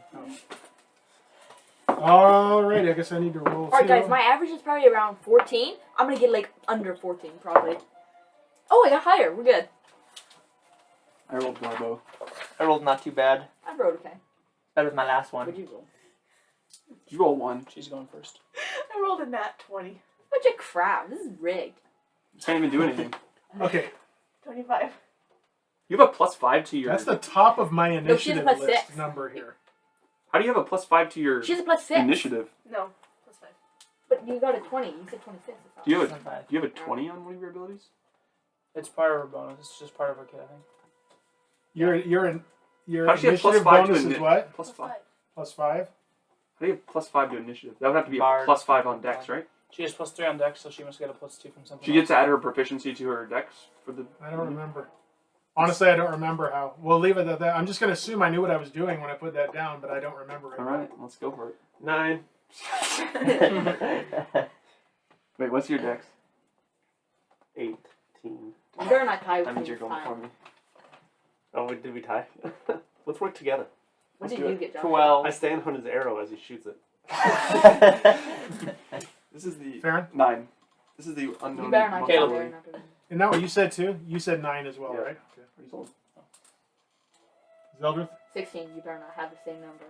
Alright, I guess I need to roll. Alright, two. guys, my average is probably around 14. I'm gonna get like under 14, probably. Oh, I got higher. We're good. I rolled Garbo. I rolled not too bad. I wrote okay. That was my last one. What'd you roll? Did you roll 1? She's going first. I rolled a nat 20. Bunch of crap. This is rigged. You can't even do anything. Okay, 25. You have a +5 to your. that's the top of my she has a initiative plus list 6. number here. How do you have a +5 to your She's a plus 6. initiative? No, +5. But you got a 20. You said 26. Do you have a Not bad. Do you have a 20 on one of your abilities? It's part of her bonus. It's just part of her kit, I think. Your How does she have initiative +5 to bonus is initiative? what? +5. Plus 5? How do you have +5 to initiative? That would have to be a Bard. +5 on Dex, right? She has +3 on Dex, so she must get a +2 from something. She gets to add her proficiency to her Dex for the. I don't remember. Honestly, I don't remember how. We'll leave it at that. I'm just going to assume I knew what I was doing when I put that down, but I don't remember it. All right, let's go for it. 9. Wait, what's your Dex? 18. You better not tie with That me means you're this going time. before me. Oh, wait, did we tie? Let's work together. What Let's did do you it. get, Josh? 12. I stand on his arrow as he shoots it. This is the Farryn? 9. This is the unknown. You better not monk get Caleb. there. ability. Not doing- Isn't that what you said too? You said 9 as well, Yeah. right? Okay. Pretty solid. Zeldreth? 16. You better not have the same number.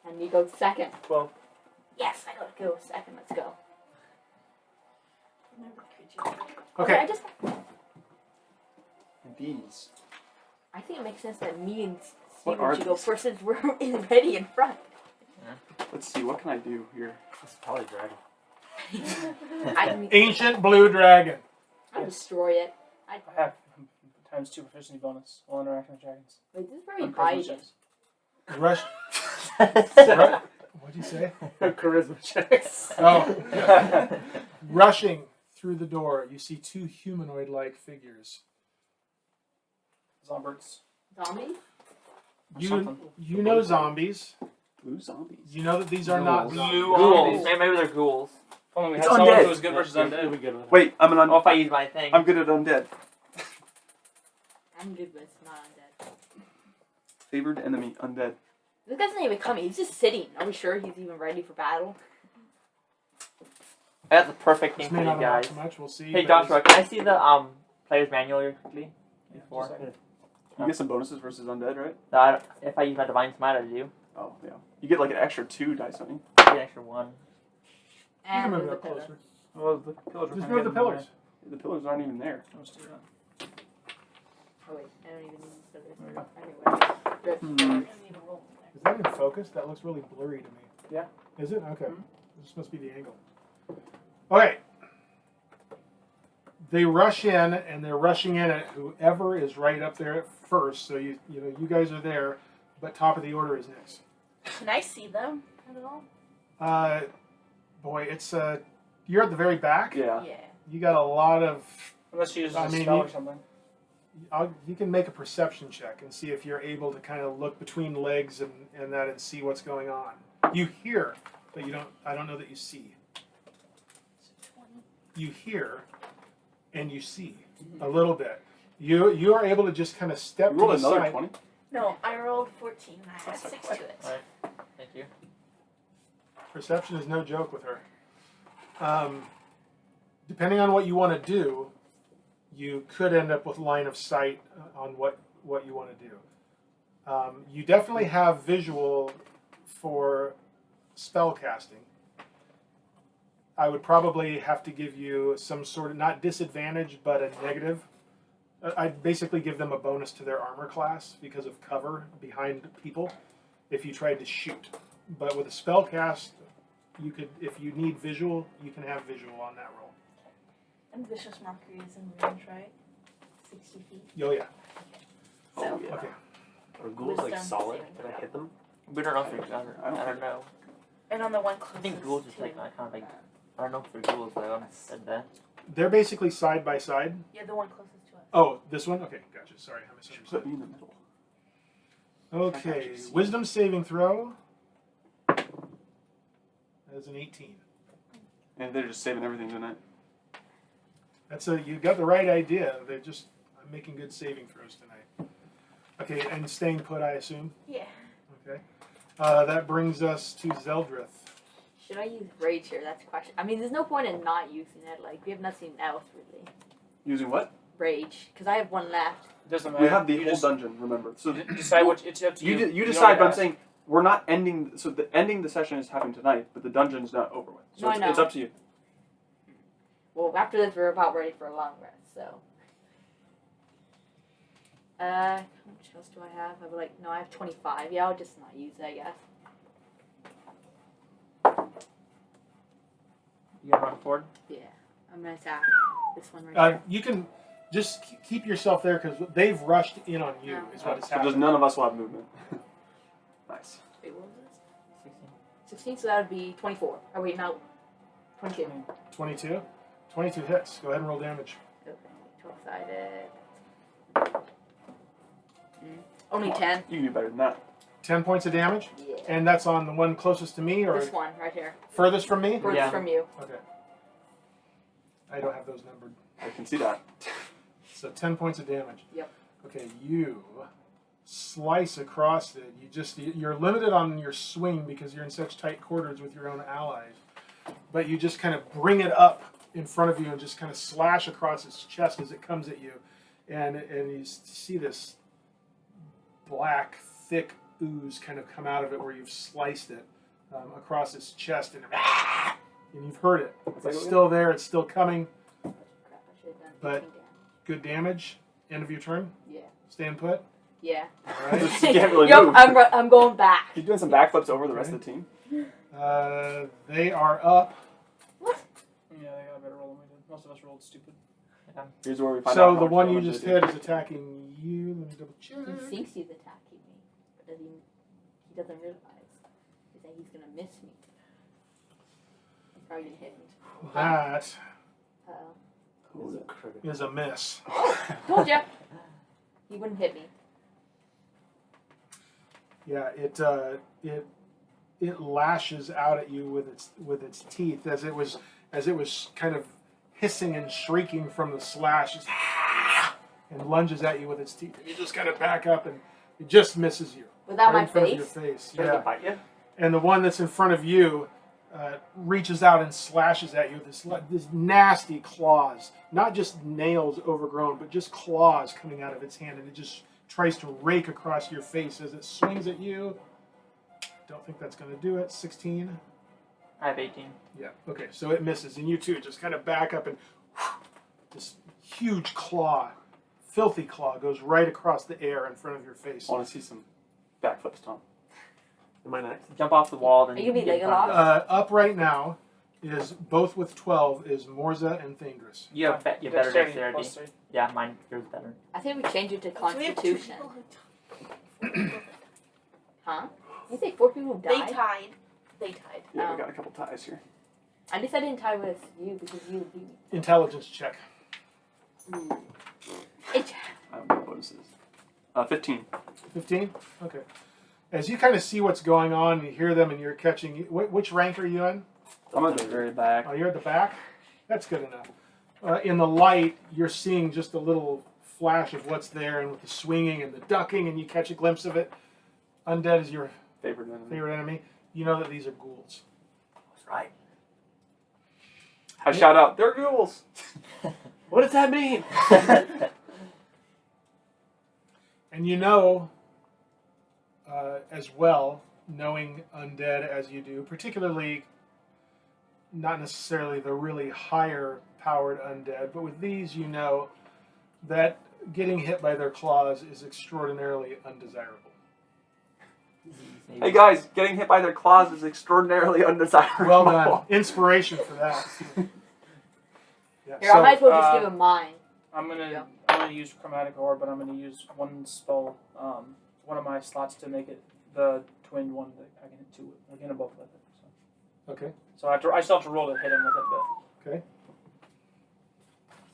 And you go second. 12. Yes, I gotta go second. Let's go. Okay. I just. These. I think it makes sense that me and What Steven are should go these? first since we're ready in front. Let's see. What can I do here? It's probably dragon. I mean, Ancient Blue Dragon. I'll destroy it. I have ×2 proficiency bonus while interacting with dragons. Wait, this is very On charisma high. checks. Rush. What'd you say? Charisma checks. Oh. Rushing through the door, you see 2 humanoid-like figures. Zomberts. Zombies? Or You something. you know zombies. Blue zombies. You know that these are not Ghouls. zombies. Ghouls. Maybe they're ghouls. If only we had It's someone undead. who was good versus You'll undead. be good with it. Wait, I'm an Oh, if I use my thing. I'm good at undead. I'm good with not undead. Favored enemy, undead. This guy's not even coming. He's just sitting. Are we sure he's even ready for battle? I got the perfect thing This for may you not amount guys. to much. We'll see. Hey but Joshua, can I see the player's manual here quickly? Before. Just a second. You get some bonuses versus undead, right? If I use my divine smite, I do. Oh, yeah. You get like an extra 2 dice, don't you? I get an extra 1. You can And move there's that a pillar. closer. Well, the pillars are Just kinda move the getting pillars. The pillars aren't even there. Let's do that. Oh wait, I don't even need There you pillars. go. Anyway, drift Hmm. pillars. Is that in focus? That looks really blurry to me. Yeah. Is it? Okay. Mhm. This must be the angle. Okay. They rush in, and they're rushing in at whoever is right up there at first. So you know you guys are there, but top of the order is next. Can I see them at all? Boy, it's you're at the very back. Yeah. Yeah. You got a lot of. Unless she uses I a mean, spell you- or something. You can make a perception check and see if you're able to kind of look between legs and that and see what's going on. You hear, but you don't. I don't know that you see. You hear, and you see a little bit. You are able to just kind of step You to rolled the another side. 20? No, I rolled 14. I had That's 6 like- to it. Alright. Thank you. Perception is no joke with her. Depending on what you want to do, you could end up with line of sight on what you want to do. You definitely have visual for spell casting. I would probably have to give you some sort of, not disadvantage, but a negative. I'd basically give them a bonus to their armor class because of cover behind people if you tried to shoot. But with a spell cast, you could, if you need visual, you can have visual on that roll. And Vicious Mockery is in range, right? 60 feet. Oh yeah. So, yeah. Okay. Are ghouls like Wisdom solid? saving Can I throw. hit them? We don't know if they're. I don't I don't know. And on the one I closest think ghouls is to like kind of like. I don't know if they're ghouls though. I said that. They're basically side by side. yeah, the one closest to us. Oh, this one? Okay, gotcha. Sorry, I Should misunderstood. put me in the middle. Okay, wisdom saving throw. That is an 18. And they're just saving everything tonight. You got the right idea. I'm making good saving throws tonight. Okay, and staying put, I assume. Yeah. Okay. That brings us to Zeldreth. Should I use rage here? That's the question. I mean, there's no point in not using it. Like, we have nothing else really. Using what? Rage, because I have one left. Doesn't matter. We have the You whole just dungeon, remember. So decide what it's up to you. you don't decide, but I'm ask. saying we're not ending. So the ending the session is happening tonight, but the dungeon's not over with. So No, I it's know. up to you. Well, after this, we're about ready for a long rest, so. How much else do I have? I have 25. Yeah, I'll just not use it, I guess. You gotta run forward. Yeah, I'm gonna attack this one right here. You can just keep yourself there because they've rushed in on you, is what is So just happening. none of us will have movement. Nice. Wait, what was this? 16. 16, so that would be 24. Oh, wait, no. 22. 22? 22 hits. Go ahead and roll damage. Okay, 12-sided. Only Come on. 10. You can do better than that. 10 points of damage? Yeah. And that's on the one closest to me or This one right here. furthest from me? Furthest Yeah. from you. Okay. I don't have those numbered. I can see that. So 10 points of damage. Yep. Okay, you slice across it. You're limited on your swing because you're in such tight quarters with your own allies. But you just kind of bring it up in front of you and just kind of slash across its chest as it comes at you. And you see this black, thick ooze kind of come out of it where you've sliced it across its chest. And you've heard it. It's still there. It's still coming. Crap, I should have done But- 18 damage. Good damage. End of your turn. Yeah. Staying put. Yeah. All right. You can't really Yep, move. I'm going back. You're doing some backflips over the rest of the team. They are up. Yeah, they got a better roll than we did. Most of us rolled stupid. Here's where we find out. So how the much one you damage just they hit is attacking you. Let me double check. He thinks he's attacking me, but he doesn't realize that he's gonna miss me. He's probably gonna hit me. That Uh-oh. Is it critical? is a miss. Told ya! He wouldn't hit me. Yeah, it lashes out at you with its teeth as it was kind of hissing and shrieking from the slash, and lunges at you with its teeth. And you just kind of back up and it just misses you. Without right my in front of your face? face. Trying to Yeah. bite you? And the one that's in front of you reaches out and slashes at you with this nasty claws. Not just nails overgrown, but just claws coming out of its hand. And it just tries to rake across your face as it swings at you. Don't think that's going to do it. 16. I have 18. Yeah, okay, so it misses. And you too just kind of back up and this huge claw, filthy claw, goes right across the air in front of your face. I want to see some backflips, Tom. Am I next? Jump off the wall. Then Are you gonna be get in Legolas? front. Up right now is, both with 12, is Morzza and Thaèndrys. You have you have better dexterity. +3. Yeah, mine yours better. I think we change it to So we have two Constitution. people who Huh? You say 4 people They died? tied. They tied. Yeah, Oh. we got a couple ties here. At least I didn't tie with you because you would beat me. Intelligence check. It, I don't know what bonuses. 15. 15? Okay. As you kind of see what's going on, and you hear them, and you're catching. Which rank are you in? I'm at the very back. Oh, you're at the back? That's good enough. In the light, you're seeing just a little flash of what's there, and with the swinging and the ducking, and you catch a glimpse of it. Undead is your Favorite enemy. favorite enemy. You know that these are ghouls. That's right. I shout out, they're ghouls! What does that mean? And you know, as well, knowing undead as you do, particularly not necessarily the really higher powered undead, but with these you know that getting hit by their claws is extraordinarily undesirable. Hey guys, getting hit by their claws is extraordinarily undesirable. Well done. Inspiration for that. Yeah, here, I might as well just uh, give him mine. I'm gonna Yeah. I'm gonna use chromatic orb, but I'm gonna use one spell one of my slots to make it the twin one that I can hit two. I can hit both with it. So, Okay. so I still have to roll to hit him with it, but Okay.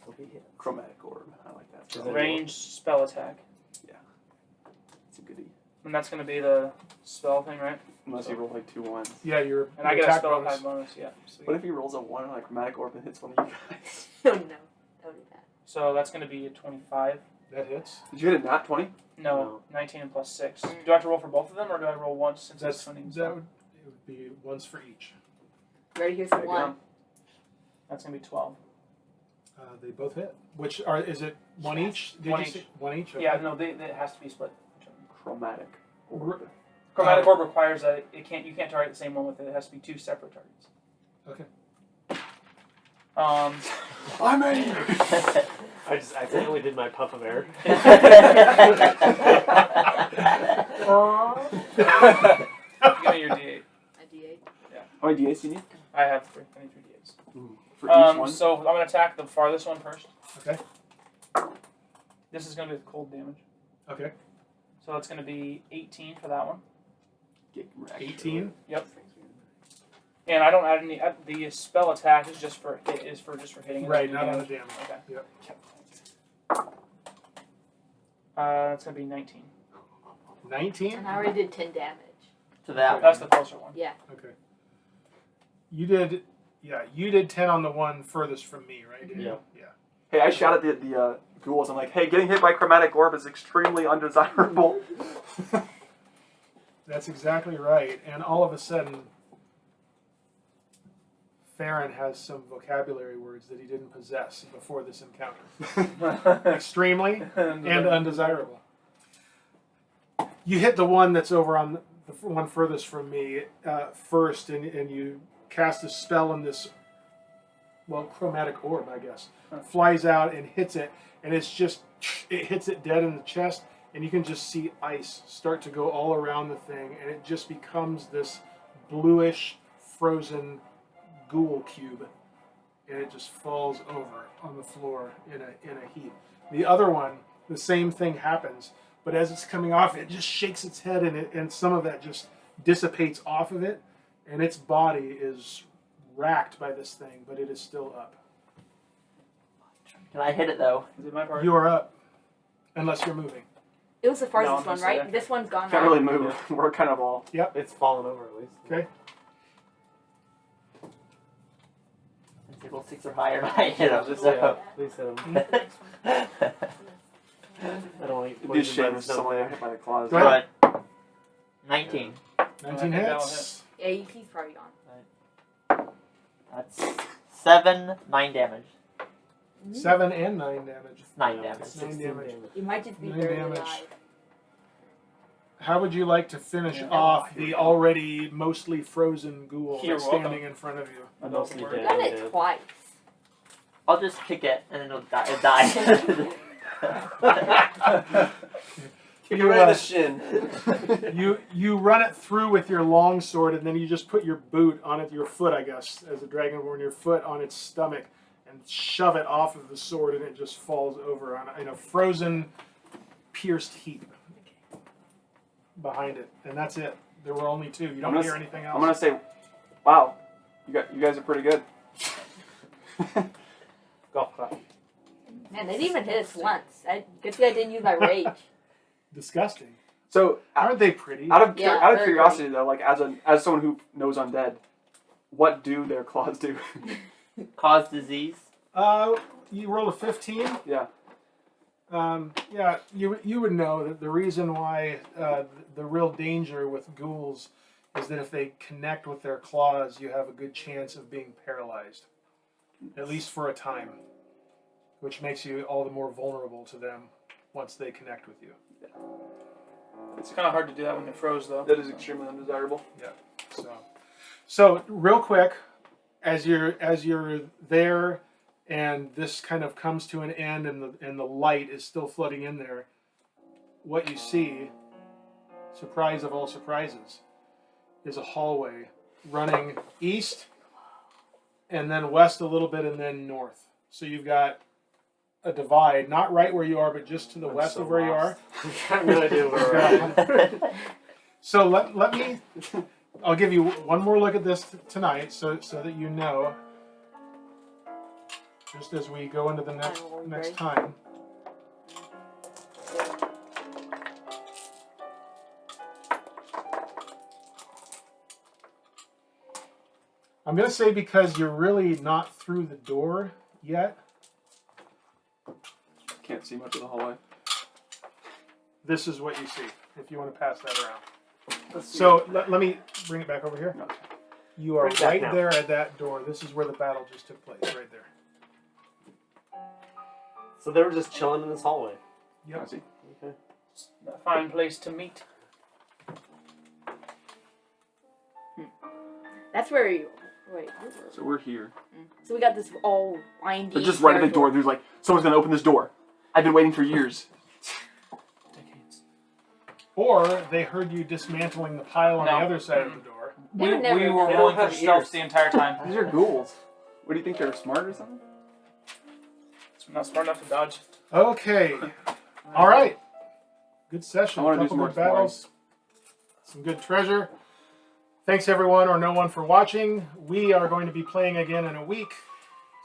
So he hit. Chromatic orb. I like that. Is So it- range spell attack, it's a goodie. and that's going to be the spell thing, right? Unless you roll like 2 1s. Yeah, you're. And I get a spell attack bonus. Yeah. So, What if he rolls a 1 on a chromatic orb and hits one of you guys? Oh no, don't do that. so that's going to be a 25. That hits. Did you hit a nat 20? No, 19 and plus 6. Do I have to roll for both of them, or do I roll once since it's twinning? That would, it would be once for each. Ready? Here's There you one. go. That's going to be 12. They both hit. Which are? Is it one each? Did One you each. say one each? Okay. Yeah, no, it has to be split. Chromatic R- orb. Chromatic orb requires that you can't target the same one with it. It has to be 2 separate targets. Okay. I'm angry! I just accidentally did my puff of air. Give me your D8. A D8. How many D8s do you need? I have 3. I need 3 D8s. For each one? So I'm going to attack the farthest one first. Okay. This is going to be with cold damage. Okay. So that's going to be 18 for that one. Get wrecked. 18. And I don't add any. The spell attack is just for hitting. it. Right, not on the damage. Okay. Yep. That's going to be 19. 19. And I already did 10 damage. To that That's one. the closer one. Yeah. Okay. You did. Yeah, you did 10 on the one furthest from me, right? Yeah. Yeah. Hey, I shot at the ghouls. I'm like, hey, getting hit by chromatic orb is extremely undesirable. That's exactly right. And all of a sudden, Farryn has some vocabulary words that he didn't possess before this encounter. Extremely and undesirable. You hit the one that's over on the one furthest from me first, and you cast a spell in this, well, chromatic orb, I guess. Flies out and hits it, and it hits it dead in the chest, and you can just see ice start to go all around the thing, and it just becomes this bluish, frozen ghoul cube, and it just falls over on the floor in a heap. The other one, the same thing happens, but as it's coming off, it just shakes its head, and some of that just dissipates off of it, and its body is racked by this thing, but it is still up. Can I hit it though? Is it my part? You are up, unless you're moving. It was the farthest No, I'm one, just right? saying. This one's gone Can't now. really move. We're kind of all. It's fallen over at least. Okay. It's roll 6 or higher, and I hit him. Just So. please hit him. The next one. I don't want It'd be a shame if someone got hit by the claws. Go ahead. But 19. 19 I think that'll hits. Yeah, he's probably gone. That's 7, 9 damage. 7 and 9 damage. It's 9 Yeah, damage. it's 9 16 damage. You might just be 9 barely damage. alive. How would you like to finish Yeah. off the already mostly frozen ghoul You're that's standing welcome. in front of you? I Mostly don't dead. I've done Yeah. it twice. I'll just kick it, and then it'll die. It'll die. Kick You, it right in the shin. you run it through with your long sword, and then you just put your boot on it, your foot, I guess, as a dragonborn, your foot on its stomach, and shove it off of the sword, and it just falls over in a frozen, pierced heap behind it, and that's it. There were only 2. You don't hear anything else. I'm gonna say, wow, you guys are pretty good. Golf clap. Man, they didn't even hit us once. Good thing I didn't use my rage. Disgusting. So, Aren't they pretty? out of Yeah, very curiosity though, like as someone who knows undead, what do their claws do? Cause disease. You roll a 15. Yeah. Yeah, you would know that the reason why the real danger with ghouls is that if they connect with their claws, you have a good chance of being paralyzed, at least for a time, which makes you all the more vulnerable to them once they connect with you. It's kind of hard to do that when they're froze, though. That is extremely undesirable. So real quick, as you're there, and this kind of comes to an end, and the light is still flooding in there, what you see, surprise of all surprises, is a hallway running east, and then west a little bit, and then north. So you've got a divide, not right where you are, but just to the west so of where you are. lost. I have no idea where we're at. So let me. I'll give you one more look at this tonight, so that you know. Just as we go into the next time. I'm going to say because you're really not through the door yet, Can't see much of the hallway. this is what you see, if you want to pass that around. Let's see. So let me bring it back over here. No. You are Bring it back right now. there at that door. This is where the battle just took place, right there. So they were just chilling in this hallway. I see. Okay. A fine place to meet. That's where you. Wait. So we're here. So we got this all windy. They're just right at the door. There's like, someone's gonna open this door. I've been waiting for years. Decades. Or they heard you dismantling the pile on No. the other side of the door. They We would never were know. They don't rolling for have stealth ears. the entire time. These are ghouls. What do you think, they're smart or something? I'm not smart enough to dodge. Okay. All right. Good session. I wanna do Couple some more good battles. Some good treasure. Thanks everyone or no one for watching. We are going to be playing again in a week,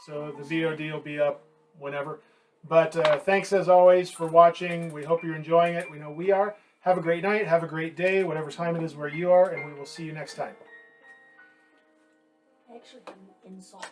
so the VOD will be up whenever. But thanks as always for watching. We hope you're enjoying it. We know we are. Have a great night. Have a great day, whatever time it is where you are, and we will see you next time. I actually have an insult.